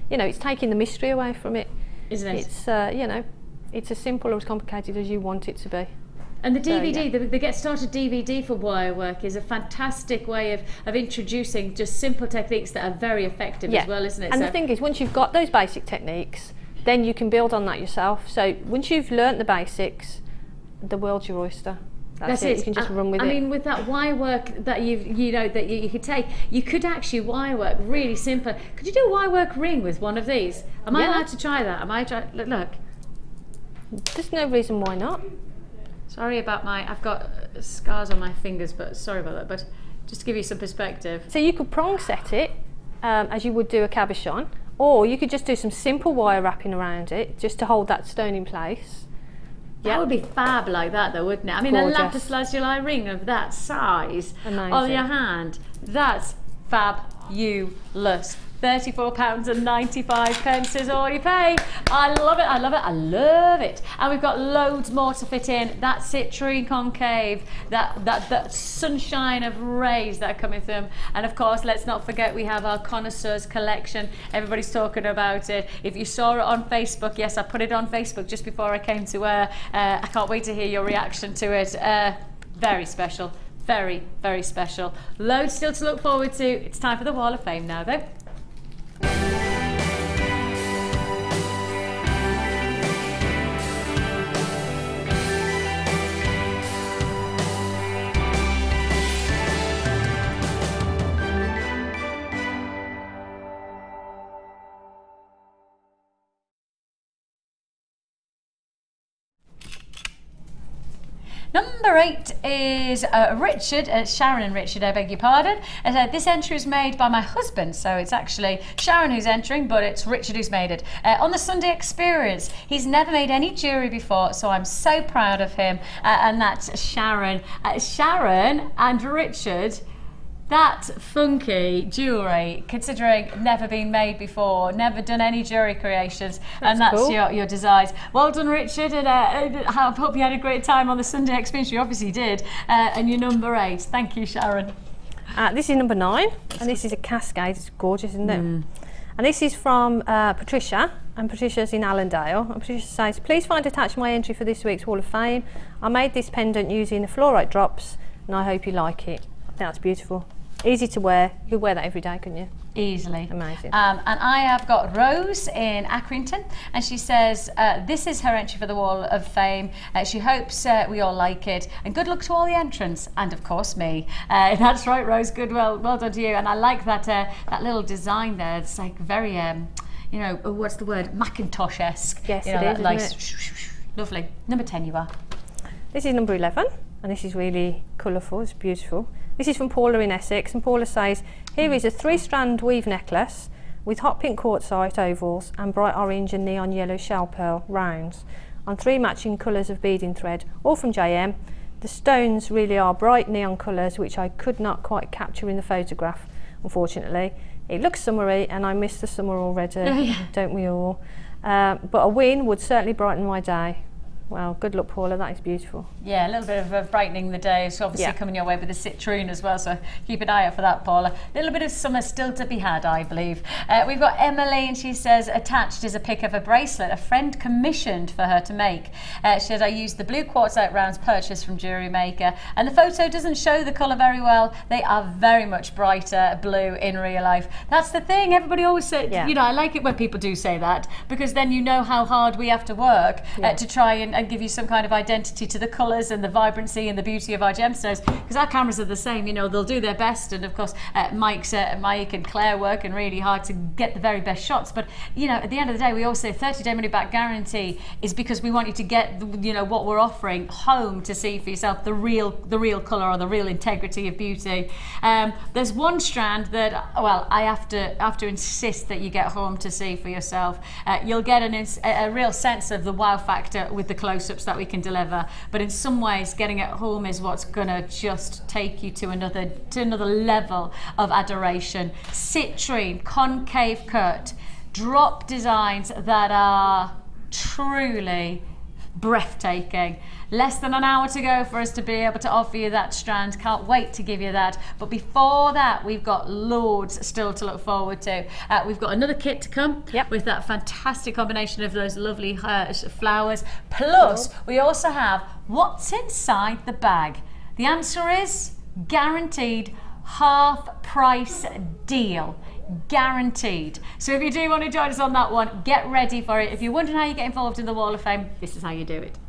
You know, it's taking the mystery away from it. Isn't it? It's you know, it's as simple or as complicated as you want it to be. And the DVD, So, yeah. the Get Started DVD for wire work is a fantastic way of introducing just simple techniques that are very effective as well, isn't it? And So the thing is, once you've got those basic techniques, then you can build on that yourself. So once you've learnt the basics, the world's your oyster. That's it. You can just run with it. I mean, with that wire work that you could take, you could actually wire work really simple. Could you do a wire work ring with one of these? Am I allowed to try that? Am I look? There's no reason why not. Sorry about I've got scars on my fingers, but sorry about that. But just to give you some perspective. So you could prong set it as you would do a cabochon, or you could just do some simple wire wrapping around it just to hold that stone in place. That would be fab like that though, wouldn't it? I mean, Gorgeous. a Lapis Lazuli ring of that size Amazing. on your hand, that's fabulous. £34.95 is all you pay. I love it, I love it, I love it. And we've got loads more to fit in. That citrine concave, that sunshine of rays that are coming through them. And of course, let's not forget we have our connoisseurs collection. Everybody's talking about it. If you saw it on Facebook, yes, I put it on Facebook just before I came to I can't wait to hear your reaction to it. Very special, very, very special. Loads still to look forward to. It's time for the Wall of Fame now though. Number 8 is Richard, Sharon and Richard, I beg your pardon. This entry is made by my husband, so it's actually Sharon who's entering, but it's Richard who's made it. On the Sunday Experience, he's never made any jewellery before, so I'm so proud of him. And that's Sharon. Sharon and Richard, that funky jewellery, considering never been made before, never done any jewellery creations, and that's cool. your designs. Well done, Richard, and I hope you had a great time on the Sunday Experience. You obviously did. And you're number 8. Thank you, Sharon. This is number 9, and this is a cascade. It's gorgeous, isn't it? And this is from Patricia, and Patricia's in Allendale. And Patricia says, please find attached my entry for this week's Wall of Fame. I made this pendant using the fluorite drops, and I hope you like it. I think that's beautiful. Easy to wear. You could wear that every day, couldn't you? Easily. Amazing. And I have got Rose in Accrington, and she says this is her entry for the Wall of Fame. She hopes we all like it, and good luck to all the entrants, and of course me. That's right, Rose. Good, well done to you. And I like that that little design there. It's like very you know, what's the word? Macintosh-esque. Yes, you know, it is, that isn't nice, lovely. Number 10 you are. This is number 11, and this is really colourful. It's beautiful. This is from Paula in Essex, and Paula says, here is a 3-strand weave necklace with hot pink quartzite ovals and bright orange and neon yellow shell pearl rounds on 3 matching colours of beading thread, all from JM. The stones really are bright neon colours, which I could not quite capture in the photograph, unfortunately. It looks summery, and I miss the summer already, don't we all? But a win would certainly brighten my day. Well, good luck, Paula, that is beautiful. Yeah, a little bit of brightening the day is obviously coming your way with the citrine as well, so keep an eye out for that, Paula. A little bit of summer still to be had, I believe. We've got Emily, and she says, attached is a pic of a bracelet a friend commissioned for her to make. She said, I used the blue quartzite rounds purchased from Jewellery Maker, and the photo doesn't show the colour very well. They are very much brighter blue in real life. That's the thing, everybody always says, you know, I like it when people do say that, because then you know how hard we have to work to try and give you some kind of identity to the colours and the vibrancy and the beauty of our gemstones, because our cameras are the same, you know, they'll do their best, and of course Mike and Claire working really hard to get the very best shots, but you know, at the end of the day we always say 30-day money back guarantee is because we want you to get, you know, what we're offering home to see for yourself, the real colour or the real integrity of beauty. There's one strand that, well, I have to insist that you get home to see for yourself. You'll get a real sense of the wow factor with the close-ups that we can deliver, but in some ways getting it home is what's gonna just take you to another level of adoration. Citrine, concave cut, drop designs that are truly breathtaking. Less than an hour to go for us to be able to offer you that strand. Can't wait to give you that. But before that, we've got loads still to look forward to. We've got another kit to come with that fantastic combination of those lovely flowers. Plus, we also have what's inside the bag. The answer is guaranteed half price deal. Guaranteed. So if you do want to join us on that one, get ready for it. If you're wondering how you get involved in the Wall of Fame, this is how you do it.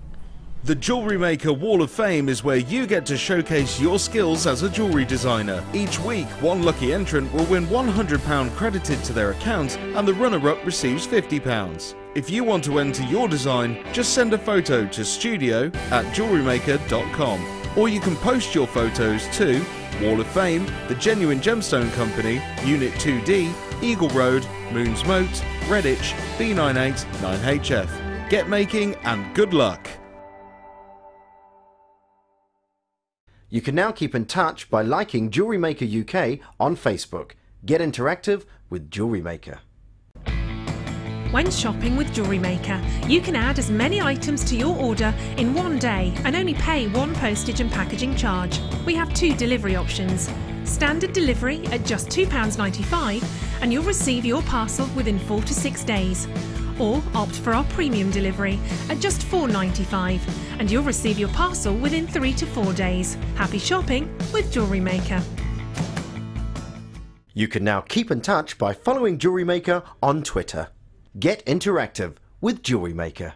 The Jewellery Maker Wall of Fame is where you get to showcase your skills as a jewellery designer. Each week, one lucky entrant will win £100 credited to their account and the runner-up receives £50. If you want to enter your design, just send a photo to studio@jewellerymaker.com, or you can post your photos to Wall of Fame, The Genuine Gemstone Company, Unit 2D, Eagle Road, Moons Moat, Redditch, B98 9HF. Get making and good luck! You can now keep in touch by liking Jewellery Maker UK on Facebook. Get interactive with Jewellery Maker. When shopping with Jewellery Maker, you can add as many items to your order in one day and only pay one postage and packaging charge. We have 2 delivery options. Standard delivery at just £2.95 and you'll receive your parcel within 4 to 6 days. Or opt for our premium delivery at just £4.95 and you'll receive your parcel within 3 to 4 days. Happy shopping with Jewellery Maker. You can now keep in touch by following Jewellery Maker on Twitter. Get interactive with Jewellery Maker.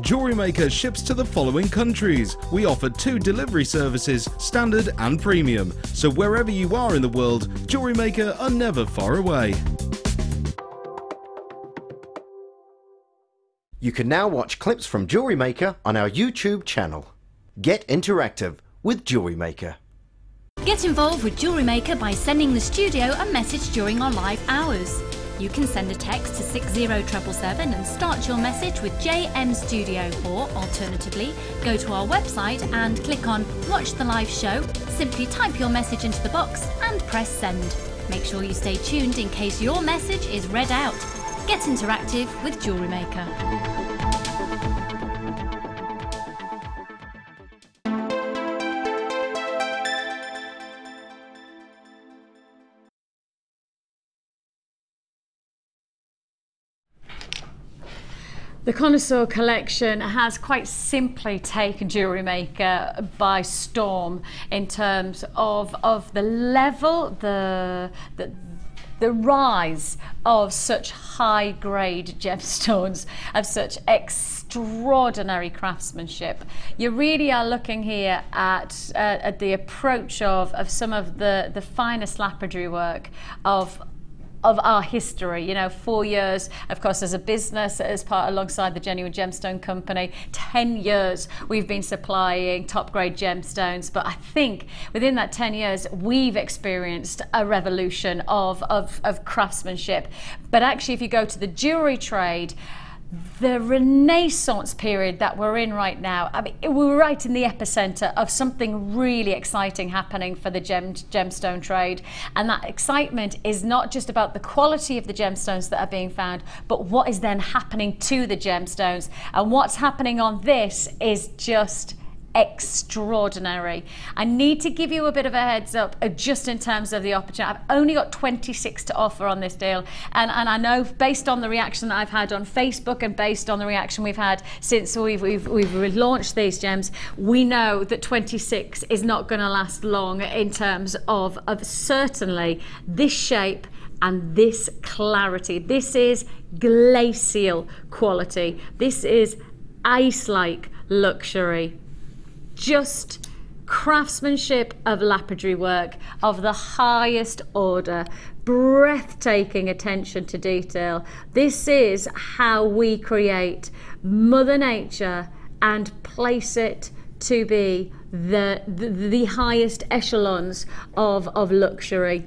Jewellery Maker ships to the following countries. We offer 2 delivery services, standard and premium. So wherever you are in the world, Jewellery Maker are never far away. You can now watch clips from Jewellery Maker on our YouTube channel. Get interactive with Jewellery Maker. Get involved with Jewellery Maker by sending the studio a message during our live hours. You can send a text to 60777 and start your message with JM Studio, or alternatively, go to our website and click on Watch the Live Show, simply type your message into the box and press send. Make sure you stay tuned in case your message is read out. Get interactive with Jewellery Maker. The Connoisseur collection has quite simply taken Jewellery Maker by storm in terms of the level, the rise of such high-grade gemstones, of such extraordinary craftsmanship. You really are looking here at the approach of some of the finest lapidary work of our history. You know, 4 years, of course, as a business, as part alongside the Genuine Gemstone Company, 10 years we've been supplying top grade gemstones. But I think within that 10 years, we've experienced a revolution of craftsmanship. But actually, if you go to the jewelry trade, the renaissance period that we're in right now, I mean, we're right in the epicenter of something really exciting happening for the gemstone trade. And that excitement is not just about the quality of the gemstones that are being found, but what is then happening to the gemstones. And what's happening on this is just extraordinary. I need to give you a bit of a heads up just in terms of the opportunity. I've only got 26 to offer on this deal, and I know based on the reaction that I've had on Facebook and based on the reaction we've had since we've launched these gems, we know that 26 is not going to last long in terms of certainly this shape and this clarity. This is glacial quality. This is ice-like luxury. Just craftsmanship of lapidary work of the highest order, breathtaking attention to detail. This is how we create Mother Nature and place it to be the highest echelons of luxury.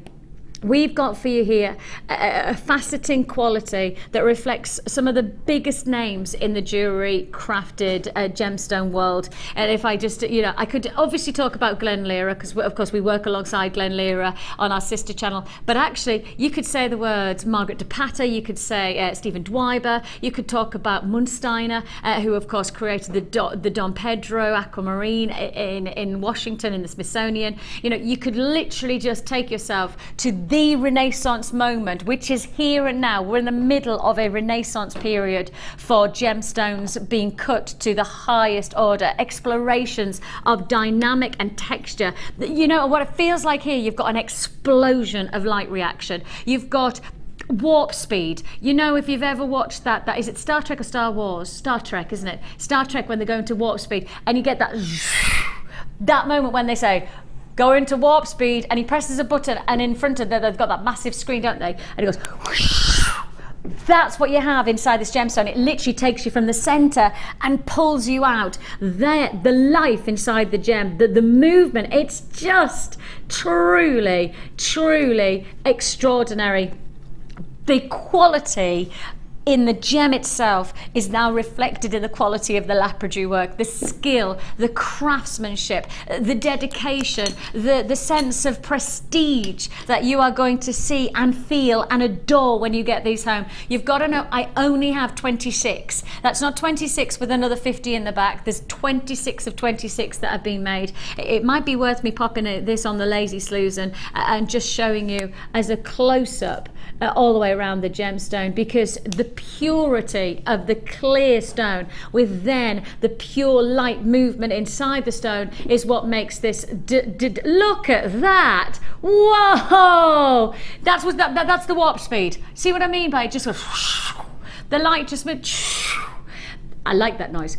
we've got for you here a faceting quality that reflects some of the biggest names in the jewellery crafted gemstone world. And if I just, you know, I could obviously talk about Glen Lira, because of course we work alongside Glen Lira on our sister channel, but actually you could say the words Margaret de Pater, you could say Stephen Dwyer, you could talk about Munsteiner, who of course created the Dom Pedro aquamarine in Washington in the Smithsonian. You know, you could literally just take yourself to the Renaissance moment, which is here and now. We're in the middle of a Renaissance period for gemstones being cut to the highest order, explorations of dynamic and texture. You know what it feels like here? You've got an explosion of light reaction. You've got warp speed. You know, if you've ever watched that is it Star Trek or Star Wars? Star Trek, isn't it? Star Trek, when they go into warp speed and you get that moment when they say go into warp speed, and he presses a button, and in front of them they've got that massive screen, don't they? And it goes whoosh. That's what you have inside this gemstone. It literally takes you from the center and pulls you out. There, the life inside the gem, the movement, it's just truly, truly extraordinary. The quality in the gem itself is now reflected in the quality of the lapidary work, the skill, the craftsmanship, the dedication, the sense of prestige that you are going to see and feel and adore when you get these home. You've got to know, I only have 26. That's not 26 with another 50 in the back. There's 26 of 26 that have been made. It might be worth me popping this on the Lazy Slews and just showing you as a close-up all the way around the gemstone, because the purity of the clear stone with then the pure light movement inside the stone is what makes this look at that. Whoa, that's the warp speed. See what I mean by it? Just goes, the light just went. I like that noise.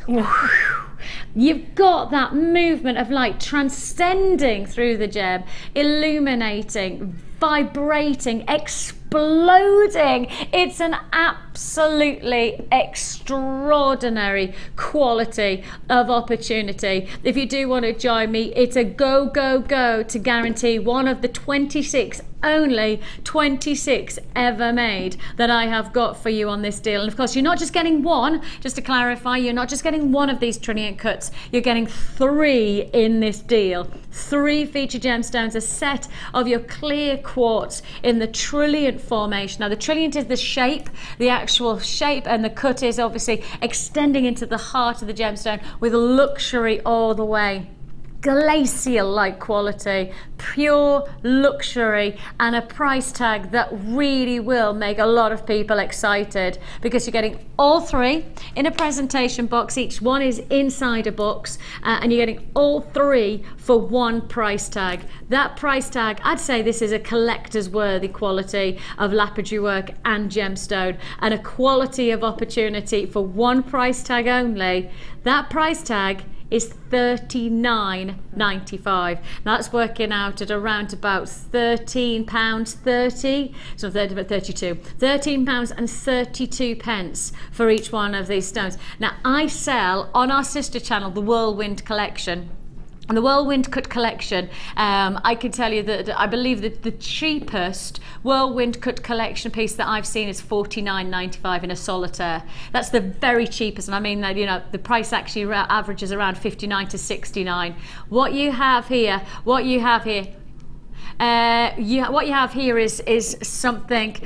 You've got that movement of light transcending through the gem, illuminating, vibrating, exploding. It's an absolutely extraordinary quality of opportunity. If you do want to join me, it's a go, go, go to guarantee one of the 26, only 26 ever made that I have got for you on this deal. And of course, you're not just getting one, just to clarify, you're not just getting one of these trilliant cuts, you're getting 3 in this deal. 3 feature gemstones, a set of your clear quartz in the trilliant formation. Now the trilliant is the shape, the actual shape, and the cut is obviously extending into the heart of the gemstone with luxury all the way. Glacial-like quality, pure luxury, and a price tag that really will make a lot of people excited, because you're getting all 3 in a presentation box. Each one is inside a box, and you're getting all 3 for one price tag. That price tag, I'd say this is a collector's worthy quality of lapidary work and gemstone, and a quality of opportunity for one price tag only. That price tag is £39.95. That's working out at around about £13.30, so about 32. £13.32 for each one of these stones. Now I sell on our sister channel the Whirlwind collection. And the Whirlwind Cut collection, I can tell you that I believe that the cheapest Whirlwind Cut collection piece that I've seen is £49.95 in a solitaire. That's the very cheapest, and I mean that, you know, the price actually averages around £59 to £69. What you have here is something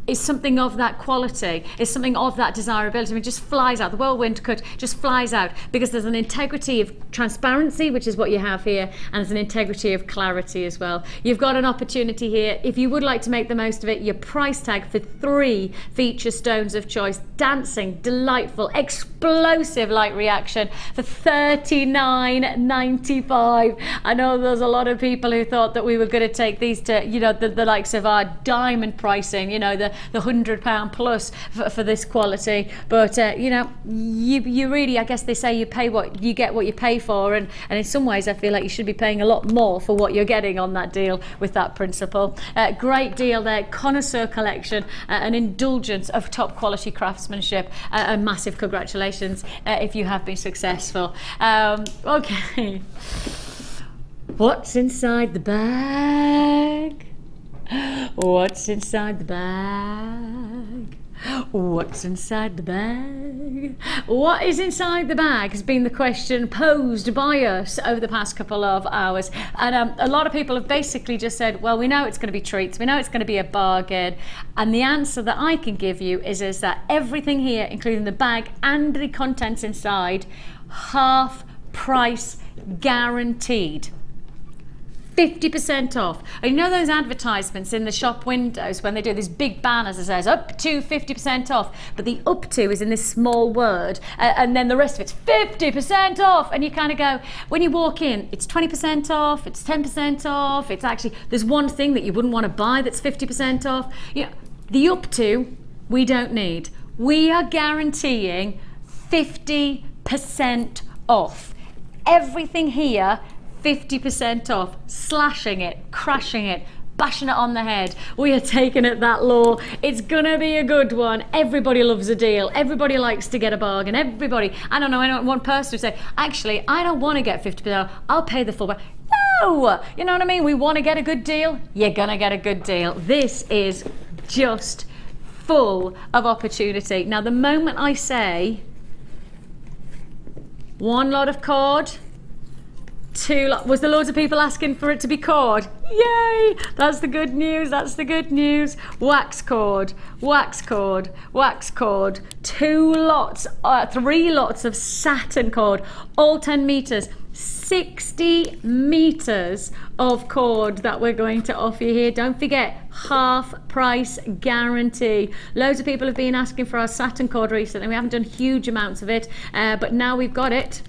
is something of that quality, is something of that desirability. I mean, it just flies out. The Whirlwind Cut just flies out because there's an integrity of transparency, which is what you have here, and there's an integrity of clarity as well. You've got an opportunity here. If you would like to make the most of it, your price tag for 3 feature stones of choice, dancing, delightful, explosive light reaction for £39.95. I know there's a lot of people who thought that we were going to take these to, you know, the likes of our diamond pricing, you know, the £100 plus for this quality, but you know, you really, I guess they say you pay what you get, what you pay for, and in some ways I feel like you should be paying a lot more for what you're getting on that deal with that principle. Great deal there, connoisseur collection, an indulgence of top quality craftsmanship, and massive congratulations if you have been successful. Okay, what's inside the bag? What's inside the bag? What's inside the bag? What is inside the bag has been the question posed by us over the past couple of hours, and a lot of people have basically just said, well, we know it's going to be treats, we know it's going to be a bargain, and the answer that I can give you is that everything here, including the bag and the contents inside, half price guaranteed. 50% off. And you know those advertisements in the shop windows when they do these big banners that says up to 50% off, but the up to is in this small word, and then the rest of it's 50% off, and you kind of go, when you walk in, it's 20% off, it's 10% off, it's actually, there's one thing that you wouldn't want to buy that's 50% off. You know, the up to, we don't need. We are guaranteeing 50% off. Everything here, 50% off, slashing it, crashing it, bashing it on the head. We are taking it that low. It's gonna be a good one. Everybody loves a deal. Everybody likes to get a bargain. Everybody. I don't know, I don't want one person to say, actually, I don't want to get 50% off. I'll pay the full price. No! You know what I mean? We want to get a good deal. You're gonna get a good deal. This is just full of opportunity. Now, the moment I say one lot of cord, was there loads of people asking for it to be cord? Yay! That's the good news, that's the good news. Wax cord, wax cord, wax cord. 3 lots of satin cord, all 10 meters. 60 meters of cord that we're going to offer you here. Don't forget, half price guarantee. Loads of people have been asking for our satin cord recently. We haven't done huge amounts of it, but now we've got it.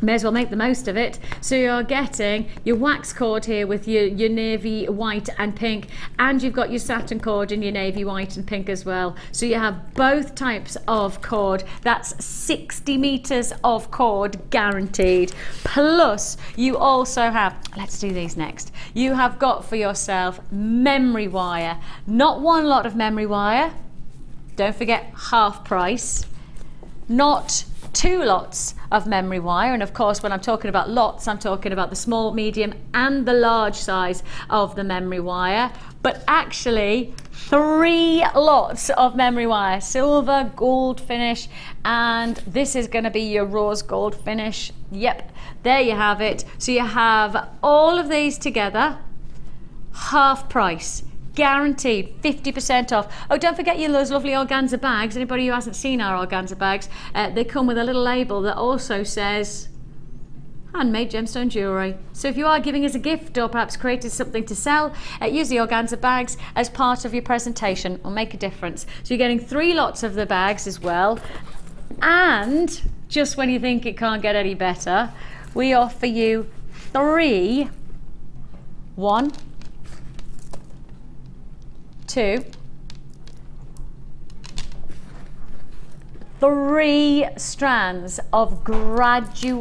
May as well make the most of it. So you're getting your wax cord here with your navy white and pink, and you've got your satin cord in your navy white and pink as well. So you have both types of cord. That's 60 meters of cord guaranteed. Plus you also have, let's do these next. You have got for yourself memory wire. Not one lot of memory wire. Don't forget, half price. Not 2 lots of memory wire, and of course when I'm talking about lots, I'm talking about the small, medium and the large size of the memory wire, but actually 3 lots of memory wire, silver, gold finish, and this is going to be your rose gold finish. Yep, there you have it. So you have all of these together, half price. Guaranteed 50% off. Oh, don't forget those lovely organza bags. Anybody who hasn't seen our organza bags, they come with a little label that also says handmade gemstone jewellery. So if you are giving us a gift or perhaps creating something to sell, use the organza bags as part of your presentation. Will make a difference. So you're getting 3 lots of the bags as well. And just when you think it can't get any better, we offer you 3, 1, 2, 3 strands of graduated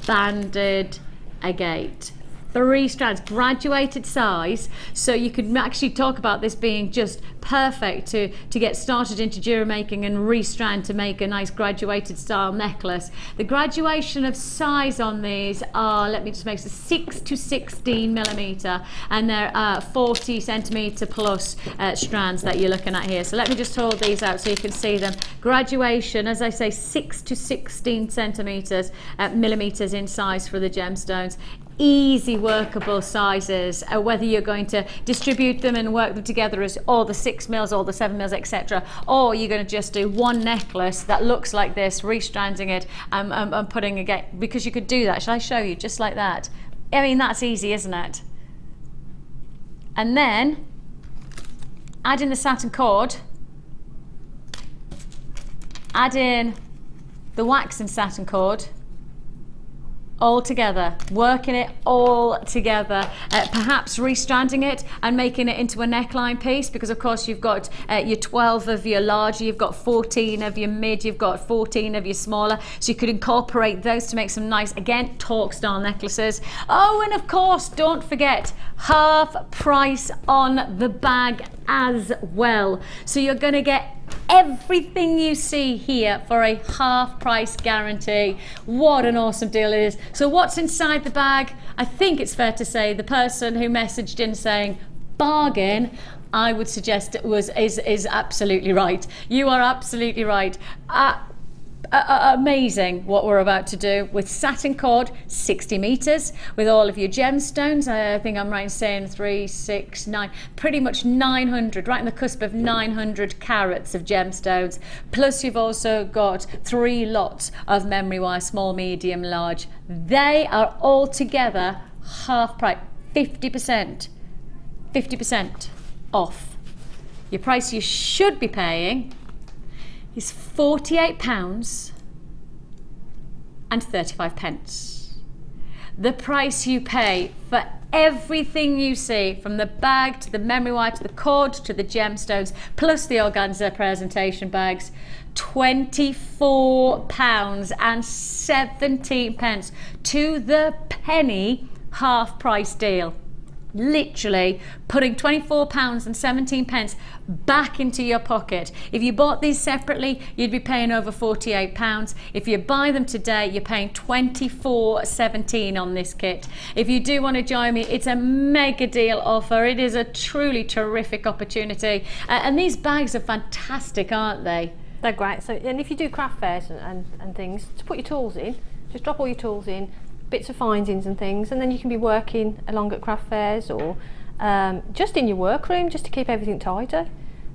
banded agate. 3 strands, graduated size, so you could actually talk about this being just perfect to get started into jewelry making and restrand to make a nice graduated style necklace. The graduation of size on these are, let me just make it 6 to 16 millimeter, and they're 40 centimeter plus strands that you're looking at here. So let me just hold these out so you can see them. Graduation, as I say, 6 to 16 centimeters millimeters in size for the gemstones. Easy workable sizes, whether you're going to distribute them and work them together as all the 6 mils, all the 7 mils, etc., or you're going to just do one necklace that looks like this, restranding it and putting again, because you could do that. Shall I show you? Just like that. I mean, that's easy, isn't it? And then add in the satin cord, add in the wax and satin cord, all together, working it all together, perhaps restranding it and making it into a neckline piece, because of course you've got your 12 of your larger, you've got 14 of your mid, you've got 14 of your smaller, so you could incorporate those to make some nice, again, torque style necklaces. Oh, and of course, don't forget, half price on the bag as well. So you're going to get everything you see here for a half price guarantee. What an awesome deal it is. So what's inside the bag? I think it's fair to say the person who messaged in saying bargain, I would suggest is absolutely right. You are absolutely right. Amazing what we're about to do with satin cord, 60 meters, with all of your gemstones. I think I'm right in saying 3, 6, 9, pretty much 900, right in the cusp of 900 carats of gemstones. Plus you've also got 3 lots of memory wire, small, medium, large. They are all together half price, 50% off. Your price you should be paying is £48.35. The price you pay for everything you see, from the bag to the memory wire to the cord to the gemstones, plus the organza presentation bags, £24.17 to the penny, half price deal. Literally putting £24.17 back into your pocket. If you bought these separately, you'd be paying over £48. If you buy them today, you're paying £24.17 on this kit. If you do want to join me, it's a mega deal offer. It is a truly terrific opportunity. And these bags are fantastic, aren't they? They're great. So, and if you do craft fairs and things, to put your tools in, just drop all your tools in, bits of findings and things, and then you can be working along at craft fairs or just in your workroom, just to keep everything tidy.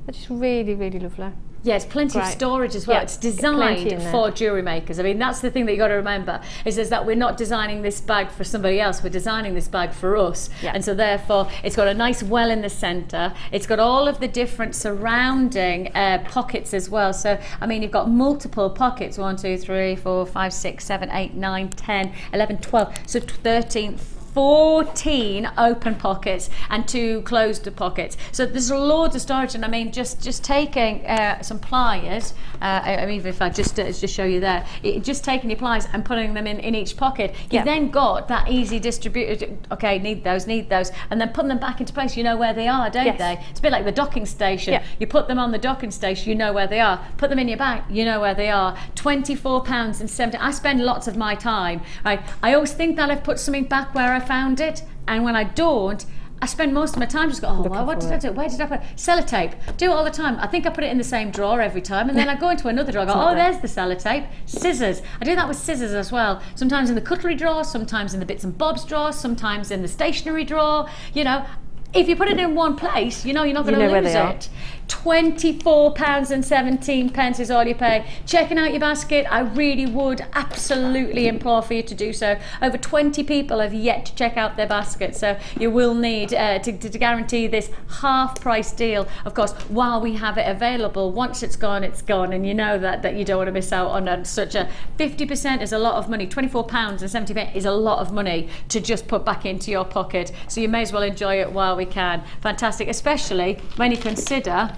They're just really, really lovely. Yes, plenty of storage as well. Yeah, it's designed for jewellery makers. I mean, that's the thing that you got to remember, is that we're not designing this bag for somebody else, we're designing this bag for us. Yeah. And so therefore it's got a nice well in the centre, it's got all of the different surrounding pockets as well. So I mean, you've got multiple pockets, 1, 2, 3, 4, 5, 6, 7, 8, 9, 10, 11, 12, so 13, 14 open pockets and 2 closed pockets. So there's loads of storage, and I mean, just taking some pliers, I mean, if I just show you there, just taking your pliers and putting them in each pocket, you've then got that easy distributed, okay, need those, and then putting them back into place. You know where they are, don't they? It's a bit like the docking station. You put them on the docking station, you know where they are. Put them in your bag, you know where they are. £24.70. I spend lots of my time, right? I always think that I've put something back where I found it, and when I don't, I spend most of my time just go, oh, well, what did I do? Where did I put it? Sellotape. Do it all the time. I think I put it in the same drawer every time, and then I go into another drawer, I go, oh, there's the sellotape. Scissors. I do that with scissors as well. Sometimes in the cutlery drawer, sometimes in the bits and bobs drawer, sometimes in the stationery drawer. You know, if you put it in one place, you know you're not going to lose it. £24.17 is all you pay. Checking out your basket, I really would absolutely implore for you to do so. Over 20 people have yet to check out their basket, so you will need to guarantee this half price deal, of course, while we have it available. Once it's gone, and you know that you don't want to miss out on such a 50% is a lot of money. £24.70 is a lot of money to just put back into your pocket, so you may as well enjoy it while we can. Fantastic, especially when you consider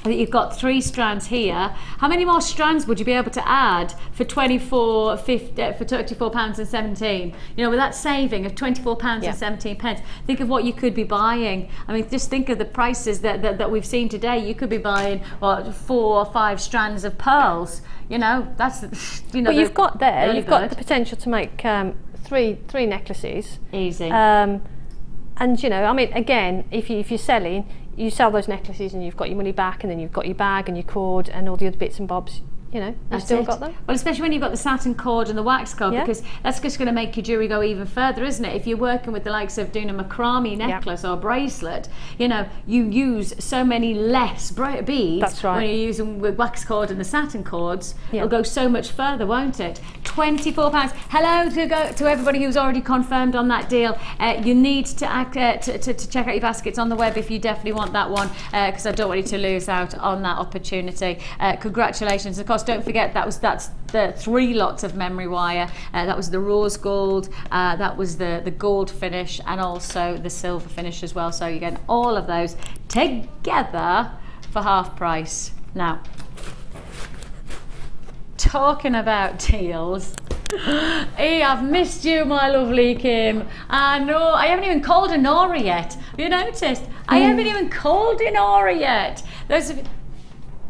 that you've got 3 strands here. How many more strands would you be able to add for £24.17? You know, with that saving of £24.17, think of what you could be buying. I mean, just think of the prices that we've seen today. You could be buying, what, 4 or 5 strands of pearls. You know, that's, you know. But you've got you've got the potential to make 3 necklaces. Easy. And you know, I mean, again, if you're selling, you sell those necklaces and you've got your money back, and then you've got your bag and your cord and all the other bits and bobs. You know, you've still got them. Well, especially when you've got the satin cord and the wax cord, because that's just going to make your jewellery go even further, isn't it? If you're working with the likes of doing a macrame necklace or bracelet, you know, you use so many less beads. That's right. When you're using with wax cord and the satin cords, it'll go so much further, won't it? £24. Hello to everybody who's already confirmed on that deal. You need to check out your baskets on the web if you definitely want that one, because I don't want you to lose out on that opportunity. Congratulations. Of course, don't forget that's the 3 lots of memory wire. That was the rose gold, that was the gold finish, and also the silver finish as well. So you're getting all of those together for half price. Now, talking about deals, hey, I've missed you, my lovely Kim. I know, I haven't even called Nora yet. Have you noticed? I haven't even called Nora yet. Those of you,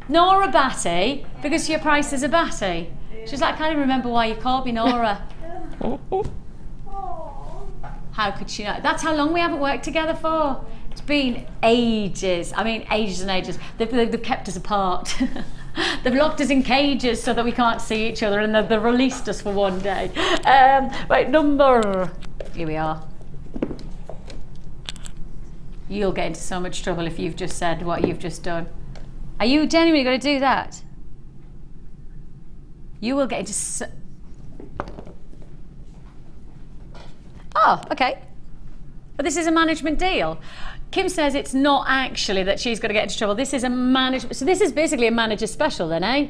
Nora Batty, because your price is a Batty. She's like, I can't even remember why you called me Nora. How could she know? That's how long we haven't worked together for. It's been ages. I mean, ages and ages. They've kept us apart. They've locked us in cages so that we can't see each other, and they've released us for one day. Right, number. Here we are. You'll get into so much trouble if you've just said what you've just done. Are you genuinely going to do that? You will get into so... Oh, okay. But this is a management deal. Kim says it's not actually that she's going to get into trouble. This is a management... So this is basically a manager's special then, eh?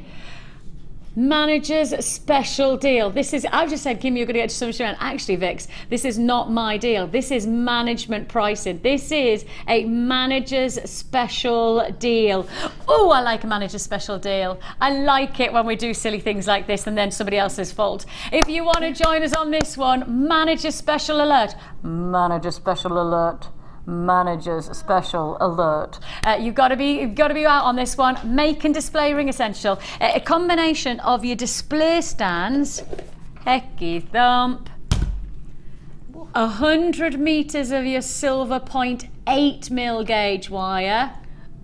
Manager's special deal. This is... I've just said, Kim, you're going to get into so much trouble. Actually, Vix, this is not my deal. This is management pricing. This is a manager's special deal. Oh, I like a manager's special deal. I like it when we do silly things like this and then somebody else's fault. If you want to join us on this one, manager's special alert. Manager special alert. Manager's special alert. You've got to be out on this one. Make and display ring essential. A combination of your display stands, hecky thump, 100 meters of your silver 0.8 mil gauge wire.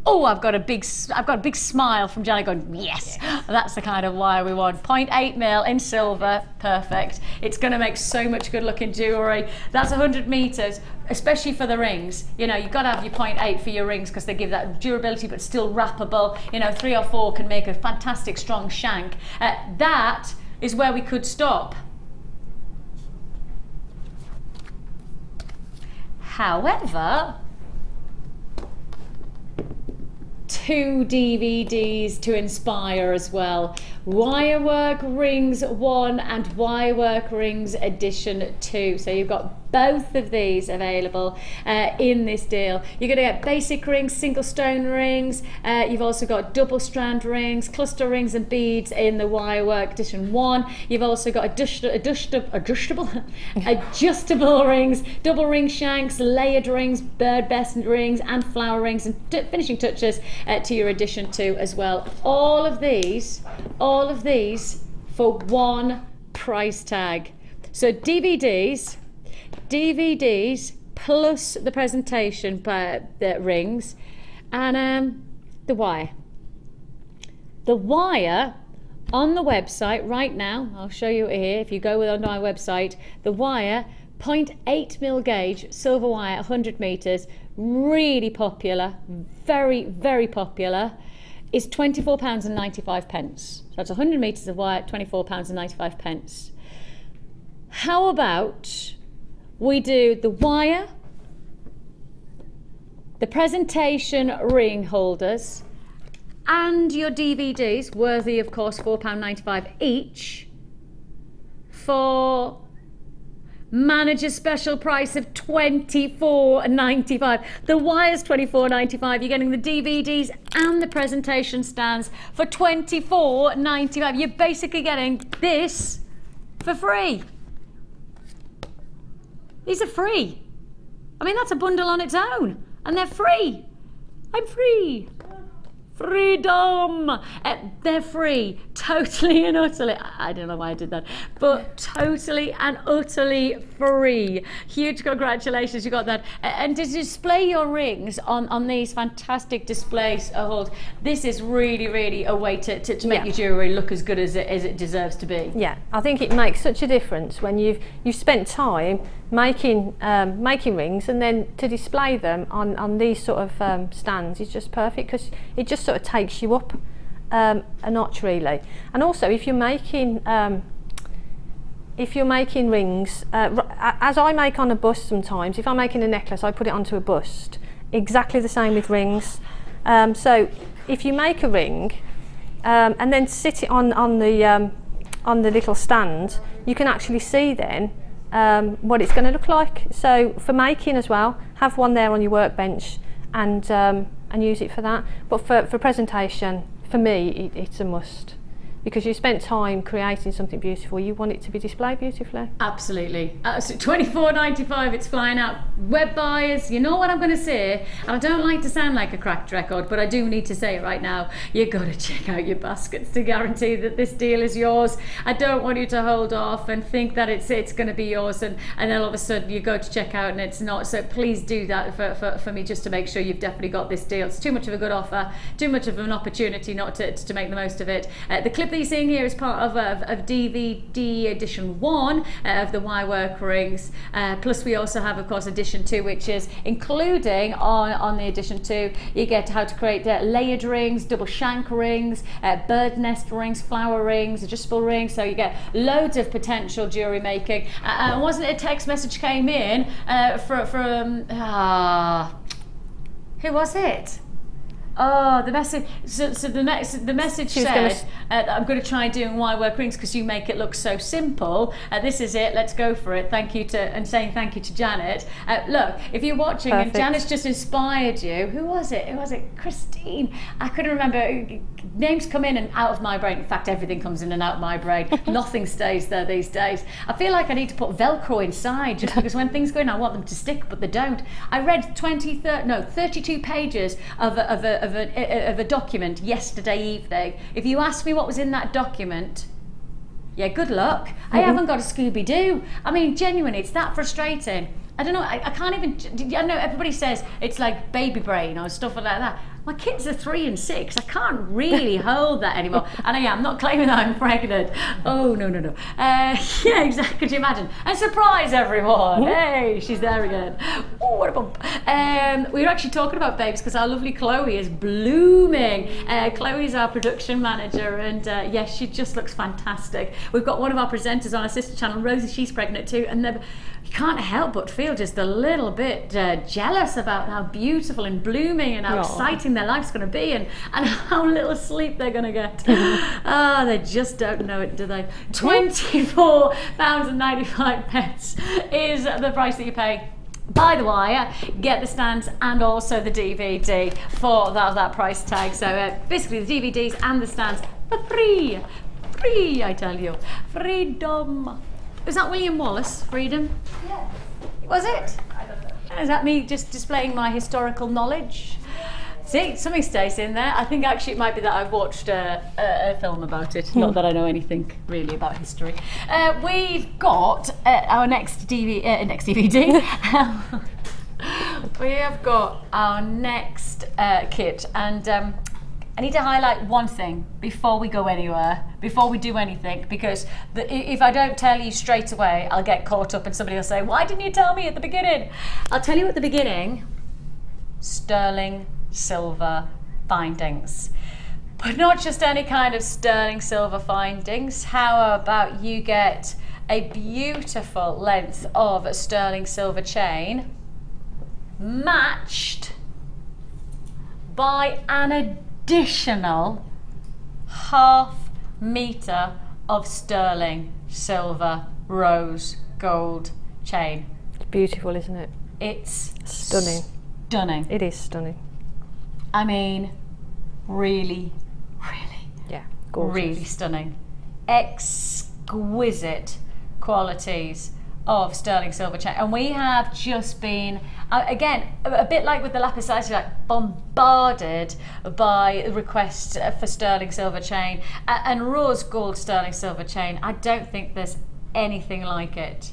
Oh, I've got a big smile from Janet going, yes, that's the kind of wire we want. 0.8 mil in silver, perfect. It's going to make so much good looking jewellery. That's 100 meters, especially for the rings. You know, you've got to have your 0.8 for your rings because they give that durability but still wrappable. You know, 3 or 4 can make a fantastic strong shank. That is where we could stop. However, 2 DVDs to inspire as well. Wirework Rings 1 and Wirework Rings Edition 2. So you've got both of these available in this deal. You're going to get basic rings, single stone rings. You've also got double strand rings, cluster rings and beads in the Wirework Edition 1. You've also got adjustable rings, double ring shanks, layered rings, bird best rings and flower rings, and finishing touches to your Edition 2 as well. All of these for one price tag. So DVDs plus the presentation the rings and the wire. The wire on the website right now, I'll show you it here. If you go on my website, the wire 0.8 mil gauge silver wire, 100 meters, really popular, very, very popular, is £24.95. So that's 100 meters of wire, £24.95. How about we do the wire, the presentation ring holders, and your DVDs, worthy of course £4.95 each, for manager's special price of £24.95. The wire's £24.95. You're getting the DVDs and the presentation stands for £24.95. You're basically getting this for free. These are free. I mean, that's a bundle on its own, and they're free. I'm free. Freedom. They're free, totally and utterly. I don't know why I did that, but totally and utterly free. Huge congratulations, you got that. And to display your rings on these fantastic displays holds, this is really, really a way to make your jewellery look as good as it deserves to be. Yeah, I think it makes such a difference when you've spent time making rings, and then to display them on these sort of stands is just perfect, because it just sort of takes you up a notch really. And also if you're making rings, as I make on a bust sometimes, if I'm making a necklace I put it onto a bust, exactly the same with rings. So if you make a ring and then sit it on the little stand, you can actually see then what it's going to look like. So for making as well, have one there on your workbench and use it for that. But for presentation, for me, it's a must. because you spent time creating something beautiful, you want it to be displayed beautifully. Absolutely. So $24.95, it's flying out. Web buyers, you know what I'm going to say, and I don't like to sound like a cracked record, but I do need to say it right now. You've got to check out your baskets to guarantee that this deal is yours. I don't want you to hold off and think that it's going to be yours, and then all of a sudden you go to check out and it's not. So please do that for me, just to make sure you've definitely got this deal. It's too much of a good offer, too much of an opportunity not to make the most of it. The clip that you're seeing here is part of DVD edition 1 of the wire work rings. Plus we also have, of course, edition 2, which is including on the edition 2, you get how to create layered rings, double shank rings, bird nest rings, flower rings, adjustable rings. So you get loads of potential jewellery making. Wasn't it a text message came in from who was it? Oh, the message. So the message said, "I'm going to try doing wire work rings because you make it look so simple. This is it. Let's go for it. Thank you and saying thank you to Janet. Look, if you're watching and Janet's just inspired you, who was it? Who was it? Christine. I couldn't remember. Names come in and out of my brain. In fact, everything comes in and out of my brain. Nothing stays there these days. I feel like I need to put Velcro inside just because when things go in, I want them to stick, but they don't. I read 32 pages of a document yesterday evening. If you ask me what was in that document, yeah, good luck. I haven't got a Scooby-Doo. I mean, genuinely, it's that frustrating. I don't know, I can't even, I know everybody says it's like baby brain or stuff like that. My kids are 3 and 6. I can't really hold that anymore. And I'm not claiming that I'm pregnant. Oh, no. Yeah, exactly. Could you imagine? And surprise everyone. Hey, she's there again. Oh, what a bump. We were actually talking about babes because our lovely Chloe is blooming. Chloe's our production manager, and yes, she just looks fantastic. We've got one of our presenters on our sister channel, Rosie. She's pregnant too, and you can't help but feel just a little bit jealous about how beautiful and blooming and how exciting their life's going to be, and how little sleep they're going to get. They just don't know it, do they? £24.95 is the price that you pay. Buy the wire, get the stands and also the DVD for that price tag. So basically the DVDs and the stands for free. Free, I tell you. Freedom. Was that William Wallace, Freedom? Yeah. Was it? I don't know. Is that me just displaying my historical knowledge? See, something stays in there. I think actually it might be that I've watched a film about it. Not that I know anything really about history. We've got our next DVD. We have got our next kit, and I need to highlight one thing before we go anywhere, before we do anything, because if I don't tell you straight away, I'll get caught up and somebody will say, why didn't you tell me at the beginning? I'll tell you at the beginning, sterling silver findings. But not just any kind of sterling silver findings. How about you get a beautiful length of a sterling silver chain matched by an additional ½ meter of sterling silver rose gold chain. It's beautiful, isn't it? It's stunning. Stunning. It is stunning. I mean, really, yeah, gorgeous. Really stunning. Exquisite qualities of sterling silver chain, and we have just been again a bit like with the Lapis Lazuli, like bombarded by requests for sterling silver chain and rose gold sterling silver chain. I don't think there's anything like it.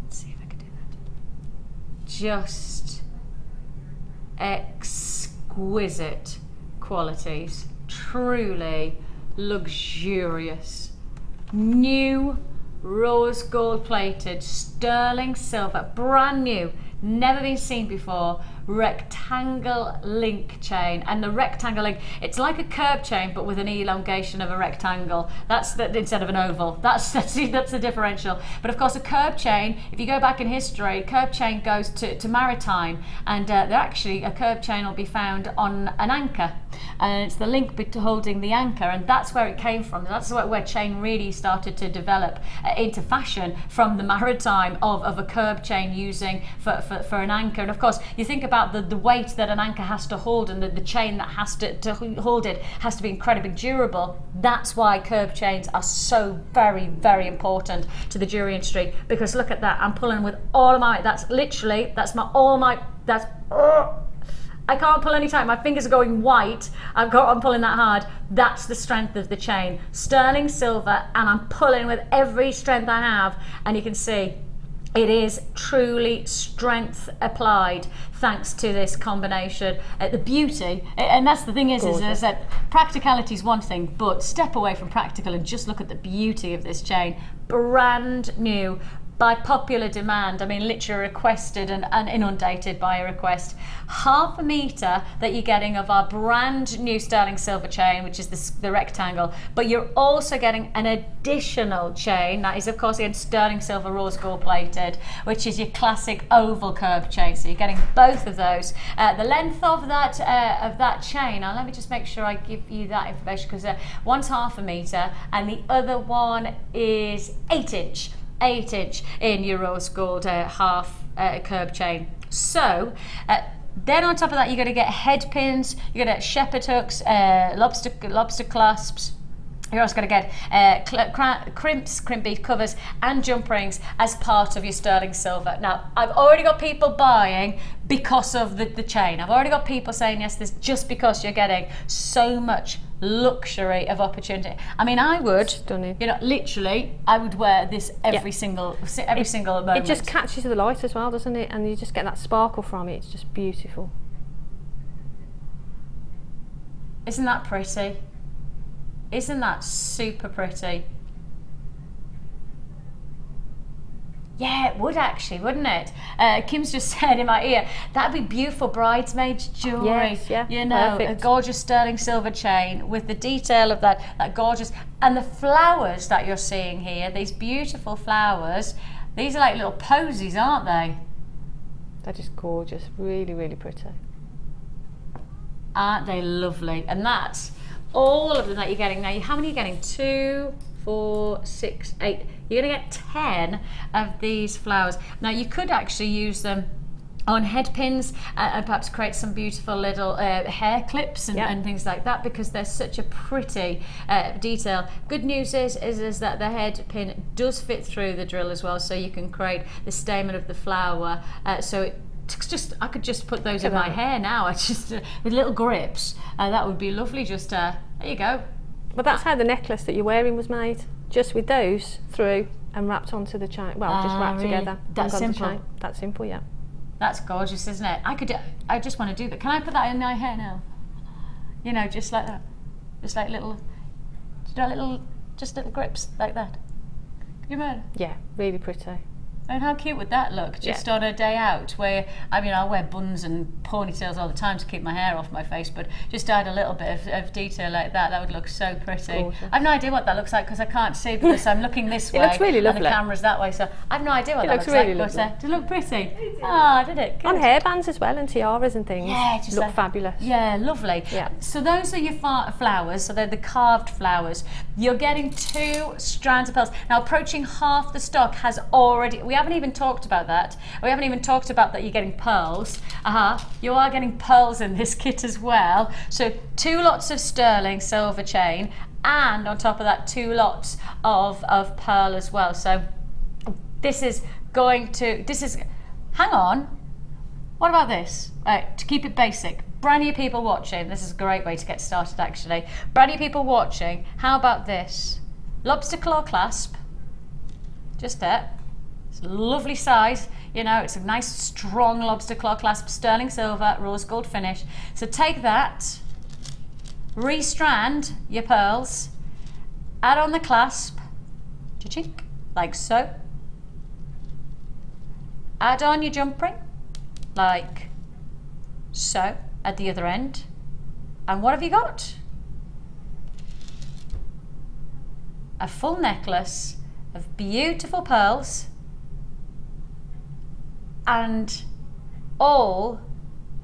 Let's see if I can do that. Just exquisite qualities, truly luxurious, new rose gold plated sterling silver, brand new, never been seen before, rectangle link chain. And the rectangle link, it's like a curb chain but with an elongation of a rectangle. That's instead of an oval. That's the differential. But of course a curb chain, if you go back in history, curb chain goes to maritime, and a curb chain will be found on an anchor, and it's the link holding the anchor, and that's where it came from. That's where chain really started to develop into fashion, from the maritime of a curb chain using for an anchor. And of course you think about about the weight that an anchor has to hold, and the chain that has to hold it has to be incredibly durable. That's why curb chains are so very, very important to the jewelry industry, because look at that, I'm pulling with all of my, that's literally, that's my, all my, that's, I can't pull any tight, my fingers are going white, I'm pulling that hard. That's the strength of the chain. Sterling silver, and I'm pulling with every strength I have, and you can see it is truly strength applied thanks to this combination. The beauty, and that's the thing is that practicality is one thing, but step away from practical and just look at the beauty of this chain. Brand new, by popular demand. I mean, literally requested and inundated by a request. 1/2 meter that you're getting of our brand new sterling silver chain, which is the rectangle, but you're also getting an additional chain that is, of course, again sterling silver rose gold plated, which is your classic oval curved chain. So you're getting both of those. The length of that chain, now let me just make sure I give you that information, because one's 1/2 meter and the other one is 8 inch. 8 inch in your rose gold half curb chain. So then on top of that, you're going to get head pins, you're going to get shepherd hooks, lobster clasps. You're also going to get crimp bead covers and jump rings as part of your sterling silver. Now, I've already got people buying because of the chain. I've already got people saying yes, this just because you're getting so much luxury of opportunity. I mean, I would, stunning. You know, literally, I would wear this every single moment. It just catches the light as well, doesn't it? And you just get that sparkle from it. It's just beautiful. Isn't that pretty? Isn't that super pretty? Yeah, it would actually, wouldn't it? Kim's just said in my ear, that'd be beautiful bridesmaid jewellery. Yes, yeah, you know, perfect. A gorgeous sterling silver chain with the detail of that gorgeous, and the flowers that you're seeing here, these beautiful flowers, these are like little posies, aren't they? They're just gorgeous, really, really pretty. Aren't they lovely? And that's all of them that you're getting now. How many are you getting? 2, 4, 6, 8. You're going to get 10 of these flowers. Now you could actually use them on head pins and perhaps create some beautiful little hair clips and things like that, because they're such a pretty detail. Good news is that the head pin does fit through the drill as well, so you can create the stamen of the flower. So it I could just put those in my hair now. I just with little grips. That would be lovely. Just there you go. But that's how the necklace that you're wearing was made. Just with those through and wrapped onto the chain. Well, just wrapped really? together. That's simple. That's simple, yeah. That's gorgeous, isn't it? I just want to do that. Can I put that in my hair now? You know, just like that. Just like little grips like that. Can you imagine? Yeah, really pretty. And how cute would that look? Just on a day out where, I mean, I wear buns and ponytails all the time to keep my hair off my face, but just add a little bit of detail like that, that would look so pretty. Gorgeous. I have no idea what that looks like because I can't see, because I'm looking this way. It looks really lovely. And the camera's that way, so I have no idea what that looks really like. Lovely. Does it look pretty? Ah, did it? Good. On hairbands as well and tiaras and things. Yeah, just look fabulous. Yeah, lovely. Yeah. So those are your flowers, so they're the carved flowers. You're getting 2 strands of pearls. Now approaching half the stock has already, we haven't even talked about that. We haven't even talked about that you're getting pearls. You are getting pearls in this kit as well. So 2 lots of sterling silver chain, and on top of that 2 lots of pearl as well. So this is hang on, what about this? Right, to keep it basic, brand new people watching, this is a great way to get started actually. Brand new people watching, how about this? Lobster claw clasp, just there. It's a lovely size, you know, it's a nice strong lobster claw clasp, sterling silver, rose gold finish. So take that, restrand your pearls, add on the clasp, cha-chink, like so. Add on your jump ring, like so, at the other end. And what have you got? A full necklace of beautiful pearls, and all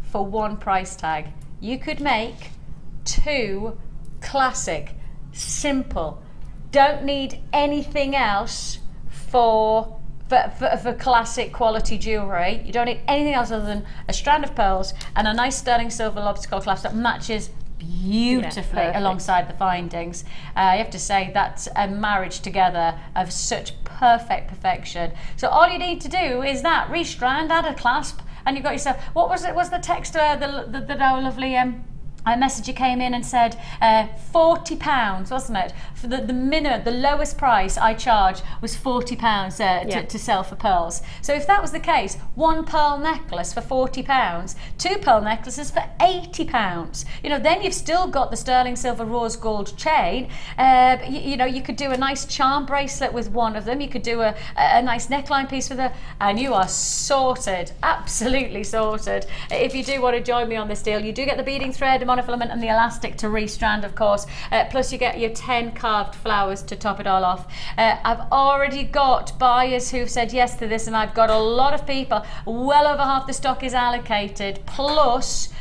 for 1 price tag. You could make 2 classic, simple, don't need anything else for for classic quality jewellery. You don't need anything else other than a strand of pearls and a nice sterling silver lobster clasp that matches beautifully alongside the findings. You have to say that's a marriage together of such perfection. So all you need to do is that restrand, add a clasp, and you've got yourself. What was it? Was the text the lovely a messenger came in and said £40, wasn't it? For the minimum, the lowest price I charge was £40 to sell for pearls. So if that was the case, one pearl necklace for £40, two pearl necklaces for £80. You know, then you've still got the sterling silver rose gold chain. You know, you could do a nice charm bracelet with one of them. You could do a nice neckline piece with a, and you are sorted, absolutely sorted. If you do want to join me on this deal, you do get the beading thread, monofilament and the elastic to restrand, of course, plus you get your 10 carved flowers to top it all off. I've already got buyers who've said yes to this, and I've got a lot of people, well over half the stock is allocated, plus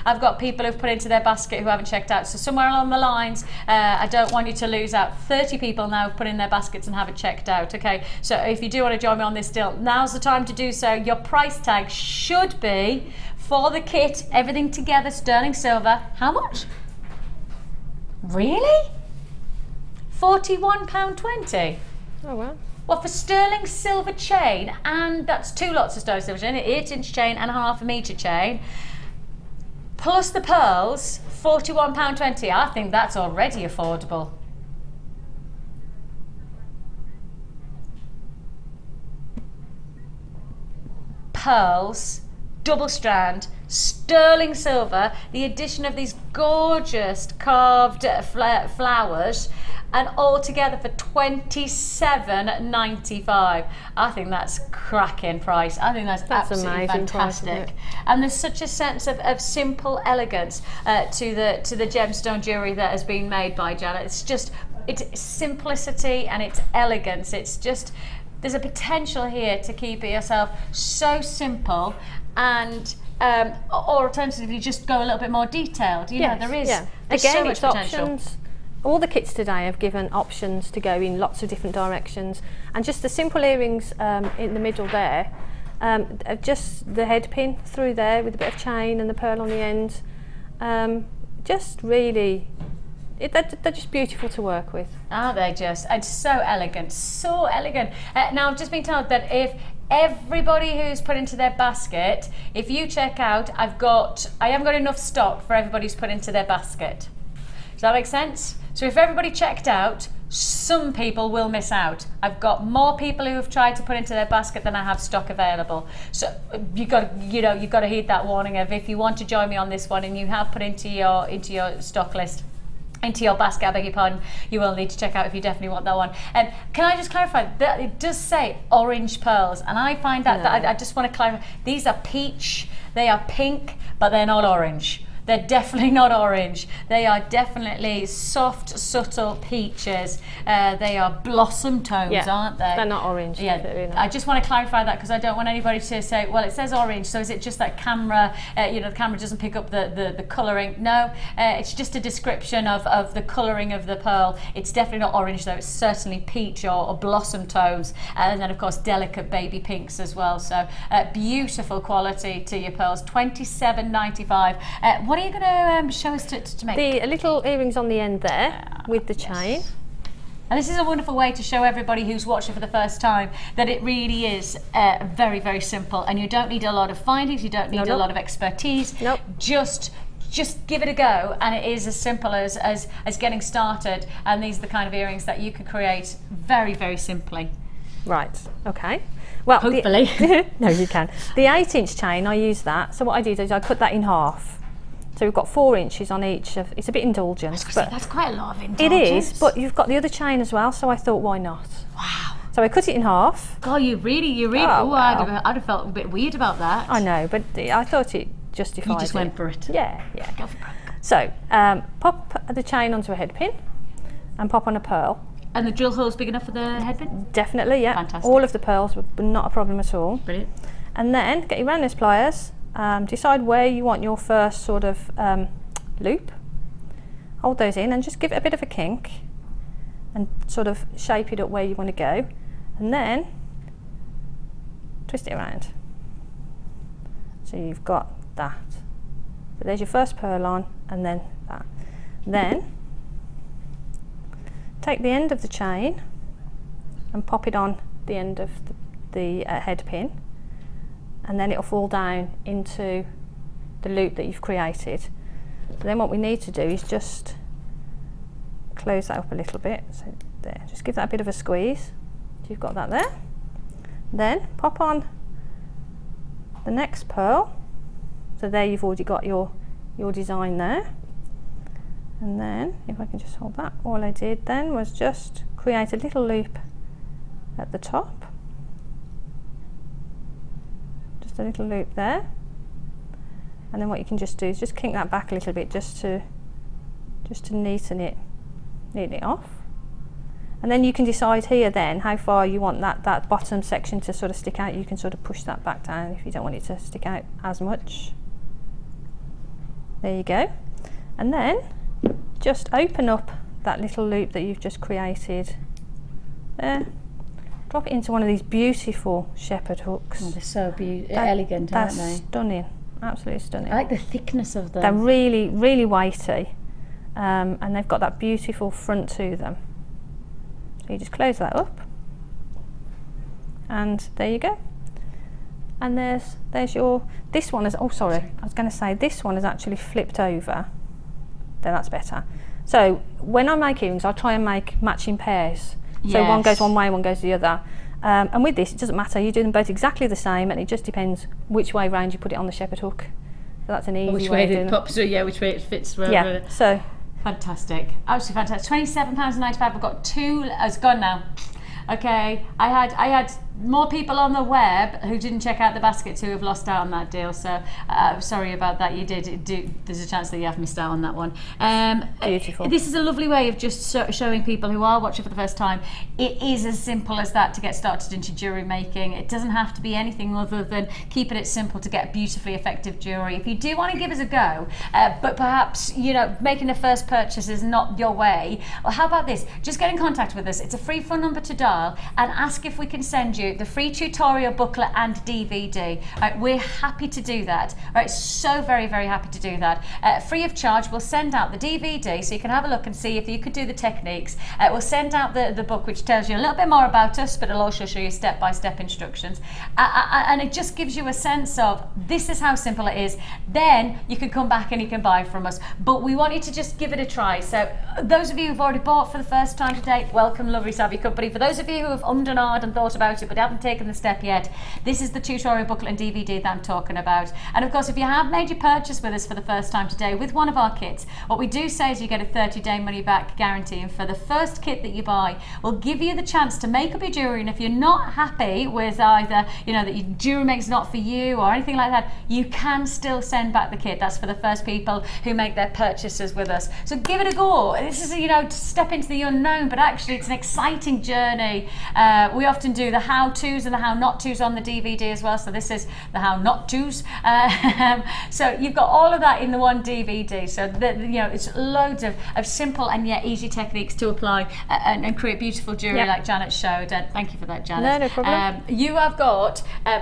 I've got people who've put into their basket who haven't checked out. So somewhere along the lines, I don't want you to lose out. 30 people now have put in their baskets and haven't checked out. Okay, so if you do want to join me on this deal, now's the time to do so. Your price tag should be, for the kit, everything together, sterling silver, how much? Really? £41.20. Oh wow. Well, for sterling silver chain, and that's 2 lots of sterling silver chain, an 8-inch chain and a ½ metre chain, plus the pearls, £41.20. I think that's already affordable. Pearls, double strand, sterling silver, the addition of these gorgeous carved flowers, and all together for £27.95. I think that's cracking price. I think that's absolutely fantastic. Price, and there's such a sense of simple elegance to the gemstone jewellery that has been made by Janet. It's simplicity and it's elegance. It's just, there's a potential here to keep it yourself so simple, and or alternatively just go a little bit more detailed. You know, there is there's again, so much potential. Options. All the kits today have given options to go in lots of different directions, and just the simple earrings in the middle there, just the head pin through there with a bit of chain and the pearl on the end, just really, they're just beautiful to work with. Aren't they just? It's so elegant, so elegant. Now I've just been told that if everybody who's put into their basket, if you check out, I haven't got enough stock for everybody who's put into their basket. Does that make sense? So if everybody checked out, some people will miss out. I've got more people who have tried to put into their basket than I have stock available. So you've got to heed that warning of, if you want to join me on this one and you have put into your stock list, into your basket, I beg your pardon, you will need to check out if you definitely want that one. Can I just clarify that it does say orange pearls, and I find that I just want to clarify, these are peach, they are pink, but they're not orange. They're definitely not orange. They are definitely soft, subtle peaches. They are blossom tones, aren't they? They're not orange. Yeah, I just want to clarify that, because I don't want anybody to say, well, it says orange, so is it just that camera, the camera doesn't pick up the colouring? No, it's just a description of the colouring of the pearl. It's definitely not orange, though. It's certainly peach or blossom tones, and then, of course, delicate baby pinks as well. So beautiful quality to your pearls. £27.95. What are you going to show us to make? The little earrings on the end there with the chain. And this is a wonderful way to show everybody who's watching for the first time that it really is very, very simple, and you don't need a lot of findings, you don't need a lot of expertise. Just give it a go, and it is as simple as getting started, and these are the kind of earrings that you can create very, very simply. Right, okay. Well, hopefully. No, you can. The 8-inch chain, I use that. So what I did is I cut that in half. So we've got 4 inches on each of, it's a bit indulgent. But that's quite a lot of indulgence. It is, but you've got the other chain as well, so I thought, why not? Wow. So I cut it in half. God, you really, wow. I'd have felt a bit weird about that. I know, but I thought it justified it. You just went for it. Yeah. Go for it. So, pop the chain onto a head pin and pop on a pearl. And the drill hole's big enough for the head pin? Definitely, yeah. Fantastic. All of the pearls were not a problem at all. Brilliant. And then get your roundness pliers, decide where you want your first sort of loop, hold those in and just give it a bit of a kink and sort of shape it up where you want to go. and then twist it around. So you've got that. So there's your first pearl on, and then that. Then take the end of the chain and pop it on the end of the head pin, and then it'll fall down into the loop that you've created. Then what we need to do is just close that up a little bit. So there, just give that a bit of a squeeze. So you've got that there. Then pop on the next pearl. So there you've already got your design there. And then if I can just hold that, all I did then was just create a little loop at the top. Just a little loop there. And then what you can just do is just kink that back a little bit just to neaten it off. And then you can decide here then how far you want that bottom section to sort of stick out. You can sort of push that back down if you don't want it to stick out as much. There you go. And then just open up that little loop that you've just created there. Drop it into one of these beautiful shepherd hooks. Oh, they're so elegant, aren't they? Stunning. Absolutely stunning. I like the thickness of them. They're really, really weighty, and they've got that beautiful front to them. So you just close that up, and there you go. And there's your, this one is, oh sorry, I was going to say this one is actually flipped over. Then that's better. So when I make earrings, I try and make matching pairs. So yes. One goes one way, one goes the other. And with this, it doesn't matter. You do them both exactly the same, and it just depends which way round you put it on the shepherd hook. So that's an easy which way it of doing pops through, yeah, which way it fits. Yeah, so. Fantastic, absolutely fantastic. £27.95, I've got two, oh, it's gone now. Okay, I had more people on the web who didn't check out the baskets who have lost out on that deal, so sorry about that. You did there's a chance that you have missed out on that one. Beautiful. This is a lovely way of just showing people who are watching for the first time it is as simple as that to get started into jewellery making. It doesn't have to be anything other than keeping it simple to get beautifully effective jewellery. If you do want to give us a go, but perhaps making a first purchase is not your way, well, how about this? Just get in contact with us. It's a free phone number to dial and ask if we can send you the free tutorial booklet and DVD. Right, we're happy to do that. Right, so very, very happy to do that. Free of charge. We'll send out the DVD so you can have a look and see if you could do the techniques. We'll send out the book which tells you a little bit more about us, but it'll also show you step-by-step instructions. And it just gives you a sense of this is how simple it is. Then you can come back and you can buy from us. But we want you to just give it a try. So those of you who've already bought for the first time today, welcome, lovely savvy company. For those of you who have ummed and ahed and thought about it but haven't taken the step yet, this is the tutorial booklet and DVD that I'm talking about. And of course, if you have made your purchase with us for the first time today with one of our kits, what we do say is you get a 30-day money-back guarantee, and for the first kit that you buy, we'll give you the chance to make up your jewellery. And if you're not happy with either, that your jewellery maker's not for you or anything like that, you can still send back the kit. That's for the first people who make their purchases with us. So give it a go. This is, to step into the unknown, but actually it's an exciting journey. We often do the how-tos and the how-not-tos on the DVD as well, so this is the how-not-tos. So you've got all of that in the one DVD, so it's loads of simple and yet easy techniques to apply and create beautiful jewellery like Janet showed. Thank you for that, Janet. No problem.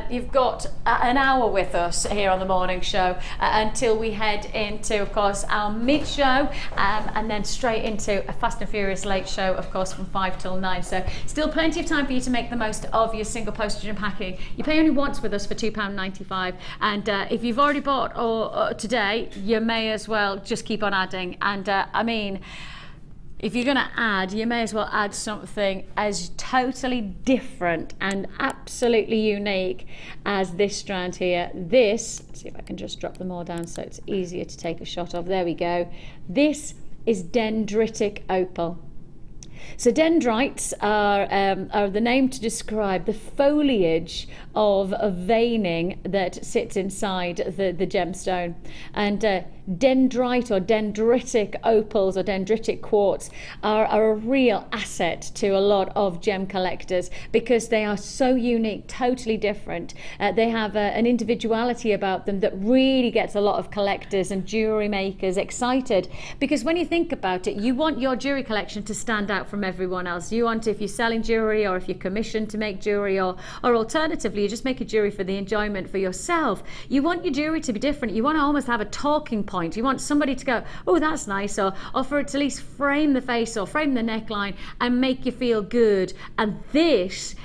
You've got an hour with us here on the morning show until we head into, of course, our mid-show and then straight into a Fast and Furious late show, of course, from 5 till 9. So still plenty of time for you to make the most of your single postage and packing. You pay only once with us for £2.95, and if you've already bought today, you may as well just keep on adding. And if you're going to add, you may as well add something as totally different and absolutely unique as this strand here. This, let's see if I can just drop them all down so it's easier to take a shot of. There we go. This is Dendritic opal. So dendrites are the name to describe the foliage of a veining that sits inside the gemstone. And dendrite or dendritic opals or dendritic quartz are a real asset to a lot of gem collectors because they are so unique, totally different. They have an individuality about them that really gets a lot of collectors and jewellery makers excited, because when you think about it, you want your jewellery collection to stand out from everyone else. You want, if you're selling jewellery or if you're commissioned to make jewellery, or alternatively you just make a jewellery for the enjoyment for yourself, you want your jewellery to be different. You want to almost have a talking point. You want somebody to go, oh, that's nice, or for it to at least frame the face or frame the neckline and make you feel good. And this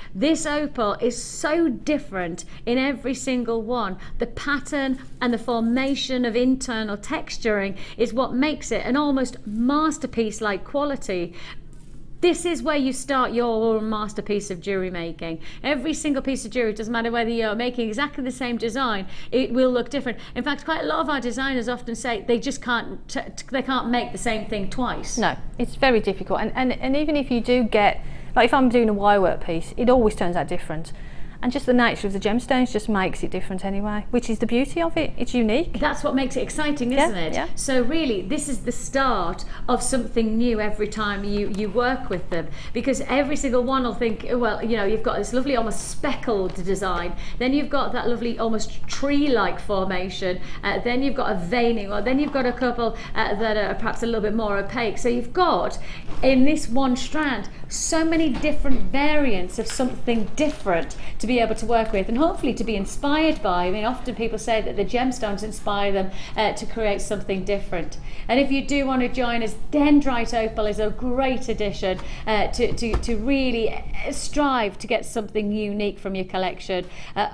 opal is so different in every single one. The pattern and the formation of internal texturing is what makes it an almost masterpiece like quality. This is where you start your masterpiece of jewellery making. Every single piece of jewellery, doesn't matter whether you're making exactly the same design, it will look different. In fact, quite a lot of our designers often say they just can't make the same thing twice. No, it's very difficult. And even if you do get, like if I'm doing a wire work piece, it always turns out different. And just the nature of the gemstones just makes it different anyway, which is the beauty of it. It's unique. That's what makes it exciting, isn't it? Yeah. So really, this is the start of something new every time you work with them, because every single one will think, well, you know, you've got this lovely almost speckled design, then you've got that lovely almost tree-like formation, then you've got a veining, or then you've got a couple that are perhaps a little bit more opaque. So you've got, in this one strand, so many different variants of something different to be able to work with, and hopefully to be inspired by. I mean, often people say that the gemstones inspire them to create something different. And if you do want to join us, dendrite opal is a great addition to really strive to get something unique from your collection.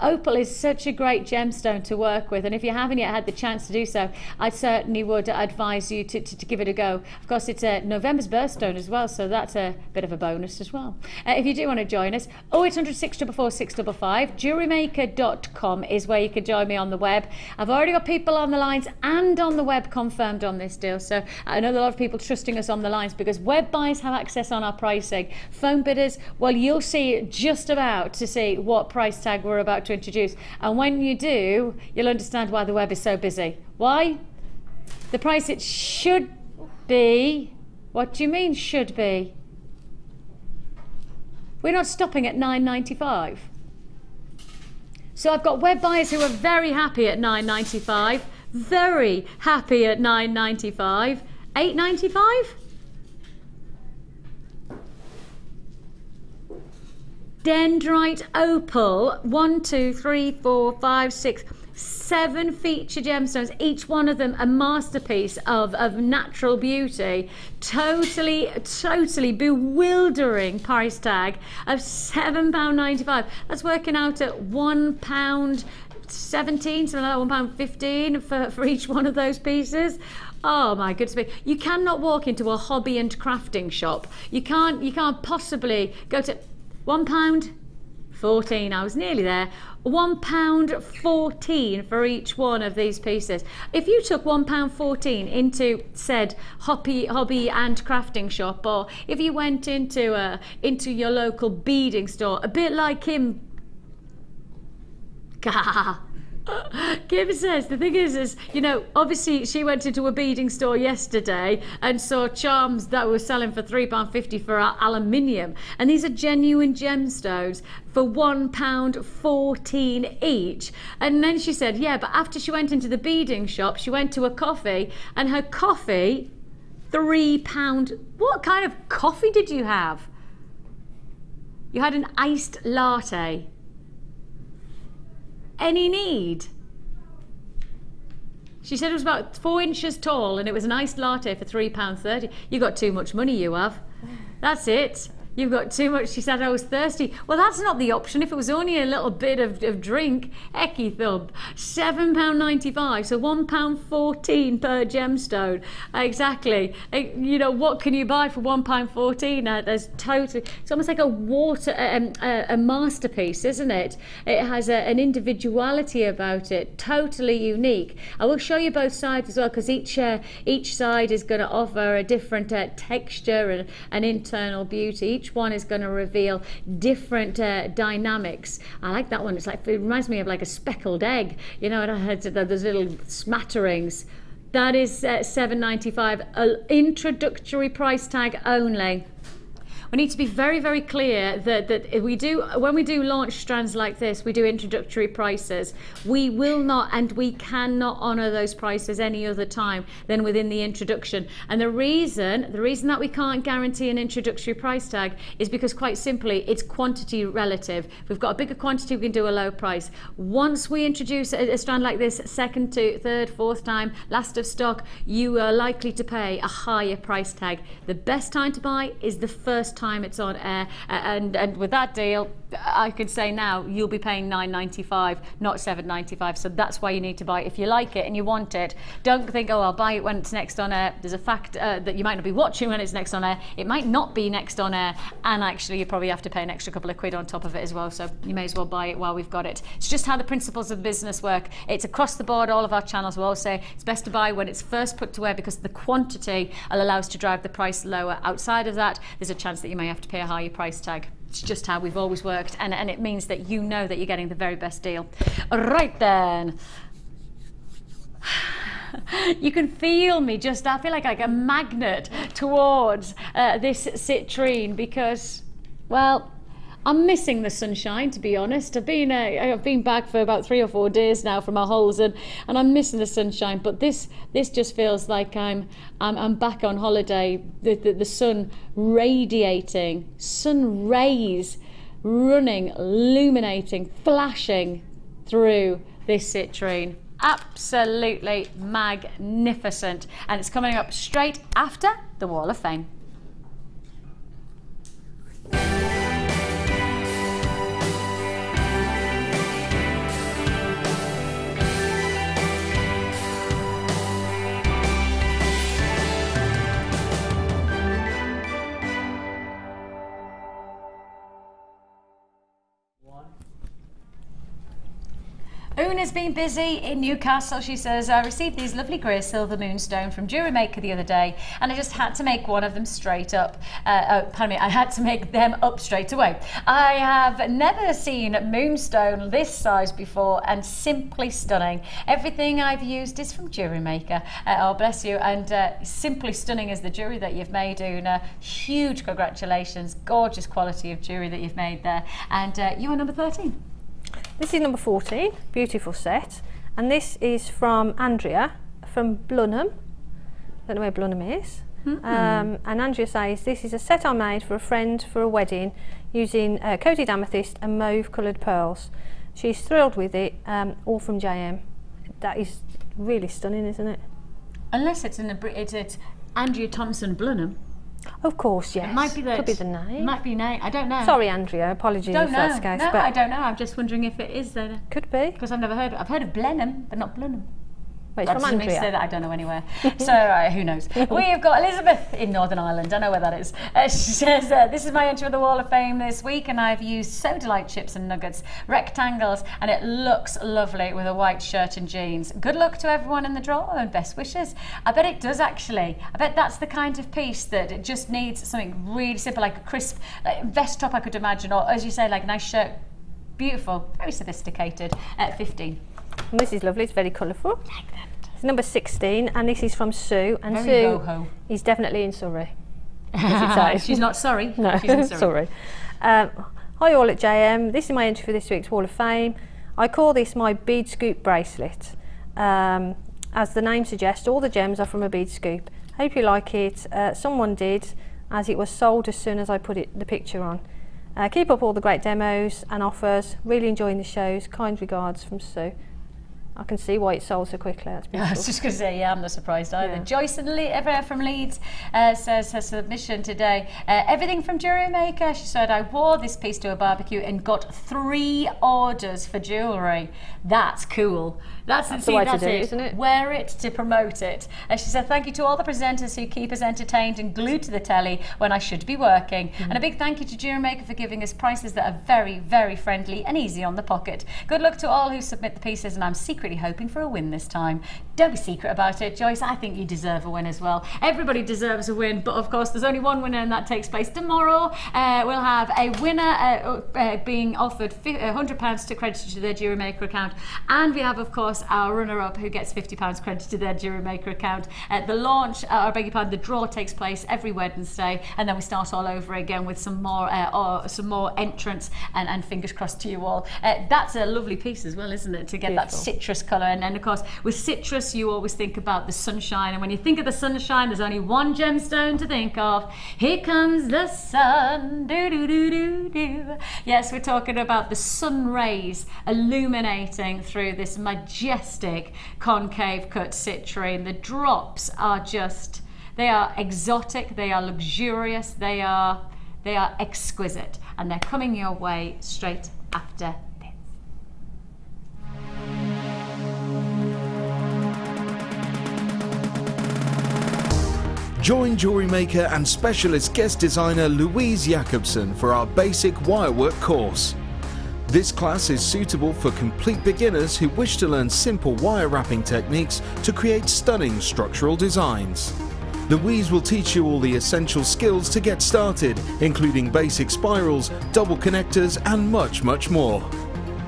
Opal is such a great gemstone to work with, and if you haven't yet had the chance to do so, I certainly would advise you to give it a go. Of course, it's November's birthstone as well, so that's a bit of a bonus as well. If you do want to join us, 0800 644 655, JewelleryMaker.com is where you can join me on the web. I've already got people on the lines and on the web confirmed on this deal, so I know a lot of people trusting us on the lines because web buyers have access on our pricing. Phone bidders, well, you'll see just about to see what price tag we're about to introduce, and when you do, you'll understand why the web is so busy. Why? The price it should be. What do you mean should be? We're not stopping at $9.95. So I've got web buyers who are very happy at $9.95, very happy at $9.95, $8.95? Dendrite opal, 1, 2, 3, 4, 5, 6, 7 feature gemstones, each one of them a masterpiece of natural beauty. Totally bewildering price tag of £7.95. That's working out at £1.17, something like that, £1.15 for each one of those pieces. Oh my goodness me. You cannot walk into a hobby and crafting shop. You can't possibly go to £1.14. I was nearly there. £1.14 for each one of these pieces. If you took £1.14 into said hobby and crafting shop, or if you went into your local beading store, a bit like him. Kim says, the thing is, you know, obviously she went into a beading store yesterday and saw charms that were selling for £3.50 for aluminium, and these are genuine gemstones for £1.14 each. And then she said, yeah, but after she went into the beading shop, she went to a coffee, and her coffee, £3. What kind of coffee did you have? You had an iced latte. Any need? She said it was about 4 inches tall and it was an iced latte for £3.30. You got too much money, you have. That's it. You've got too much. She said I was thirsty. Well, that's not the option. If it was only a little bit of drink, hecky thump. £7.95, so £1.14 per gemstone. Exactly. You know, what can you buy for £1.14? There's totally. It's almost like a masterpiece, isn't it? It has an individuality about it, totally unique. I will show you both sides as well, because each side is going to offer a different texture and an internal beauty. Each one is going to reveal different dynamics. I like that one. It reminds me of like a speckled egg. You know, it had those little smatterings. That is $7.95, introductory price tag only. We need to be very, very clear that when we do launch strands like this, we do introductory prices. We will not and we cannot honour those prices any other time than within the introduction. And the reason that we can't guarantee an introductory price tag is because, quite simply, it's quantity relative. If we've got a bigger quantity, we can do a low price. Once we introduce a strand like this, second to third, fourth time, last of stock, you are likely to pay a higher price tag. The best time to buy is the first time it's on air, and with that deal, I could say now you'll be paying $9.95, not $7.95. So that's why you need to buy it if you like it and you want it. Don't think, oh, I'll buy it when it's next on air. There's a fact that you might not be watching when it's next on air. It might not be next on air, and actually you probably have to pay an extra couple of quid on top of it as well. So you may as well buy it while we've got it. It's just how the principles of business work. It's across the board. All of our channels will all say it's best to buy when it's first put to air, because the quantity will allow us to drive the price lower. Outside of that, there's a chance that you may have to pay a higher price tag. It's just how we've always worked, and it means that you know that you're getting the very best deal. Right then. You can feel me just, I feel like a magnet towards this citrine, because, well, I'm missing the sunshine, to be honest. I've been back for about 3 or 4 days now from my holes, and I'm missing the sunshine. But this just feels like I'm back on holiday. The sun radiating, sun rays running, illuminating, flashing through this citrine. Absolutely magnificent, and it's coming up straight after the Wall of Fame. Una's been busy in Newcastle. She says, I received these lovely grey silver moonstone from Jewellery Maker the other day, and I just had to make one of them straight up. Pardon me, I had to make them up straight away. I have never seen moonstone this size before, and simply stunning. Everything I've used is from Jewellery Maker. Oh, bless you. And simply stunning is the jewellery that you've made, Una. Huge congratulations. Gorgeous quality of jewellery that you've made there. And you are number 13. This is number 14, beautiful set, and this is from Andrea from Blunham. Don't know where Blunham is. And Andrea says, this is a set I made for a friend for a wedding using coated amethyst and mauve coloured pearls. She's thrilled with it, all from JM. That is really stunning, isn't it? Unless it's it's Andrea Thompson Blunham. Of course, yes. It might be that. Could be the name. It might be name. I don't know. Sorry, Andrea. Apologies if that's the case. No, but I don't know. I'm just wondering if it is then. Could be. Because I've never heard. I've heard of Blenheim, but not Blunham. Wait, That from doesn't mean to Andrea. say that I don't know anywhere. So who knows? We have got Elizabeth in Northern Ireland. I know where that is. She says, this is my entry for the Wall of Fame this week, and I've used So Delight chips and nuggets, rectangles, and it looks lovely with a white shirt and jeans. Good luck to everyone in the draw and best wishes. I bet it does, actually. I bet that's the kind of piece that it just needs something really simple, like a crisp vest top, I could imagine, or as you say, like a nice shirt. Beautiful, very sophisticated at 15. And this is lovely. It's very colourful. Like that. Number 16, and this is from Sue, and Very Sue boho. is definitely in Surrey. She's not sorry. No, she's in Surrey. sorry. Hi all at JM. This is my entry for this week's Wall of Fame. I call this my bead scoop bracelet. As the name suggests, all the gems are from a bead scoop. Hope you like it. Someone did, as it was sold as soon as I put the picture on. Keep up all the great demos and offers. Really enjoying the shows. Kind regards from Sue. I can see why it sold so quickly. That's beautiful. I was just going to say, yeah, I'm not surprised either. Yeah. Joyce from Leeds says her submission today. Everything from Jewellery Maker. She said, I wore this piece to a barbecue and got 3 orders for jewellery. That's cool. That's the way to do it, isn't it? Wear it to promote it. She said, thank you to all the presenters who keep us entertained and glued to the telly when I should be working. And a big thank you to Jewellery Maker for giving us prices that are very, very friendly and easy on the pocket. Good luck to all who submit the pieces, and I'm secretly secretly hoping for a win this time. Don't be secret about it, Joyce. I think you deserve a win as well. Everybody deserves a win, but of course there's only one winner, and that takes place tomorrow. We'll have a winner being offered £100 to credit to their Jewellery Maker account, and we have, of course, our runner-up who gets £50 credited to their Jewellery Maker account. The launch, I beg your pardon, the draw takes place every Wednesday, and then we start all over again with some more entrants, and fingers crossed to you all. That's a lovely piece as well, isn't it, to get Beautiful. That citrus colour. And then, of course, with citrus, you always think about the sunshine, and when you think of the sunshine, there's only one gemstone to think of. Here comes the sun. Do do do do do. Yes, we're talking about the sun rays illuminating through this majestic concave cut citrine. The drops are just, they are exotic, they are luxurious, they are exquisite, and they're coming your way straight after this. Join Jewellery Maker and specialist guest designer Louise Jacobson for our basic wirework course. This class is suitable for complete beginners who wish to learn simple wire wrapping techniques to create stunning structural designs. Louise will teach you all the essential skills to get started, including basic spirals, double connectors, and much, much more.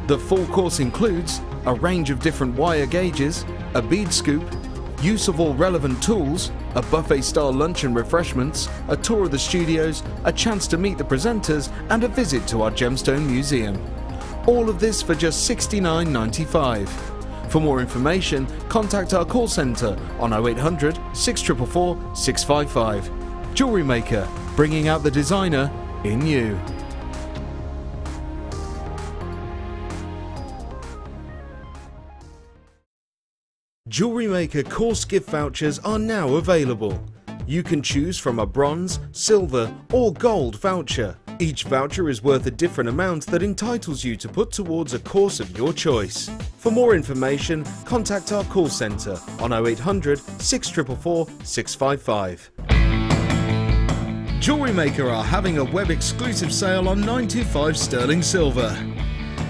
The full course includes a range of different wire gauges, a bead scoop, use of all relevant tools, a buffet-style lunch and refreshments, a tour of the studios, a chance to meet the presenters, and a visit to our Gemstone Museum. All of this for just $69.95. For more information, contact our call centre on 0800 644 655. Jewellery Maker, bringing out the designer in you. Jewellery Maker course gift vouchers are now available. You can choose from a bronze, silver or gold voucher. Each voucher is worth a different amount that entitles you to put towards a course of your choice. For more information, contact our call centre on 0800 644 655. Jewellery Maker are having a web exclusive sale on 925 sterling silver.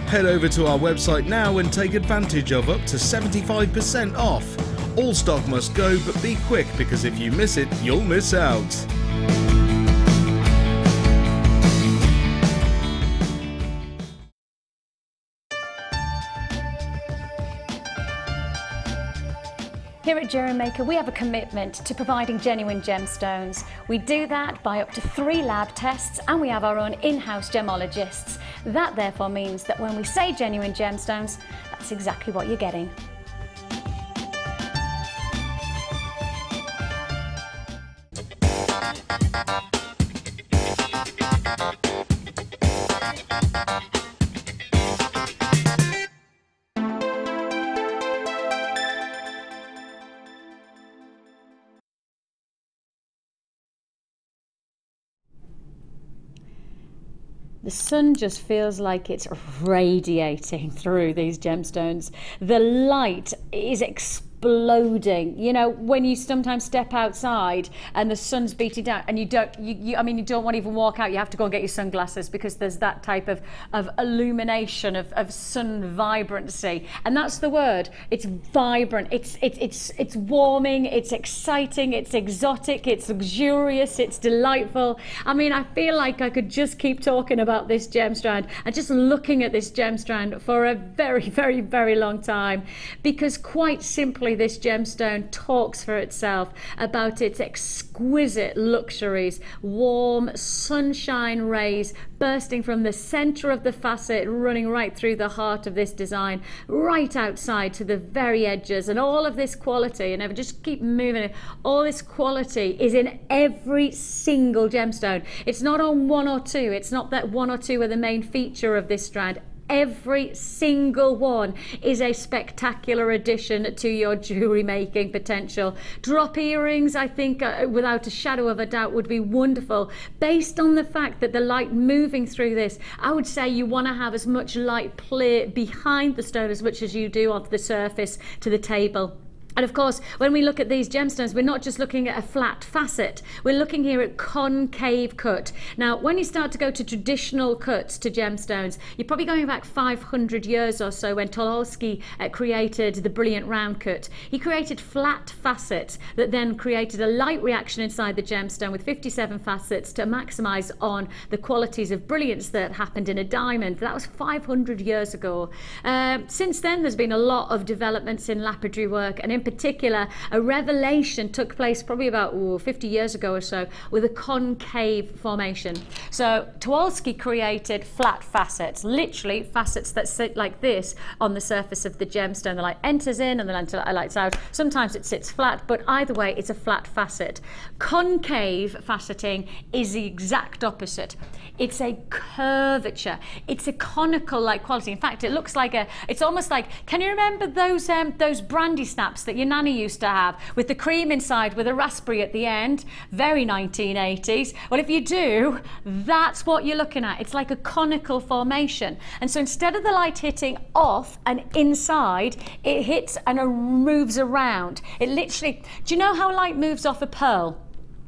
Head over to our website now and take advantage of up to 75% off. All stock must go, but be quick, because if you miss it, you'll miss out. Here at Jewellery Maker, we have a commitment to providing genuine gemstones. We do that by up to 3 lab tests, and we have our own in-house gemologists. That therefore means that when we say genuine gemstones, that's exactly what you're getting. The sun just feels like it's radiating through these gemstones. The light is exploding. You know, when you sometimes step outside and the sun's beating down, and you don't want to even walk out, you have to go and get your sunglasses, because there's that type of illumination, of sun vibrancy. And that's the word. It's vibrant, it's warming, it's exciting, it's exotic, it's luxurious, it's delightful. I mean, I feel like I could just keep talking about this gemstrand and just looking at this gemstrand for a very, very, very long time, because quite simply this gemstone talks for itself about its exquisite luxuries. Warm sunshine rays bursting from the center of the facet, running right through the heart of this design, right outside to the very edges, and all of this quality, and I just keep moving it, all this quality is in every single gemstone. It's not on one or two, it's not that one or two are the main feature of this strand. Every single one is a spectacular addition to your jewellery making potential. Drop earrings, I think, without a shadow of a doubt, would be wonderful. Based on the fact that the light moving through this, I would say you want to have as much light play behind the stone as much as you do off the surface to the table. And of course, when we look at these gemstones, we're not just looking at a flat facet. We're looking here at concave cut. Now, when you start to go to traditional cuts to gemstones, you're probably going back 500 years or so when Tucholsky created the brilliant round cut. He created flat facets that then created a light reaction inside the gemstone with 57 facets to maximize on the qualities of brilliance that happened in a diamond. That was 500 years ago. Since then, there's been a lot of developments in lapidary work, and in particular, a revelation took place probably about 50 years ago or so with a concave formation. So Tucholsky created flat facets, literally facets that sit like this on the surface of the gemstone. The light enters in and the light's out. Sometimes it sits flat, but either way, it's a flat facet. Concave faceting is the exact opposite. It's a curvature. It's a conical-like quality. In fact, it looks like it's almost like, can you remember those brandy snaps that your nanny used to have with the cream inside with a raspberry at the end? Very 1980s. Well, if you do, that's what you're looking at. It's like a conical formation. And so instead of the light hitting off and inside, it hits and moves around. It literally, do you know how light moves off a pearl?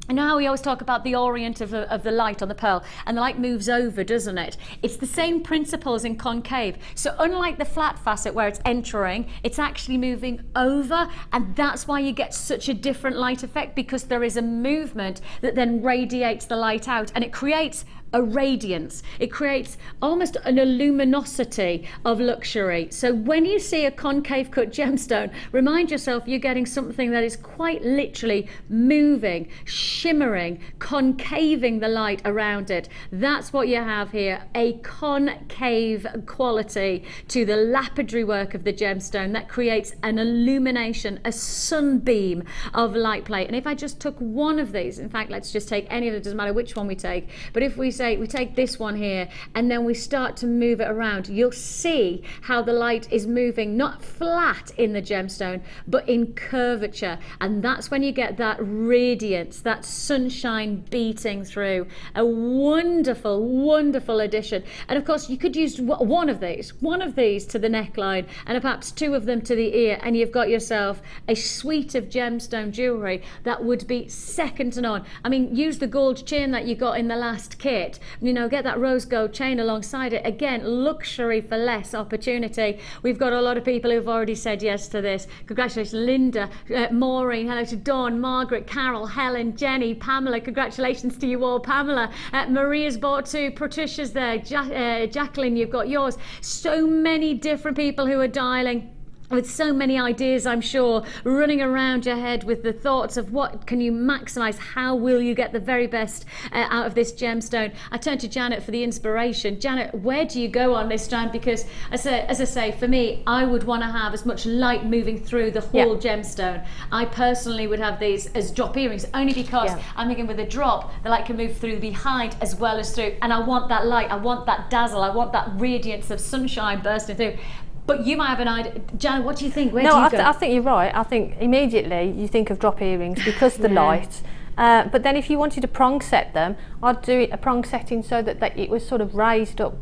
You know how we always talk about the orient of the light on the pearl, and the light moves over, doesn't it? It's the same principles in concave. So unlike the flat facet where it's entering, it's actually moving over, and that's why you get such a different light effect, because there is a movement that then radiates the light out, and it creates a radiance. It creates almost an luminosity of luxury. So when you see a concave cut gemstone, remind yourself you're getting something that is quite literally moving, shimmering, concaving the light around it. That's what you have here, a concave quality to the lapidary work of the gemstone that creates an illumination, a sunbeam of light play. And if I just took one of these, in fact, let's just take any of it, doesn't matter which one we take, but if we say we take this one here and then we start to move it around, you'll see how the light is moving not flat in the gemstone but in curvature, and that's when you get that radiance, that sunshine beating through. A wonderful, wonderful addition. And of course you could use one of these to the neckline and perhaps two of them to the ear, and you've got yourself a suite of gemstone jewellery that would be second to none. I mean, use the gold chain that you got in the last kit, you know, get that rose gold chain alongside it. Again, luxury for less opportunity. We've got a lot of people who've already said yes to this. Congratulations, Linda, Maureen, hello to Dawn, Margaret, Carol, Helen, Jenny, Pamela. Congratulations to you all. Pamela, Maria's bought two, Patricia's there, Jacqueline, you've got yours. So many different people who are dialing with so many ideas, I'm sure, running around your head with the thoughts of what can you maximize, how will you get the very best out of this gemstone. I turn to Janet for the inspiration. Janet, where do you go on this strand? Because as I say, for me, I would want to have as much light moving through the whole gemstone. I personally would have these as drop earrings, only because I'm thinking with a drop, the light can move through behind as well as through, and I want that light, I want that dazzle, I want that radiance of sunshine bursting through. But you might have an idea. Janet, what do you think? Where do you go? I think you're right. I think immediately you think of drop earrings because of the light. But then if you wanted to prong set them, I'd do a prong setting so that it was sort of raised up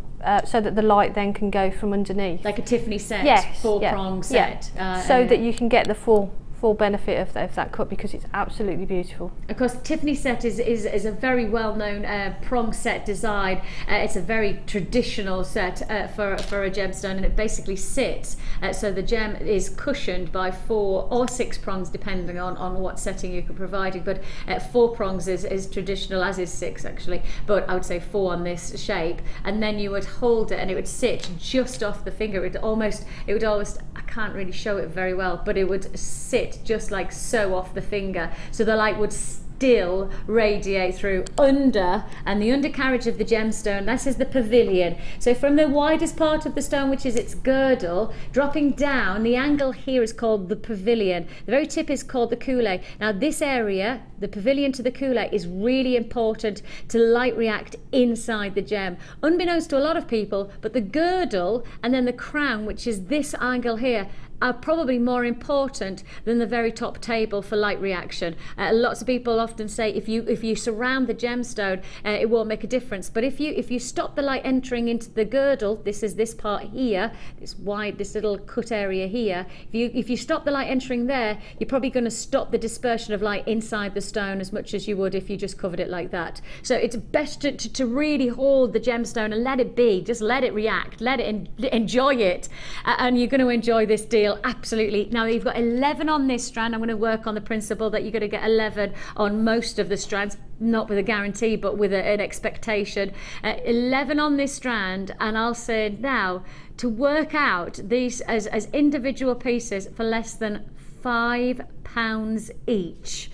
so that the light then can go from underneath. Like a Tiffany set, yes, prong set. So that you can get the full benefit of that cut, because it's absolutely beautiful. Of course, Tiffany set is a very well-known prong set design. It's a very traditional set for a gemstone, and it basically sits so the gem is cushioned by 4 or 6 prongs depending on what setting you're providing, but 4 prongs is traditional, as is 6 actually, but I would say 4 on this shape, and then you would hold it and it would sit just off the finger. It would almost, I can't really show it very well, but it would sit just like so off the finger, so the light would still radiate through under, and the undercarriage of the gemstone, this is the pavilion. So from the widest part of the stone, which is its girdle, dropping down, the angle here is called the pavilion. The very tip is called the coulée. Now this area, the pavilion to the coulée, is really important to light react inside the gem. Unbeknownst to a lot of people, but the girdle and then the crown, which is this angle here, are probably more important than the very top table for light reaction. Lots of people often say if you surround the gemstone, it won't make a difference. But if you stop the light entering into the girdle, this is this part here, this little cut area here. If you stop the light entering there, you're probably going to stop the dispersion of light inside the stone as much as you would if you just covered it like that. So it's best to really hold the gemstone and let it be. Just let it react. Let it enjoy it, and you're going to enjoy this deal. Absolutely. Now you've got 11 on this strand. I'm going to work on the principle that you're going to get 11 on most of the strands, not with a guarantee but with an expectation. 11 on this strand, and I'll say now to work out these as individual pieces for less than £5 each.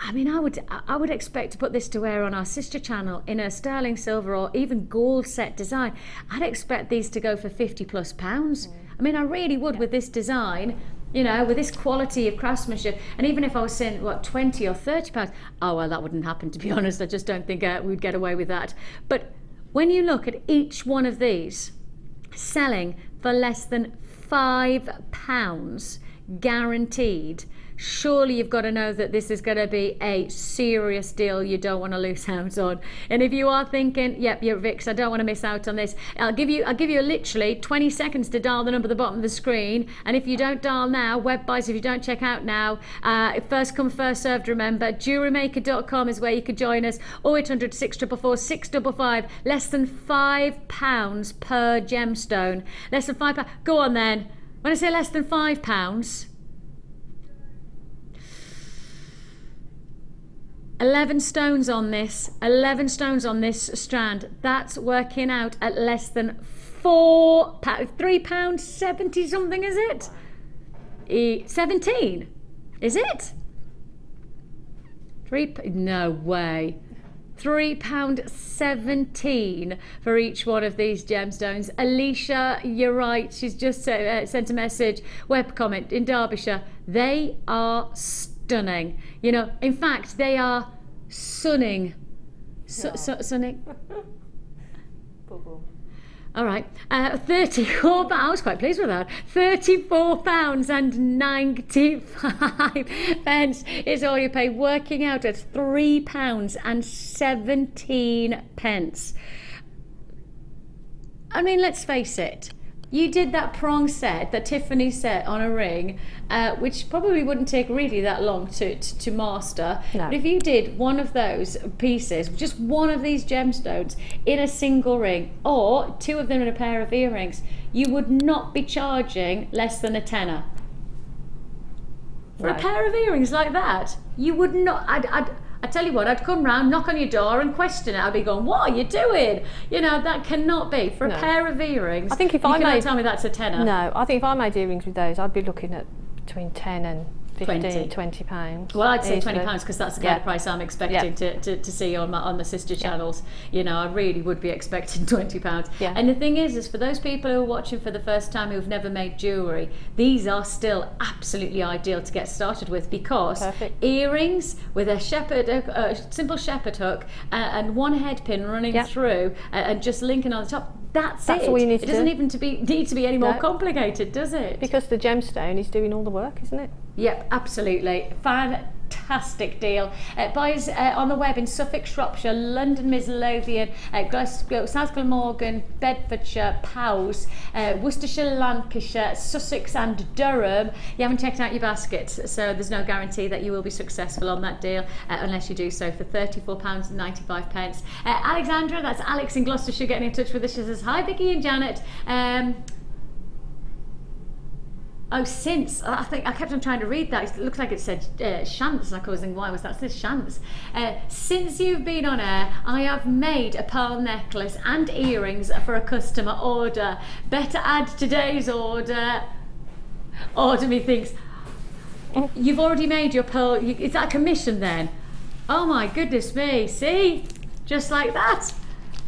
I mean, I would expect to put this to wear on our sister channel in a sterling silver or even gold set design. I'd expect these to go for £50+. I mean, I really would with this design, you know, with this quality of craftsmanship. And even if I was saying, what, £20 or £30, oh, well, that wouldn't happen, to be honest. I just don't think we'd get away with that. But when you look at each one of these selling for less than £5 guaranteed, surely you've got to know that this is going to be a serious deal you don't want to lose out on. And if you are thinking, yep, you're Vix, I don't want to miss out on this, I'll give you literally 20 seconds to dial the number at the bottom of the screen. And if you don't dial now, web buys, if you don't check out now, first come first served, remember. JewelleryMaker.com is where you could join us. 0800 644 655. Less than £5 per gemstone. Less than £5. Go on then. When I say less than £5, 11 stones on this, 11 stones on this strand. That's working out at less than £4, £3.70 something, is it? 17, is it? No way. £3.17 for each one of these gemstones. Alicia, you're right. She's just sent a message, web comment in Derbyshire. They are stunning. You know, in fact, they are sunning. Sunning. All right, 34 pounds. I was quite pleased with that. £34.95 is all you pay, working out at £3.17. I mean, let's face it. You did that prong set that Tiffany set on a ring, which probably wouldn't take really that long to master. No. But if you did one of those pieces, just one of these gemstones in a single ring, or two of them in a pair of earrings, you would not be charging less than a tenner. For a pair of earrings like that, you would not. I tell you what, I'd come round, knock on your door and question it. I'd be going, what are you doing? You know, that cannot be. For a pair of earrings, I think if you cannot tell me that's a tenner. No, I think if I made earrings with those, I'd be looking at between 10 and 15, 20 pounds. Well, I'd say £20 because that's the kind of price I'm expecting to see on the sister channels. You know, I really would be expecting £20. Yeah. And the thing is for those people who are watching for the first time who've never made jewellery, these are still absolutely ideal to get started with, because earrings with a simple shepherd hook and one head pin running through and just linking on the top. That's all you need to do. It doesn't even need to be any more complicated, does it? Because the gemstone is doing all the work, isn't it? Yep, absolutely. Fantastic deal. Buys on the web in Suffolk, Shropshire, London, Midlothian, South Glamorgan, Bedfordshire, Powys, Worcestershire, Lancashire, Sussex and Durham. You haven't checked out your baskets, so there's no guarantee that you will be successful on that deal unless you do so for £34.95. Alexandra, that's Alex in Gloucestershire, getting in touch with us. She says, hi Vicki and Janet. I kept on trying to read that. It looks like it said Shants, and I was thinking, why was that? It says Shants. Since you've been on air, I have made a pearl necklace and earrings for a customer order. Better add today's order. Order me thinks, you've already made your pearl. Is that a commission then? Oh my goodness me, see? Just like that.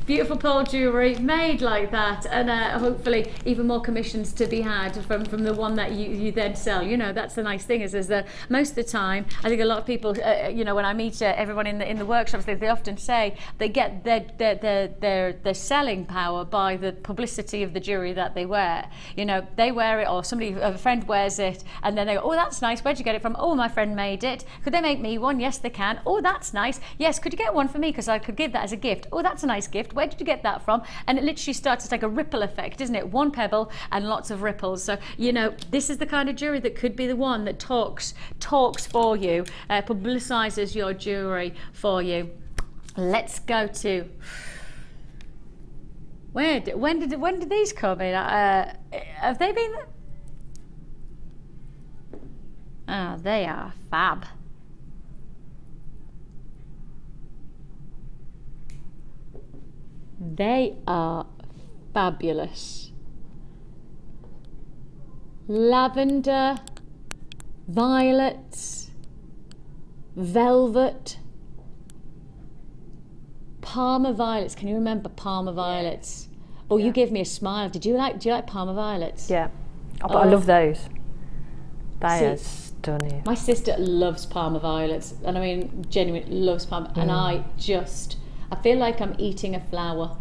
Beautiful pearl jewellery made like that, and hopefully even more commissions to be had from the one that you then sell. You know, that's the nice thing is that most of the time, I think a lot of people, you know, when I meet everyone in the workshops, they often say they get their selling power by the publicity of the jewellery that they wear. You know, they wear it, or a friend wears it, and then they go, oh, that's nice. Where'd you get it from? Oh, my friend made it. Could they make me one? Yes, they can. Oh, that's nice. Yes, could you get one for me? Because I could give that as a gift. Oh, that's a nice gift. Where did you get that from? And it literally starts, it's like a ripple effect, isn't it? One pebble and lots of ripples. So, you know, this is the kind of jewellery that could be the one that talks for you, publicises your jewellery for you. Let's go to, when did these come in? Have they been there? Oh, they are fab. They are fabulous. Lavender, violets, velvet, Parma violets. Can you remember Parma violets? Oh, yeah. You gave me a smile. Do you like Parma violets? Yeah, but I love those. They are stunning. My sister loves Parma violets, and I mean genuinely loves Parma, and I feel like I'm eating a flower.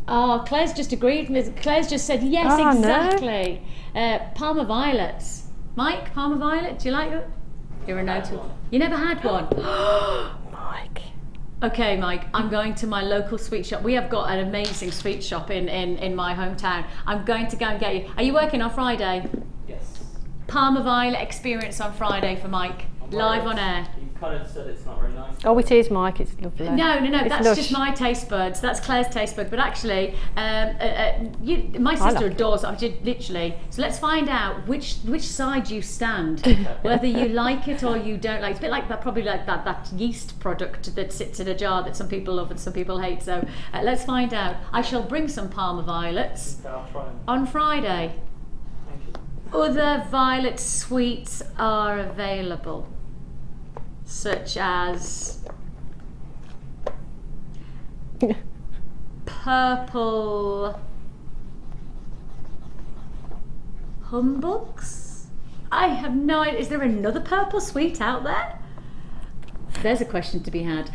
Oh, Claire's just agreed with. Claire's just said yes, exactly. No. Parma violets. Mike, Parma violet. Do you like it? You're a no. You never had one. Mike. Okay, Mike. I'm going to my local sweet shop. We have got an amazing sweet shop in my hometown. I'm going to go and get you. Are you working on Friday? Yes. Parma violet experience on Friday for Mike. Live on air. You kind of said it's not very nice. Oh, it is, Mike. It's lovely. No. It's That's lush. just my taste buds. That's Claire's taste bud. But actually, my sister adores it. Literally. So let's find out which side you stand. Whether you like it or you don't like it. It's a bit like that. Probably like that yeast product that sits in a jar that some people love and some people hate. So let's find out. I shall bring some Parma violets on Friday. Other violet sweets are available, such as purple humbugs. I have no idea. Is there another purple sweet out there? There's a question to be had.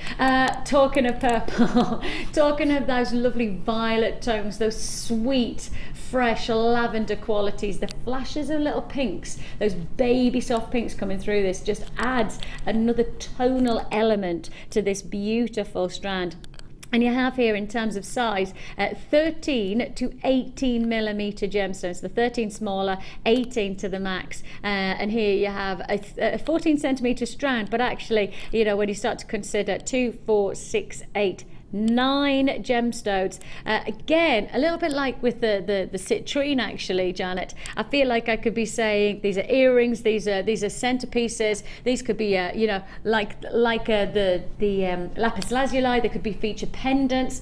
Talking of purple, talking of those lovely violet tones, those sweet, fresh lavender qualities, the flashes of little pinks, those baby soft pinks coming through this just adds another tonal element to this beautiful strand. And you have here in terms of size 13 to 18 millimeter gemstones, the 13 smaller, 18 to the max, and here you have a 14 centimeter strand, but actually, you know, when you start to consider 2, 4, 6, 8, 9 gemstones, again a little bit like with the citrine, actually, Janet. I feel like I could be saying these are earrings, these are centerpieces, these could be you know, like the Lapis Lazuli, they could be feature pendants.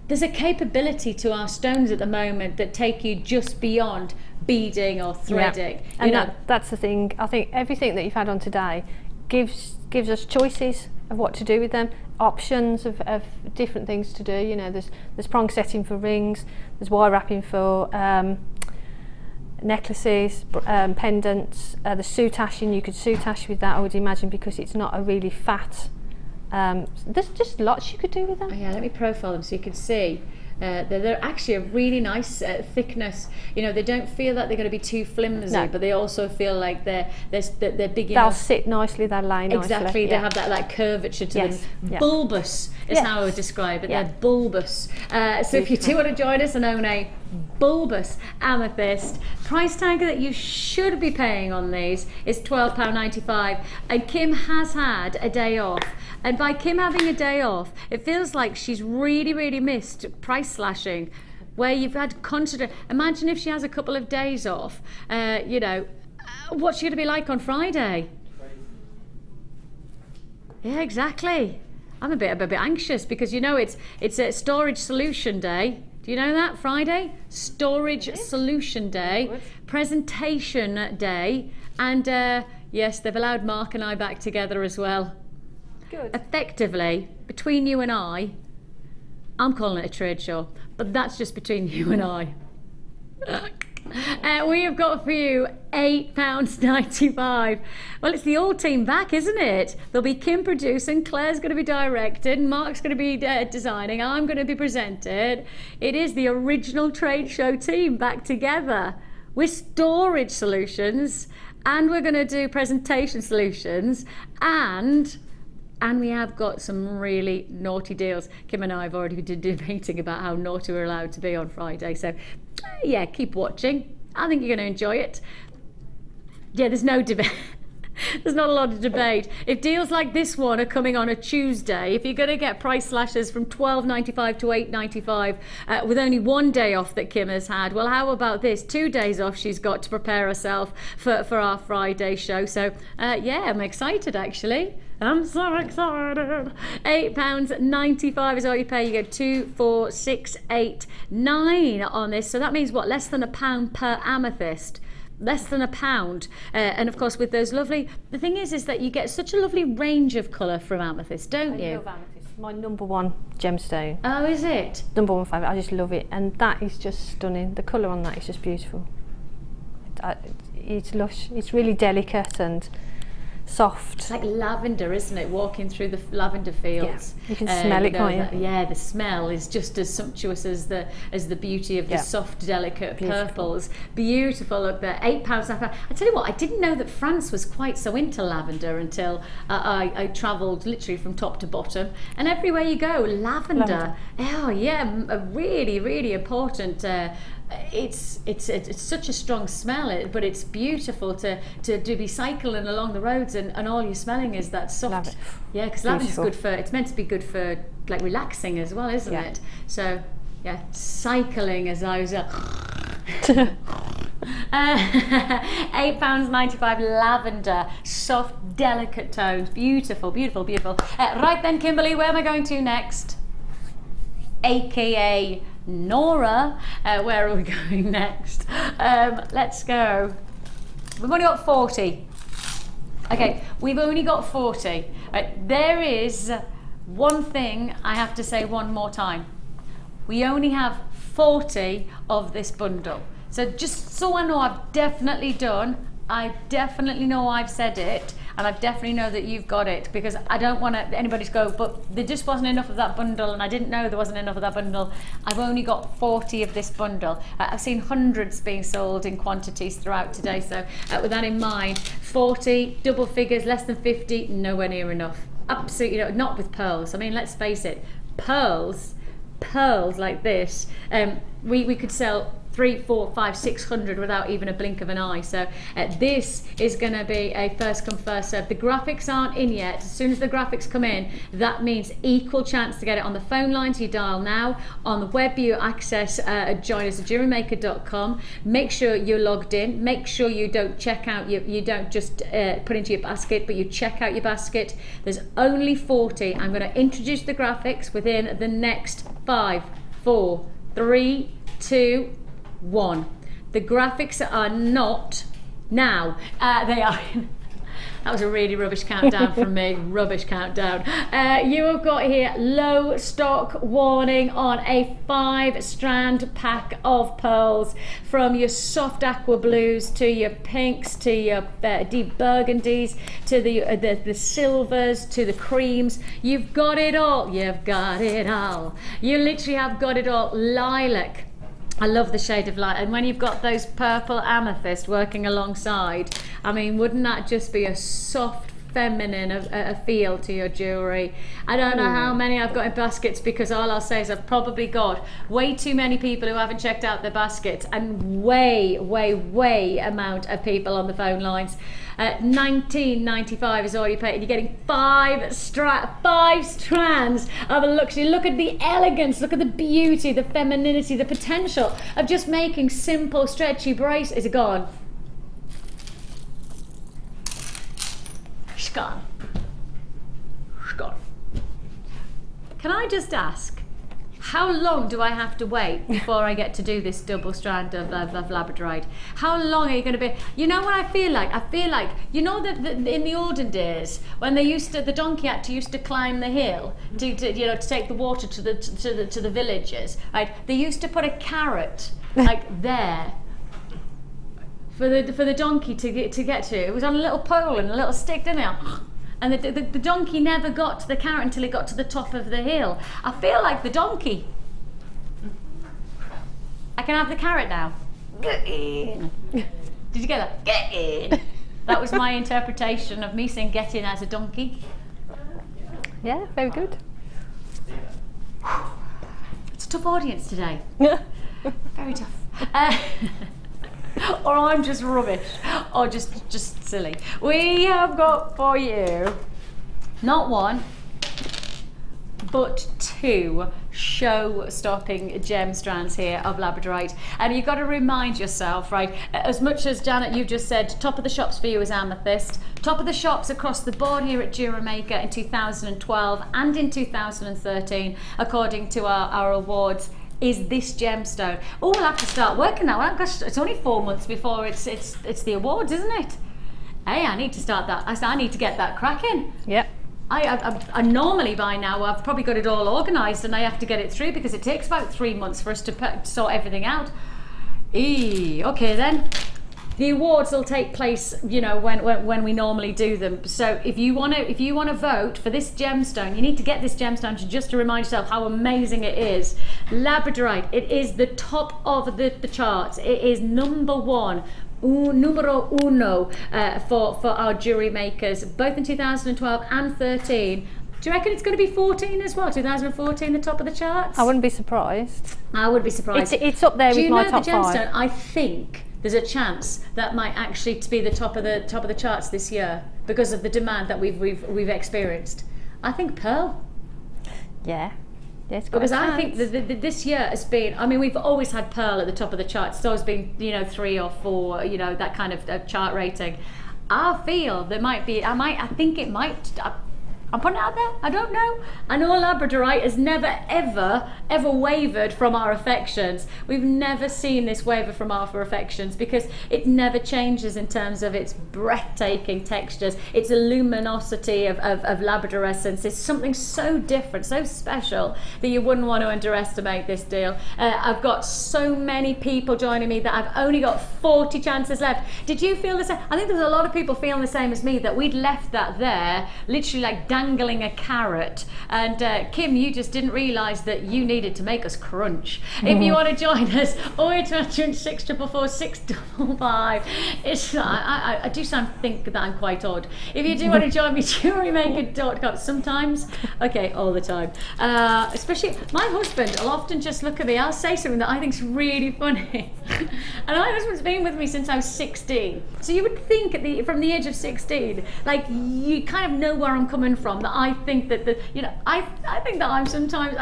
There's a capability to our stones at the moment that take you just beyond beading or threading. Yeah. And that's the thing. I think everything that you've had on today gives us choices of what to do with them, options of different things to do. You know, there's prong setting for rings, there's wire wrapping for necklaces, pendants, the soutashing. You could soutash with that, I would imagine, because it's not a really fat. There's just lots you could do with them. Oh, yeah, let me profile them so you can see. They're actually a really nice thickness. You know, they don't feel like they're going to be too flimsy, but they also feel like they're big enough. They'll sit nicely, they'll lay nicely. Exactly, they have that like curvature to them. Yeah. Bulbous is how I would describe it. Yeah. They're bulbous. So if you do want to join us and own a bulbous amethyst, price tag that you should be paying on these is £12.95, and Kim has had a day off. And by Kim having a day off, it feels like she's really missed price slashing, where you've had constant. Imagine if she has a couple of days off. You know, what's she going to be like on Friday? Yeah, exactly. I'm a bit anxious because, you know, it's a storage solution day. Do you know that? Friday? Storage solution day, presentation day, and yes, they've allowed Mark and I back together as well. Good. Effectively, between you and I'm calling it a trade show, but that's just between you and I. We have got for you £8.95. Well, it's the all team back, isn't it? There'll be Kim producing, Claire's going to be directed, Mark's going to be designing, I'm going to be presented. It is the original trade show team back together with storage solutions, and we're going to do presentation solutions, and we have got some really naughty deals. Kim and I have already been debating about how naughty we're allowed to be on Friday. So, yeah, keep watching. I think you're going to enjoy it. Yeah, there's no debate. There's not a lot of debate. If deals like this one are coming on a Tuesday, if you're going to get price slashes from $12.95 to $8.95 with only one day off that Kim has had, well, how about this? 2 days off she's got to prepare herself for our Friday show. So, yeah, I'm excited, actually. I'm so excited. £8.95 is all you pay. You go 2, 4, 6, 8, 9 on this. So that means what? Less than £1 per amethyst. Less than £1. And of course, with those lovely, the thing is that you get such a lovely range of colour from amethyst, don't you? I love amethyst. My #1 gemstone. Oh, is it? #1 favourite. I just love it, and that is just stunning. The colour on that is just beautiful. It's lush. It's really delicate and soft. It's like lavender, isn't it? Walking through the lavender fields. Yeah, you can smell it, can't you? Yeah, the smell is just as sumptuous as the beauty of the soft, delicate purples. Beautiful. Look there, £8. I tell you what, I didn't know that France was quite so into lavender until I travelled literally from top to bottom. And everywhere you go, lavender. Oh yeah, a really, really important. It's such a strong smell, but it's beautiful to be cycling along the roads and all you're smelling is that soft. Yeah, because lavender's good for, it's meant to be good for like relaxing as well, isn't it? So yeah, cycling as I was £8.95 lavender, soft, delicate tones, beautiful, beautiful, beautiful. Right then, Kimberly, where am I going to next? AKA Nora, where are we going next? Let's go. We've only got 40. Okay, we've only got 40. There is one thing I have to say one more time. We only have 40 of this bundle. So just so I know I've definitely done, I definitely know I've said it, and I definitely know that you've got it, because I don't want anybody to go, but there just wasn't enough of that bundle, and I didn't know there wasn't enough of that bundle. I've only got 40 of this bundle. I've seen hundreds being sold in quantities throughout today, so with that in mind, 40, double figures, less than 50, nowhere near enough. Absolutely not with pearls. I mean, let's face it, pearls like this, we could sell 3, 4, 5, 600 without even a blink of an eye. So this is going to be a first come first serve. The graphics aren't in yet. As soon as the graphics come in, that means equal chance to get it on the phone lines. You dial now. On the web, you access join us at JewelleryMaker.com. Make sure you're logged in. Make sure you don't check out. You don't just put into your basket, but you check out your basket. There's only 40. I'm going to introduce the graphics within the next 5, 4, 3, 2, 1. The graphics are not now. They are. That was a really rubbish countdown from me. Rubbish countdown. You have got here low stock warning on a 5-strand pack of pearls, from your soft aqua blues to your pinks to your deep burgundies to the silvers to the creams. You've got it all. You've got it all. You literally have got it all. Lilac. I love the shade of light, and when you've got those purple amethyst working alongside, I mean, wouldn't that just be a soft, feminine a feel to your jewellery? I don't know how many I've got in baskets, because all I'll say is I've probably got way too many people who haven't checked out their baskets, and way amount of people on the phone lines. $19.95 is all you pay, and you're getting 5 strands of a luxury. Look at the elegance, look at the beauty, the femininity, the potential of just making simple, stretchy brace. Is it gone? It's gone. It's gone. Can I just ask, how long do I have to wait before I get to do this double strand of labradorite? How long are you going to be? You know what I feel like? I feel like, you know that in the olden days when they used to, the donkey used to climb the hill to take the water to the villages, right? They used to put a carrot like there for the donkey to get to. It was on a little pole and a little stick, didn't it? And the donkey never got to the carrot until it got to the top of the hill. I feel like the donkey. I can have the carrot now. Get in. Did you get that? Get in. That was my interpretation of me saying get in as a donkey. Yeah, very good. It's a tough audience today. Very tough. Or I'm just rubbish, or just silly. We have got for you not one, but two show-stopping gem strands here of labradorite. And you've got to remind yourself, right, as much as Janet, you just said, top of the shops for you is amethyst. Top of the shops across the board here at Jewellery Maker in 2012 and in 2013, according to our awards, is this gemstone. Oh, we'll have to start working now. Oh, gosh, it's only 4 months before it's the awards, isn't it? Hey, I need to start that. I need to get that cracking. Yep. I normally by now I've probably got it all organised and I have to get it through because it takes about 3 months for us to sort everything out. Okay then. The awards will take place, you know, when we normally do them. So if you want to vote for this gemstone, you need to get this gemstone just to remind yourself how amazing it is. Labradorite, it is the top of the charts. It is number one. Numero uno for our jewellery makers, both in 2012 and 13. Do you reckon it's going to be 14 as well? 2014, the top of the charts? I wouldn't be surprised. I would be surprised. It's up there with my top 5. Do you know the gemstone? I think there's a chance that might actually be the top of the charts this year because of the demand that we've experienced. I think pearl. Yeah. Yes, because I think this year has been, I mean, we've always had pearl at the top of the charts. It's always been, 3 or 4, that kind of chart rating. I feel there might be, I think it might, I'm putting it out there, I don't know. I know labradorite has never ever wavered from our affections. We've never seen this waver from our affections because it never changes in terms of its breathtaking textures, its luminosity of labradorescence. It's something so different, so special that you wouldn't want to underestimate this deal. I've got so many people joining me that I've only got 40 chances left. Did you feel the same? I think there's a lot of people feeling the same as me, that we'd left that there, literally like dangling a carrot. And Kim, you just didn't realise that you needed to make us crunch. If you want to join us, 0800 644 655. I do think that I'm quite odd. If you do want to join me, JewelleryMaker.com. Sometimes, okay, all the time. Especially my husband will often just look at me. I'll say something that I think's really funny. And my husband's been with me since I was 16. So you would think from the age of 16, like you kind of know where I'm coming from. That I think that I think that I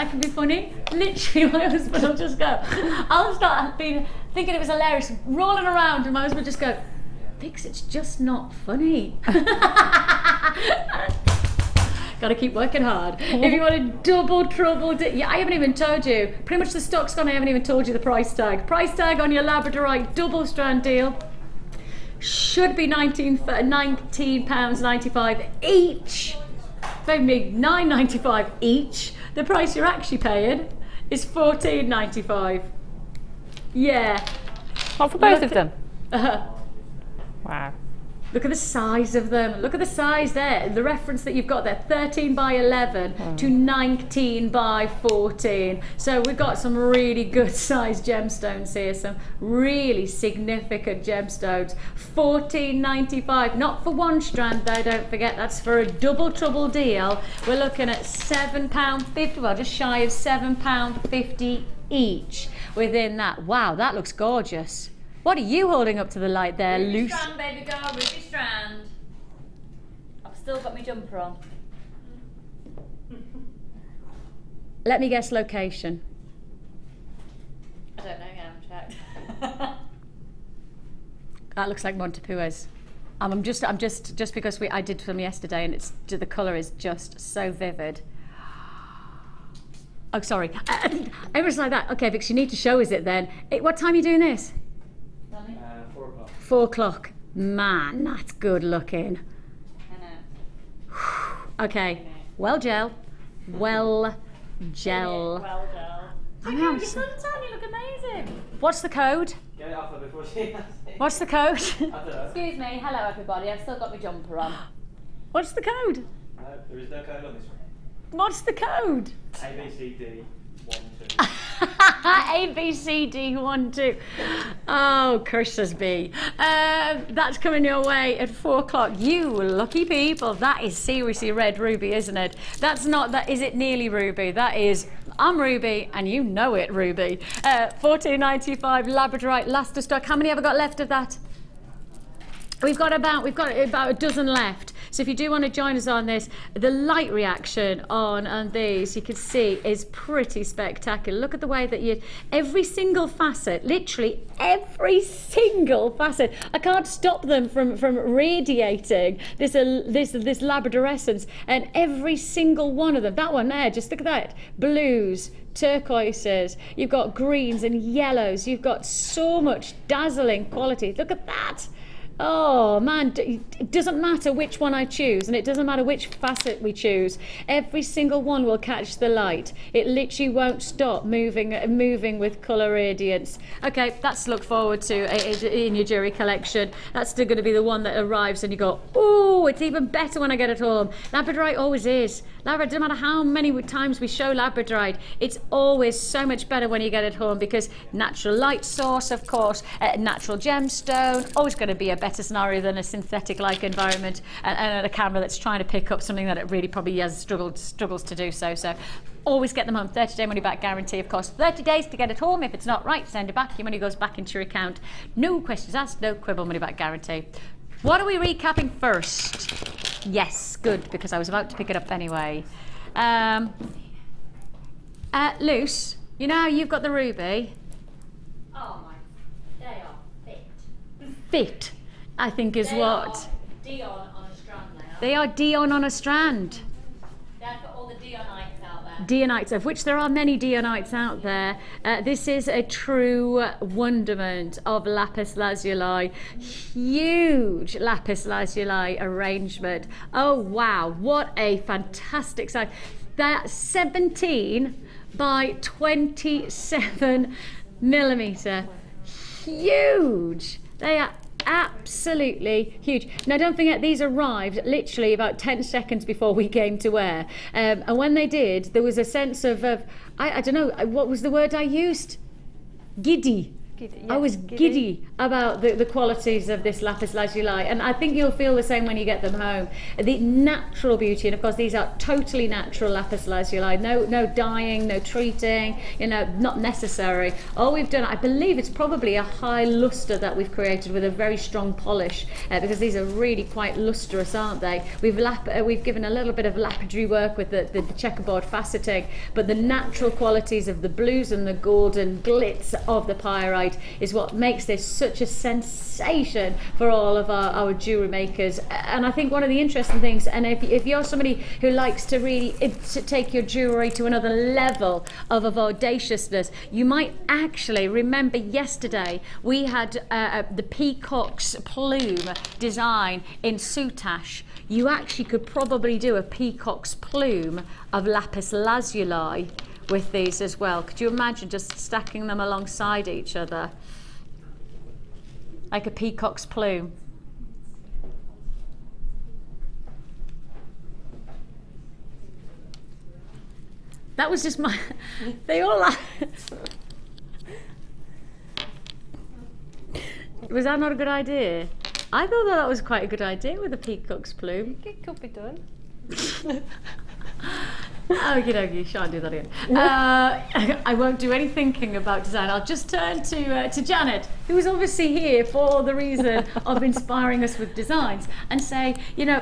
can be funny. Literally, my husband will just go. I'll start thinking it was hilarious, rolling around, and my husband will just go, "Vix, it's just not funny." Gotta keep working hard. If you want a double trouble, I haven't even told you. Pretty much the stock's gone. I haven't even told you the price tag. Price tag on your labradorite double strand deal should be £19.95 each. Pay me $9.95 each. The price you're actually paying is $14.95. Yeah. What, for both of them? Wow. Look at the size of them. Look at the size there. The reference that you've got there, 13 by 11 to 19 by 14. So we've got some really good sized gemstones here. Some really significant gemstones. $14.95. Not for one strand though, don't forget. That's for a double trouble deal. We're looking at £7.50. Well, just shy of £7.50 each within that. Wow, that looks gorgeous. What are you holding up to the light there, Ruby Luce? Strand, baby girl, Ruby Strand. I've still got my jumper on. Let me guess location. I don't know, I haven't checked. That looks like Montepuez. I'm just because I did film yesterday and the colour is just so vivid. Oh, sorry. It was like that. Okay, Vix, you need to show us it then. What time are you doing this? 4 o'clock. 4 o'clock. Man, that's good looking. Okay. Well gel. Well gel. Well gel. I know. Your sun's on, you look amazing. What's the code? Get it off her before she has it. What's the code? I don't know. Excuse me, hello everybody, I've still got my jumper on. What's the code? No, there is no code on this one. What's the code? ABCD 1 2. ABCD12. Oh, curses be. That's coming your way at 4 o'clock. You lucky people. That is seriously red ruby, isn't it? That's not that. Is it nearly ruby? That is. I'm ruby, and you know it, ruby. 14.95 labradorite, last of stock. How many have I got left of that? We've got about a dozen left. So if you do want to join us on this, the light reaction on these, you can see, is pretty spectacular. Look at the way that every single facet, literally every single facet, I can't stop them from radiating this labradorescence, and every single one of them. That one there, just look at that, blues, turquoises, you've got greens and yellows, you've got so much dazzling quality. Look at that. Oh man, it doesn't matter which one I choose, and it doesn't matter which facet we choose. Every single one will catch the light. It literally won't stop moving with colour radiance. Okay, that's to look forward to in your jewellery collection. That's still going to be the one that arrives and you go, oh, it's even better when I get it home. Labradorite always is. Labradorite, no matter how many times we show labradorite, it's always so much better when you get it home, because natural light source, of course, natural gemstone, always going to be a better scenario than a synthetic-like environment, and a camera that's trying to pick up something that it really probably has struggles to do so. So always get them home. 30-day money-back guarantee, of course. 30 days to get it home. If it's not right, send it back. Your money goes back into your account. No questions asked, no quibble, money-back guarantee. What are we recapping first? Yes, good, because I was about to pick it up anyway. Luce, you know you've got the ruby. Oh my, they are fit. Fit, I think is what. Dion on a strand They are Dion on a strand. They're for all the Dionites out there. Dionites, of which there are many Dionites out there. This is a true wonderment of Lapis Lazuli. Huge Lapis Lazuli arrangement. Oh wow, what a fantastic size. They're 17 by 27 millimetre. Huge. They are absolutely huge. Now don't forget, these arrived literally about 10 seconds before we came to air, and when they did, there was a sense of I don't know, what was the word I used? Giddy. I was giddy about the qualities of this Lapis Lazuli, and I think you'll feel the same when you get them home. The natural beauty, and of course these are totally natural Lapis Lazuli, no dyeing, no treating, you know, not necessary. All we've done, I believe it's probably a high luster that we've created with a very strong polish, because these are really quite lustrous, aren't they? We've given a little bit of lapidary work with the checkerboard faceting, but the natural qualities of the blues and the golden glitz of the pyrite is what makes this such a sensation for all of our jewellery makers. And I think one of the interesting things, and if you're somebody who likes to really to take your jewellery to another level of audaciousness, you might actually remember yesterday we had the peacock's plume design in soutache. You actually could probably do a peacock's plume of Lapis Lazuli with these as well. Could you imagine just stacking them alongside each other like a peacock's plume? That was just my they all are. Was that not a good idea? I thought that was quite a good idea with a peacock's plume. It could be done. Okie dokie, shan't do that again. I won't do any thinking about design. I'll just turn to Janet, who is obviously here for the reason of inspiring us with designs, and say, you know,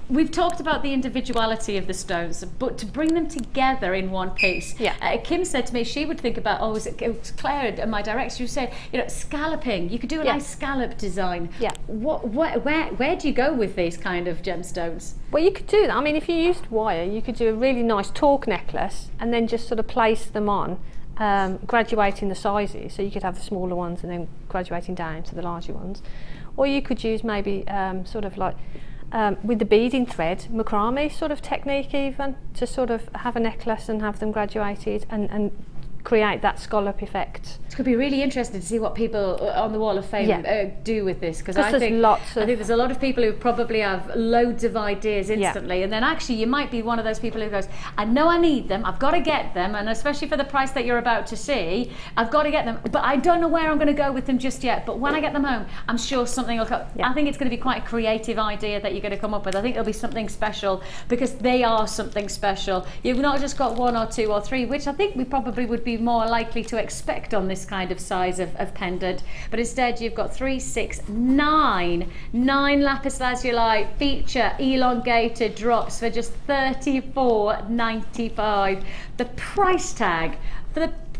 We've talked about the individuality of the stones, but to bring them together in one piece. Yeah. Kim said to me she would think about, it was Claire, my director, who said, scalloping. You could do a nice scallop design. Yeah. Where do you go with these kind of gemstones? Well, you could do that. I mean, if you used wire, you could do a really nice torque necklace and then just sort of place them on, graduating the sizes. So you could have the smaller ones and then graduating down to the larger ones. Or you could use maybe sort of like with the beading thread, macrame sort of technique even, to sort of have a necklace and have them graduated and create that scallop effect. It's going to be really interesting to see what people on the Wall of Fame do with this, because I think there's a lot of people who probably have loads of ideas instantly, and then actually you might be one of those people who goes, I know I need them, I've got to get them, and especially for the price that you're about to see, I've got to get them, but I don't know where I'm going to go with them just yet, but when I get them home, I'm sure something will come. I think it's going to be quite a creative idea that you're going to come up with. I think it'll be something special, because they are something special. You've not just got 1 or 2 or 3, which I think we probably would be more likely to expect on this kind of size of pendant, but instead you've got 3, 6, 9 lapis lazuli feature elongated drops for just $34.95. The price tag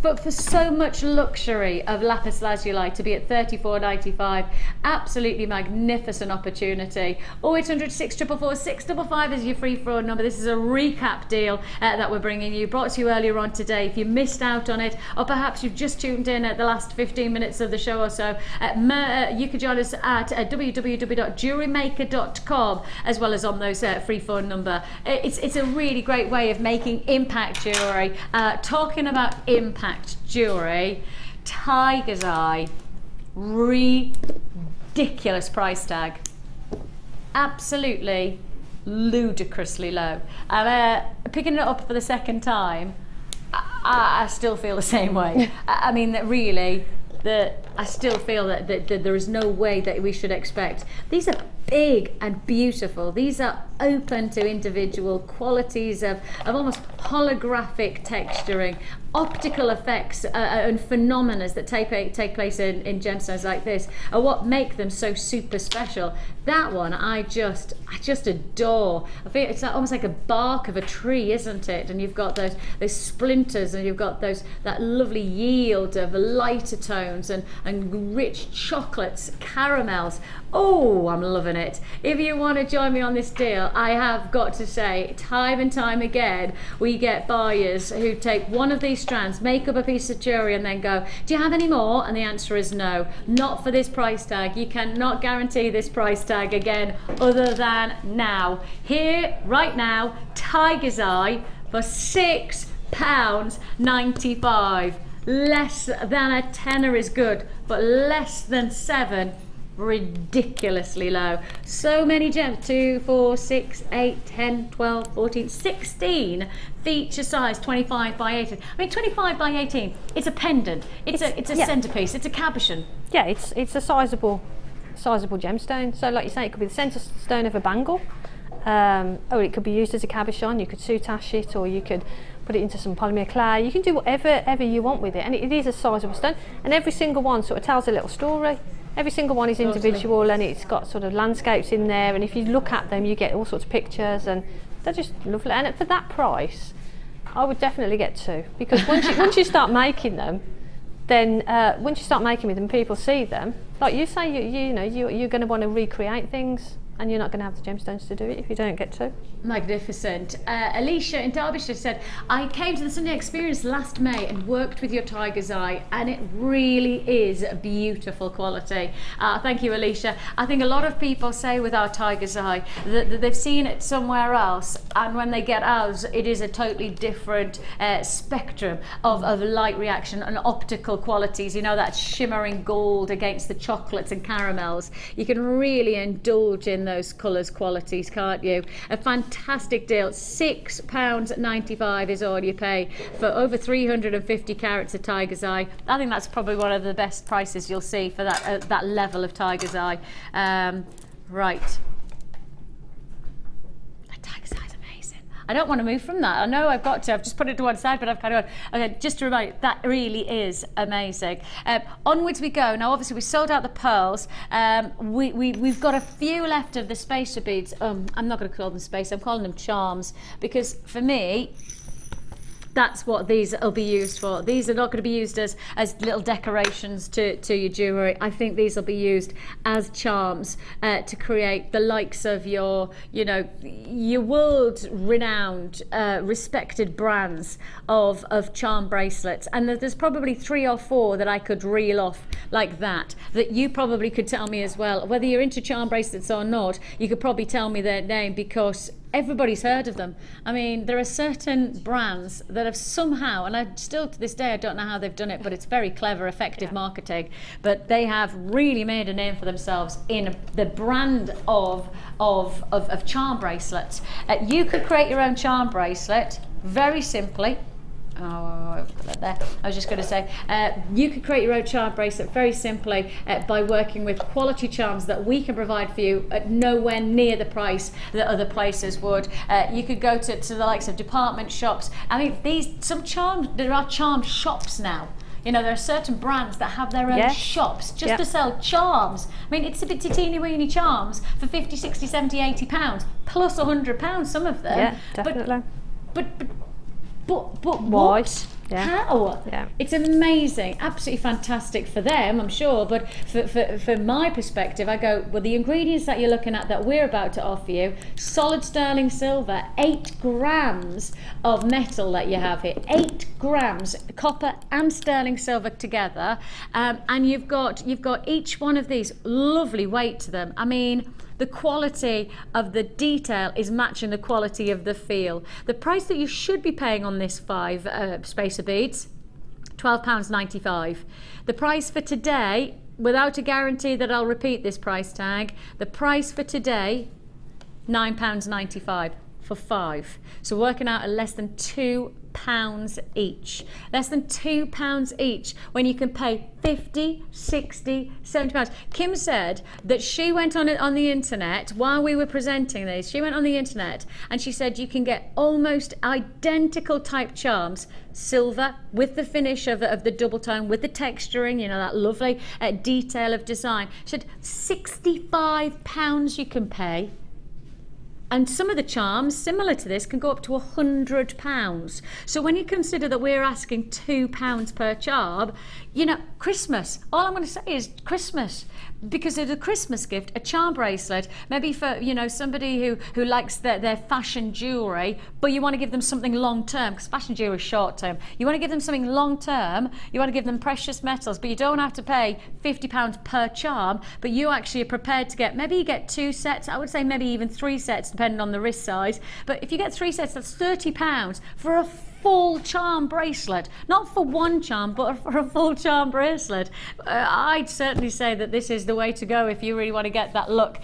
for so much luxury of lapis lazuli to be at $34.95, absolutely magnificent opportunity. 0800 644 655 is your free phone number. This is a recap deal that we're bringing you, brought to you earlier on today. If you missed out on it, or perhaps you've just tuned in at the last 15 minutes of the show or so, you can join us at www.jewellerymaker.com, as well as on those free phone number. It's a really great way of making impact jewellery. Talking about impact jewellery, tiger's eye, ridiculous price tag, absolutely ludicrously low. And picking it up for the second time, I still feel the same way. I mean, that really, I still feel that there is no way that we should expect. These are big and beautiful. These are open to individual qualities of almost holographic texturing, optical effects and phenomena that take place in gemstones like this are what make them so super special. That one I just adore. I feel it's almost like a bark of a tree, isn't it? And you've got those splinters, and you've got that lovely yield of lighter tones and rich chocolates, caramels. Oh, I'm loving it. If you want to join me on this deal, I have got to say, time and time again, we get buyers who take one of these strands, make up a piece of jewellery, and then go, do you have any more? And the answer is no, not for this price tag. You cannot guarantee this price tag again, other than now. Here, right now, tiger's eye for £6.95. Less than a tenner is good, but less than 7, ridiculously low. So many gems, 2, 4, 6, 8, 10, 12, 14, 16 feature size, 25 by 18. I mean, 25 by 18, it's a pendant, it's a centerpiece, it's a cabochon. Yeah, it's a sizable gemstone. So like you say, it could be the centre stone of a bangle, or it could be used as a cabochon. You could soutache it, or you could put it into some polymer clay. You can do whatever you want with it, and it is a sizable stone, and every single one sort of tells a little story. Every single one is individual, and it's got sort of landscapes in there, and if you look at them you get all sorts of pictures, and they're just lovely. And for that price I would definitely get 2, because once you start making them, then once you start making with them, people see them, like you say, you're going to want to recreate things, and you're not going to have the gemstones to do it if you don't get 2. Magnificent. Alicia in Derbyshire said, I came to the Sunday Experience last May and worked with your tiger's eye, and it really is a beautiful quality. Thank you, Alicia. I think a lot of people say with our tiger's eye that they've seen it somewhere else, and when they get ours, it is a totally different spectrum of light reaction and optical qualities. You know, that shimmering gold against the chocolates and caramels. You can really indulge in those colours, qualities, can't you? A fantastic deal. £6.95 is all you pay for over 350 carats of tiger's eye. I think that's probably one of the best prices you'll see for that level of tiger's eye. Right. That tiger's eye is amazing. I don't want to move from that. I know I've got to. I've just put it to one side, but I've kind of gone, okay, just to remind you, that really is amazing. Onwards we go. Now, obviously, we sold out the pearls. We've got a few left of the spacer beads. I'm not going to call them spacer. I'm calling them charms, because for me, that's what these will be used for. These are not going to be used as little decorations to your jewellery. I think these will be used as charms to create the likes of your, you know, your world-renowned, respected brands of charm bracelets. And there's probably 3 or 4 that I could reel off like that you probably could tell me as well. Whether you're into charm bracelets or not, you could probably tell me their name, because everybody's heard of them. I mean, there are certain brands that have somehow, and I still to this day I don't know how they've done it, but it's very clever, effective marketing, but they have really made a name for themselves in the brand of charm bracelets. You could create your own charm bracelet very simply. Oh, there. I was just going to say, you could create your own charm bracelet very simply by working with quality charms that we can provide for you at nowhere near the price that other places would. You could go to the likes of department shops. I mean, there are charm shops now. You know, there are certain brands that have their own shops just to sell charms. I mean, it's a bit teeny-weeny charms for 50, 60, 70, 80 pounds, plus £100, some of them. Yeah, definitely. But what? Yeah. How? Yeah. It's amazing, absolutely fantastic for them, I'm sure. But for my perspective, I go, well, the ingredients that you're looking at that we're about to offer you: solid sterling silver, 8 grams of metal that you have here, 8 grams copper and sterling silver together, and you've got each one of these lovely weight to them. I mean, the quality of the detail is matching the quality of the feel. The price that you should be paying on this 5 spacer beads, £12.95. The price for today, without a guarantee that I'll repeat this price tag, the price for today, £9.95 for 5. So working out at less than £2 each. Less than £2 each when you can pay 50, 60, 70 pounds. Kim said that she went on the internet while we were presenting these. She went on the internet and she said you can get almost identical type charms, silver with the finish of the double tone, with the texturing, you know, that lovely detail of design. She said £65 you can pay. And some of the charms similar to this can go up to £100. So when you consider that we're asking £2 per charm, you know, Christmas, all I'm going to say is Christmas. Because it's a Christmas gift, a charm bracelet, maybe for, you know, somebody who likes their fashion jewellery, but you want to give them something long term, because fashion jewellery is short term. You want to give them something long term, you want to give them precious metals, but you don't have to pay £50 per charm, but you actually are prepared to get, maybe you get 2 sets, I would say maybe even 3 sets, depending on the wrist size. But if you get 3 sets, that's £30 for a full charm bracelet, not for one charm, but for a full charm bracelet. I'd certainly say that this is the way to go if you really want to get that look,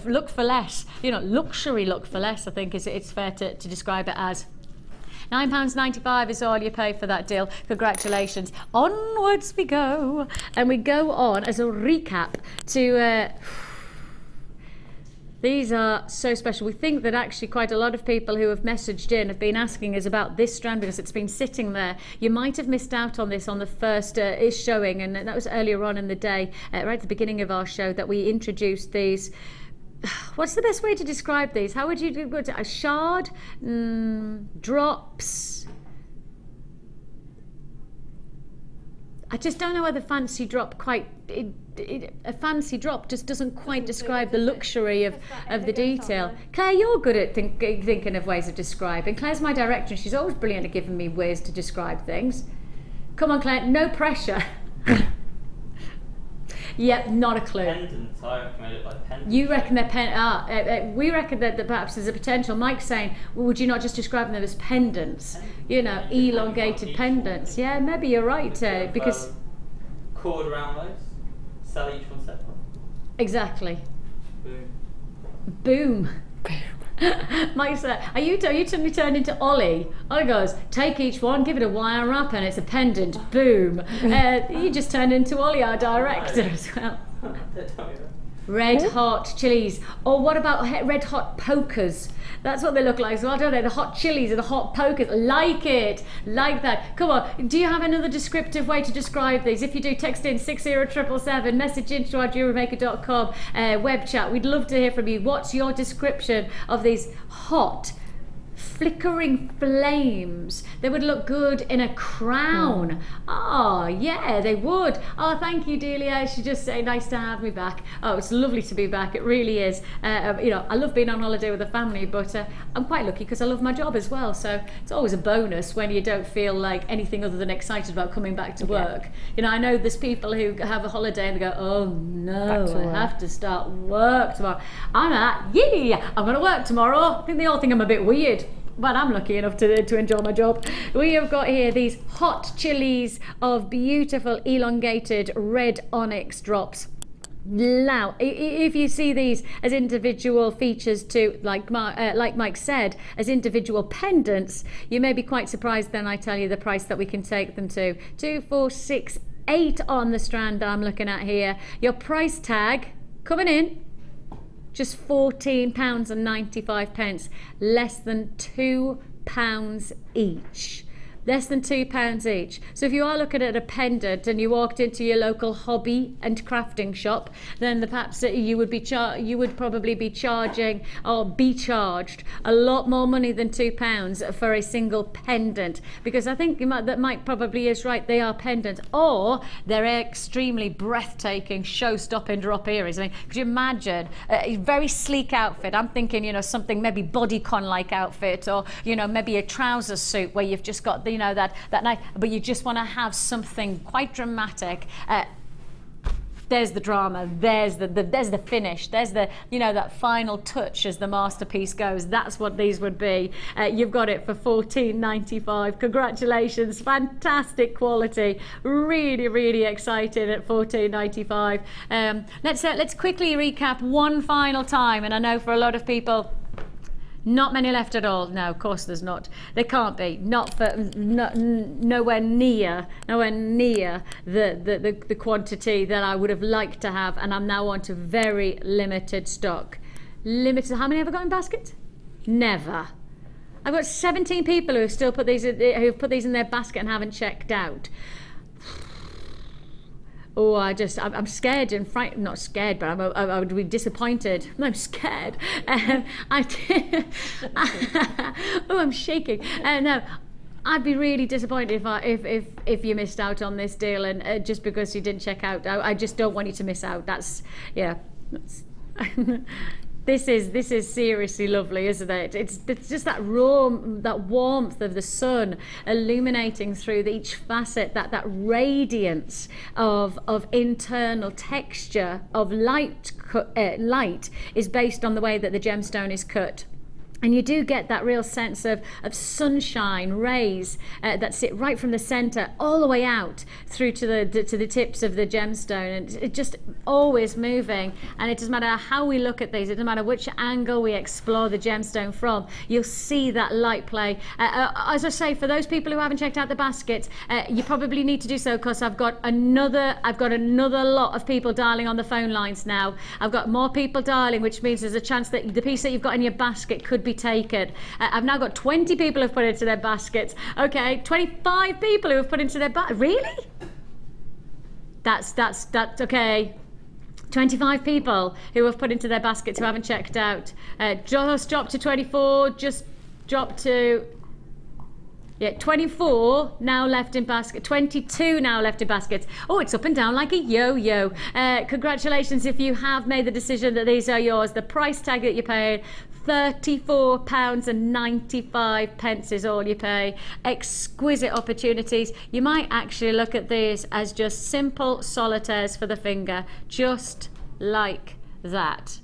look for less, you know, luxury look for less, I think it's fair to describe it as. £9.95 is all you pay for that deal. Congratulations. Onwards we go, and we go on as a recap to these are so special. We think that actually quite a lot of people who have messaged in have been asking us about this strand because it's been sitting there. You might have missed out on this on the first showing, and that was earlier on in the day, right at the beginning of our show, that we introduced these. What's the best way to describe these? How would you do it? A shard? Drops? I just don't know whether fancy drop quite... a fancy drop just doesn't quite describe the luxury of the detail. Claire, you're good at thinking of ways of describing. Claire's my director and she's always brilliant at giving me ways to describe things. Come on, Claire, no pressure. Yep, not a clue. Pendants, I recommend it like pendants. You reckon they're we reckon that perhaps there's a potential. Mike's saying, well, would you not just describe them as pendants? You know, elongated pendants. Yeah, maybe you're right, because... cord around those, sell each one separately. Exactly. Boom. Boom. Mike said, are you suddenly turned into Ollie? Ollie goes, take each one, give it a wire wrap, and it's a pendant. Boom. You just turned into Ollie, our director, as well. Don't tell me Red hot chilies. Or what about red hot pokers? That's what they look like as well, don't they? The hot chilies or the hot pokers. Like it. Like that. Come on. Do you have another descriptive way to describe these? If you do, text in 60777, message into our JewelleryMaker.com web chat. We'd love to hear from you. What's your description of these hot, flickering flames? They would look good in a crown. Oh yeah, they would. Oh, thank you, Delia. She just say nice to have me back. Oh, it's lovely to be back. It really is. You know, I love being on holiday with the family, but I'm quite lucky because I love my job as well, so it's always a bonus when you don't feel like anything other than excited about coming back to work. You know, I know there's people who have a holiday and they go, oh no, I have to start work tomorrow. I'm I'm gonna work tomorrow. I think they all think I'm a bit weird, but I'm lucky enough to enjoy my job. We have got here these hot chilies of beautiful elongated red onyx drops. Now, if you see these as individual features to, like Mike said, as individual pendants, you may be quite surprised then I tell you the price that we can take them to. 2468 on the strand that I'm looking at here. Your price tag coming in just £14.95, less than £2 each. Less than £2 each. So if you are looking at a pendant and you walked into your local hobby and crafting shop, then perhaps you would probably be charging or be charged a lot more money than £2 for a single pendant, because I think that Mike probably is right. They are pendants, or they're extremely breathtaking, show-stopping drop earrings. I mean, could you imagine a very sleek outfit? I'm thinking, you know, something maybe bodycon-like outfit, or you know, maybe a trouser suit where you've just got the, you know, that night, but you just want to have something quite dramatic. There's the drama, there's the finish, there's the, you know, that final touch as the masterpiece goes. That's what these would be. You've got it for £14.95. Congratulations, fantastic quality. Really, really excited at £14.95. Let's quickly recap one final time, and I know for a lot of people, not many left at all. No, of course there's not. There can't be. Not for nowhere near the quantity that I would have liked to have, and I'm now on to very limited stock. Limited. How many have I got in basket? Never. I've got 17 people who have still put these in their basket and haven't checked out. Oh, I'm scared and frightened. Not scared, but I would be disappointed. I'm scared. Oh, I'm shaking. No, I'd be really disappointed if you missed out on this deal, and just because you didn't check out. I just don't want you to miss out. That's, yeah. This is seriously lovely, isn't it? It's just that warmth of the sun illuminating through each facet, that radiance of internal texture of light is based on the way that the gemstone is cut. And you do get that real sense of sunshine rays that sit right from the center all the way out through to the tips of the gemstone, and it just always moving. And it doesn't matter how we look at these, it doesn't matter which angle we explore the gemstone from, you'll see that light play. As I say, for those people who haven't checked out the basket, you probably need to do so, because I've got another lot of people dialing on the phone lines now. I've got more people dialing, which means there's a chance that the piece that you've got in your basket could be taken. I've now got 20 people who've put it into their baskets. Okay, 25 people who have put into their basket. Really? That's okay. 25 people who have put into their baskets who haven't checked out. Just dropped to 24. Just dropped to 24 now left in basket. 22 now left in baskets. Oh, it's up and down like a yo-yo. Congratulations if you have made the decision that these are yours. The price tag that you paid, £34.95 is all you pay. Exquisite opportunities. You might actually look at these as just simple solitaires for the finger, just like that.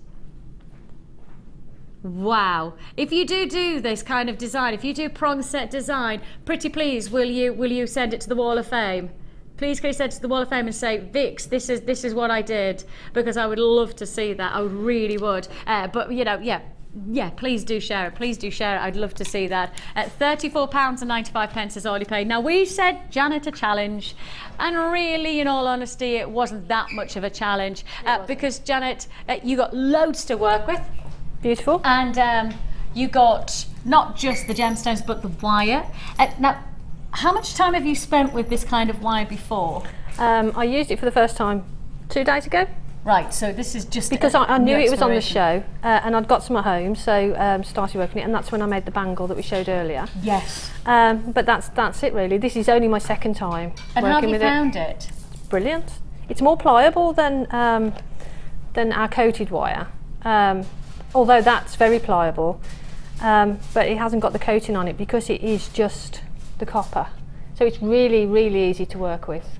Wow. If you do this kind of design, if you do prong set design, pretty please will you send it to the Wall of Fame? Please can you send it to the Wall of Fame and say, Vix, this is what I did, because I would love to see that. I really would. But you know, yeah, yeah, please do share it. Please do share it. I'd love to see that. At £34.95 is all you paid. Now, we said Janet a challenge, and really, in all honesty, it wasn't that much of a challenge because Janet, you got loads to work with. Beautiful. And you got not just the gemstones, but the wire. Now, how much time have you spent with this kind of wire before? I used it for the first time 2 days ago. Right, so this is just because I knew it was on the show, and I'd got some at home, so started working it, and that's when I made the bangle that we showed earlier. Yes. But that's it really. This is only my second time and working with it. And how have you found it? Brilliant. It's more pliable than our coated wire, although that's very pliable. But it hasn't got the coating on it because it is just the copper. So it's really, really easy to work with.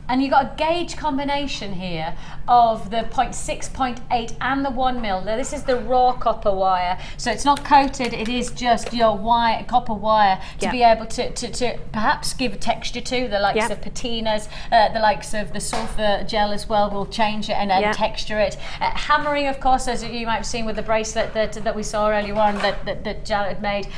And you've got a gauge combination here of the 0.6, 0.8 and the 1 mil. Now this is the raw copper wire. So it's not coated, it is just your wire, copper wire to be able to perhaps give a texture to, the likes of patinas, the likes of the sulfur gel as well will change it and texture it. Hammering, of course, as you might have seen with the bracelet that we saw earlier on that Janet made.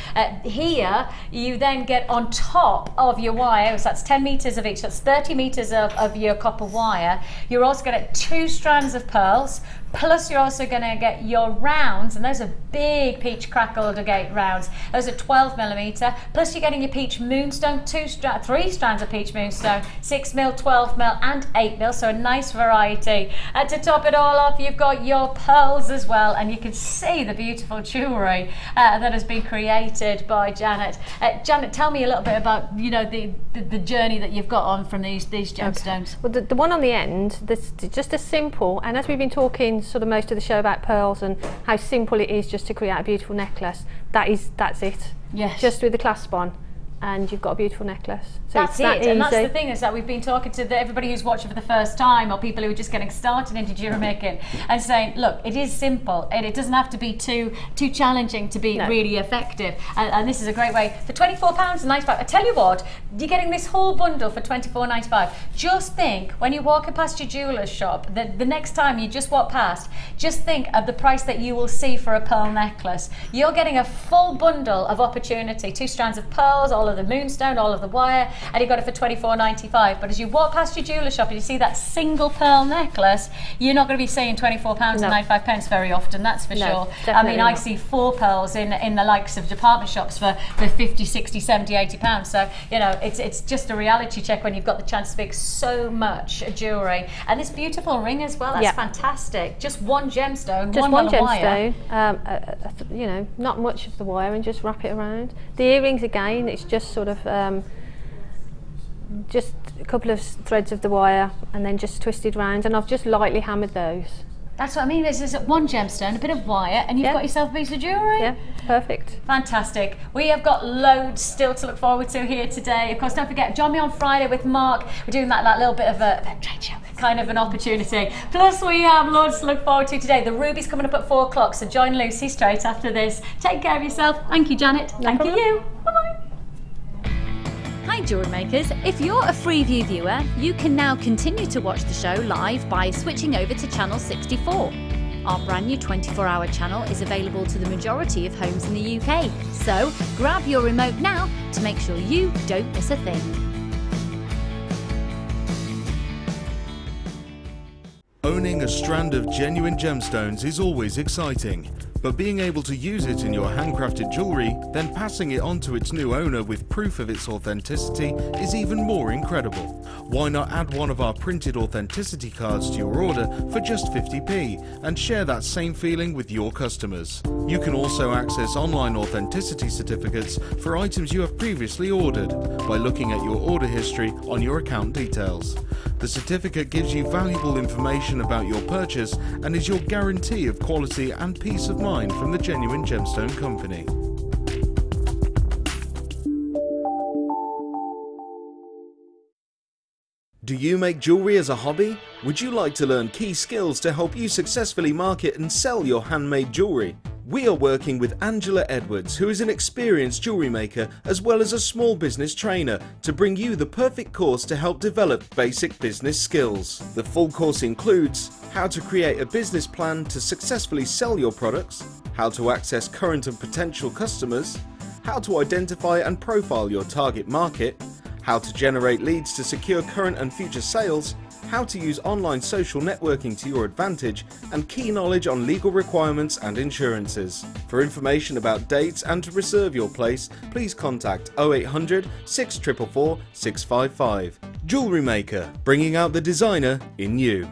Here, you then get on top of your wire, so that's 10 meters of each, that's 30 meters of your copper wire. You're also going to get 2 strands of pearls, plus you're also going to get your rounds, and those are big peach crackled agate rounds. Those are 12 millimeter, plus you're getting your peach moonstone, 3 strands of peach moonstone, 6 mil, 12 mil and 8 mil, so a nice variety. And to top it all off, you've got your pearls as well, and you can see the beautiful jewellery that has been created by Janet. Janet, tell me a little bit about the journey that you've got on from these gemstones. Okay. Well, the one on the end, this just a simple, and as we've been talking sort of most of the show about pearls and how simple it is just to create a beautiful necklace, that's it. Yes. Just with the clasp on, and you've got a beautiful necklace. So that's it, and that's the thing, is that we've been talking to everybody who's watching for the first time, or people who are just getting started into jewellery making, and saying, look, it is simple, and it doesn't have to be too challenging to be really effective, and this is a great way. For £24.95, I tell you what, you're getting this whole bundle for £24.95. Just think, when you're walking past your jeweller's shop, the next time you just walk past, just think of the price that you will see for a pearl necklace. You're getting a full bundle of opportunity, 2 strands of pearls, all of the moonstone, all of the wire, and you got it for £24.95. But as you walk past your jeweller shop and you see that single pearl necklace, you're not going to be seeing £24.95 very often, that's for sure. I mean, I see 4 pearls in the likes of department shops for 50, 60, 70, 80 pounds. So, it's just a reality check when you've got the chance to make so much jewellery. And this beautiful ring as well, that's fantastic. Just 1 gemstone, just one gemstone, wire. Not much of the wire, and just wrap it around. The earrings again, it's just sort of just a couple of threads of the wire and then just twisted round, and I've just lightly hammered those. That's what I mean, is 1 gemstone, a bit of wire, and you've got yourself a piece of jewellery. Yeah, perfect. Fantastic. We have got loads still to look forward to here today. Of course, don't forget, join me on Friday with Mark. We're doing that little bit of a trade show, kind of an opportunity. Plus, we have loads to look forward to today. The Ruby's coming up at 4 o'clock, so join Lucy straight after this. Take care of yourself. Thank you, Janet. Thank you. Bye-bye. Hi Jewellery Makers, if you're a Freeview viewer, you can now continue to watch the show live by switching over to channel 64. Our brand new 24-hour channel is available to the majority of homes in the UK, so grab your remote now to make sure you don't miss a thing. Owning a strand of genuine gemstones is always exciting, but being able to use it in your handcrafted jewellery, then passing it on to its new owner with proof of its authenticity is even more incredible. Why not add one of our printed authenticity cards to your order for just 50p and share that same feeling with your customers? You can also access online authenticity certificates for items you have previously ordered by looking at your order history on your account details. The certificate gives you valuable information about your purchase and is your guarantee of quality and peace of mind from the Genuine Gemstone Company. Do you make jewellery as a hobby? Would you like to learn key skills to help you successfully market and sell your handmade jewellery? We are working with Angela Edwards, who is an experienced jewellery maker as well as a small business trainer, to bring you the perfect course to help develop basic business skills. The full course includes how to create a business plan to successfully sell your products, how to access current and potential customers, how to identify and profile your target market, how to generate leads to secure current and future sales, how to use online social networking to your advantage, and key knowledge on legal requirements and insurances. For information about dates and to reserve your place, please contact 0800 644 655. Jewellery Maker, bringing out the designer in you.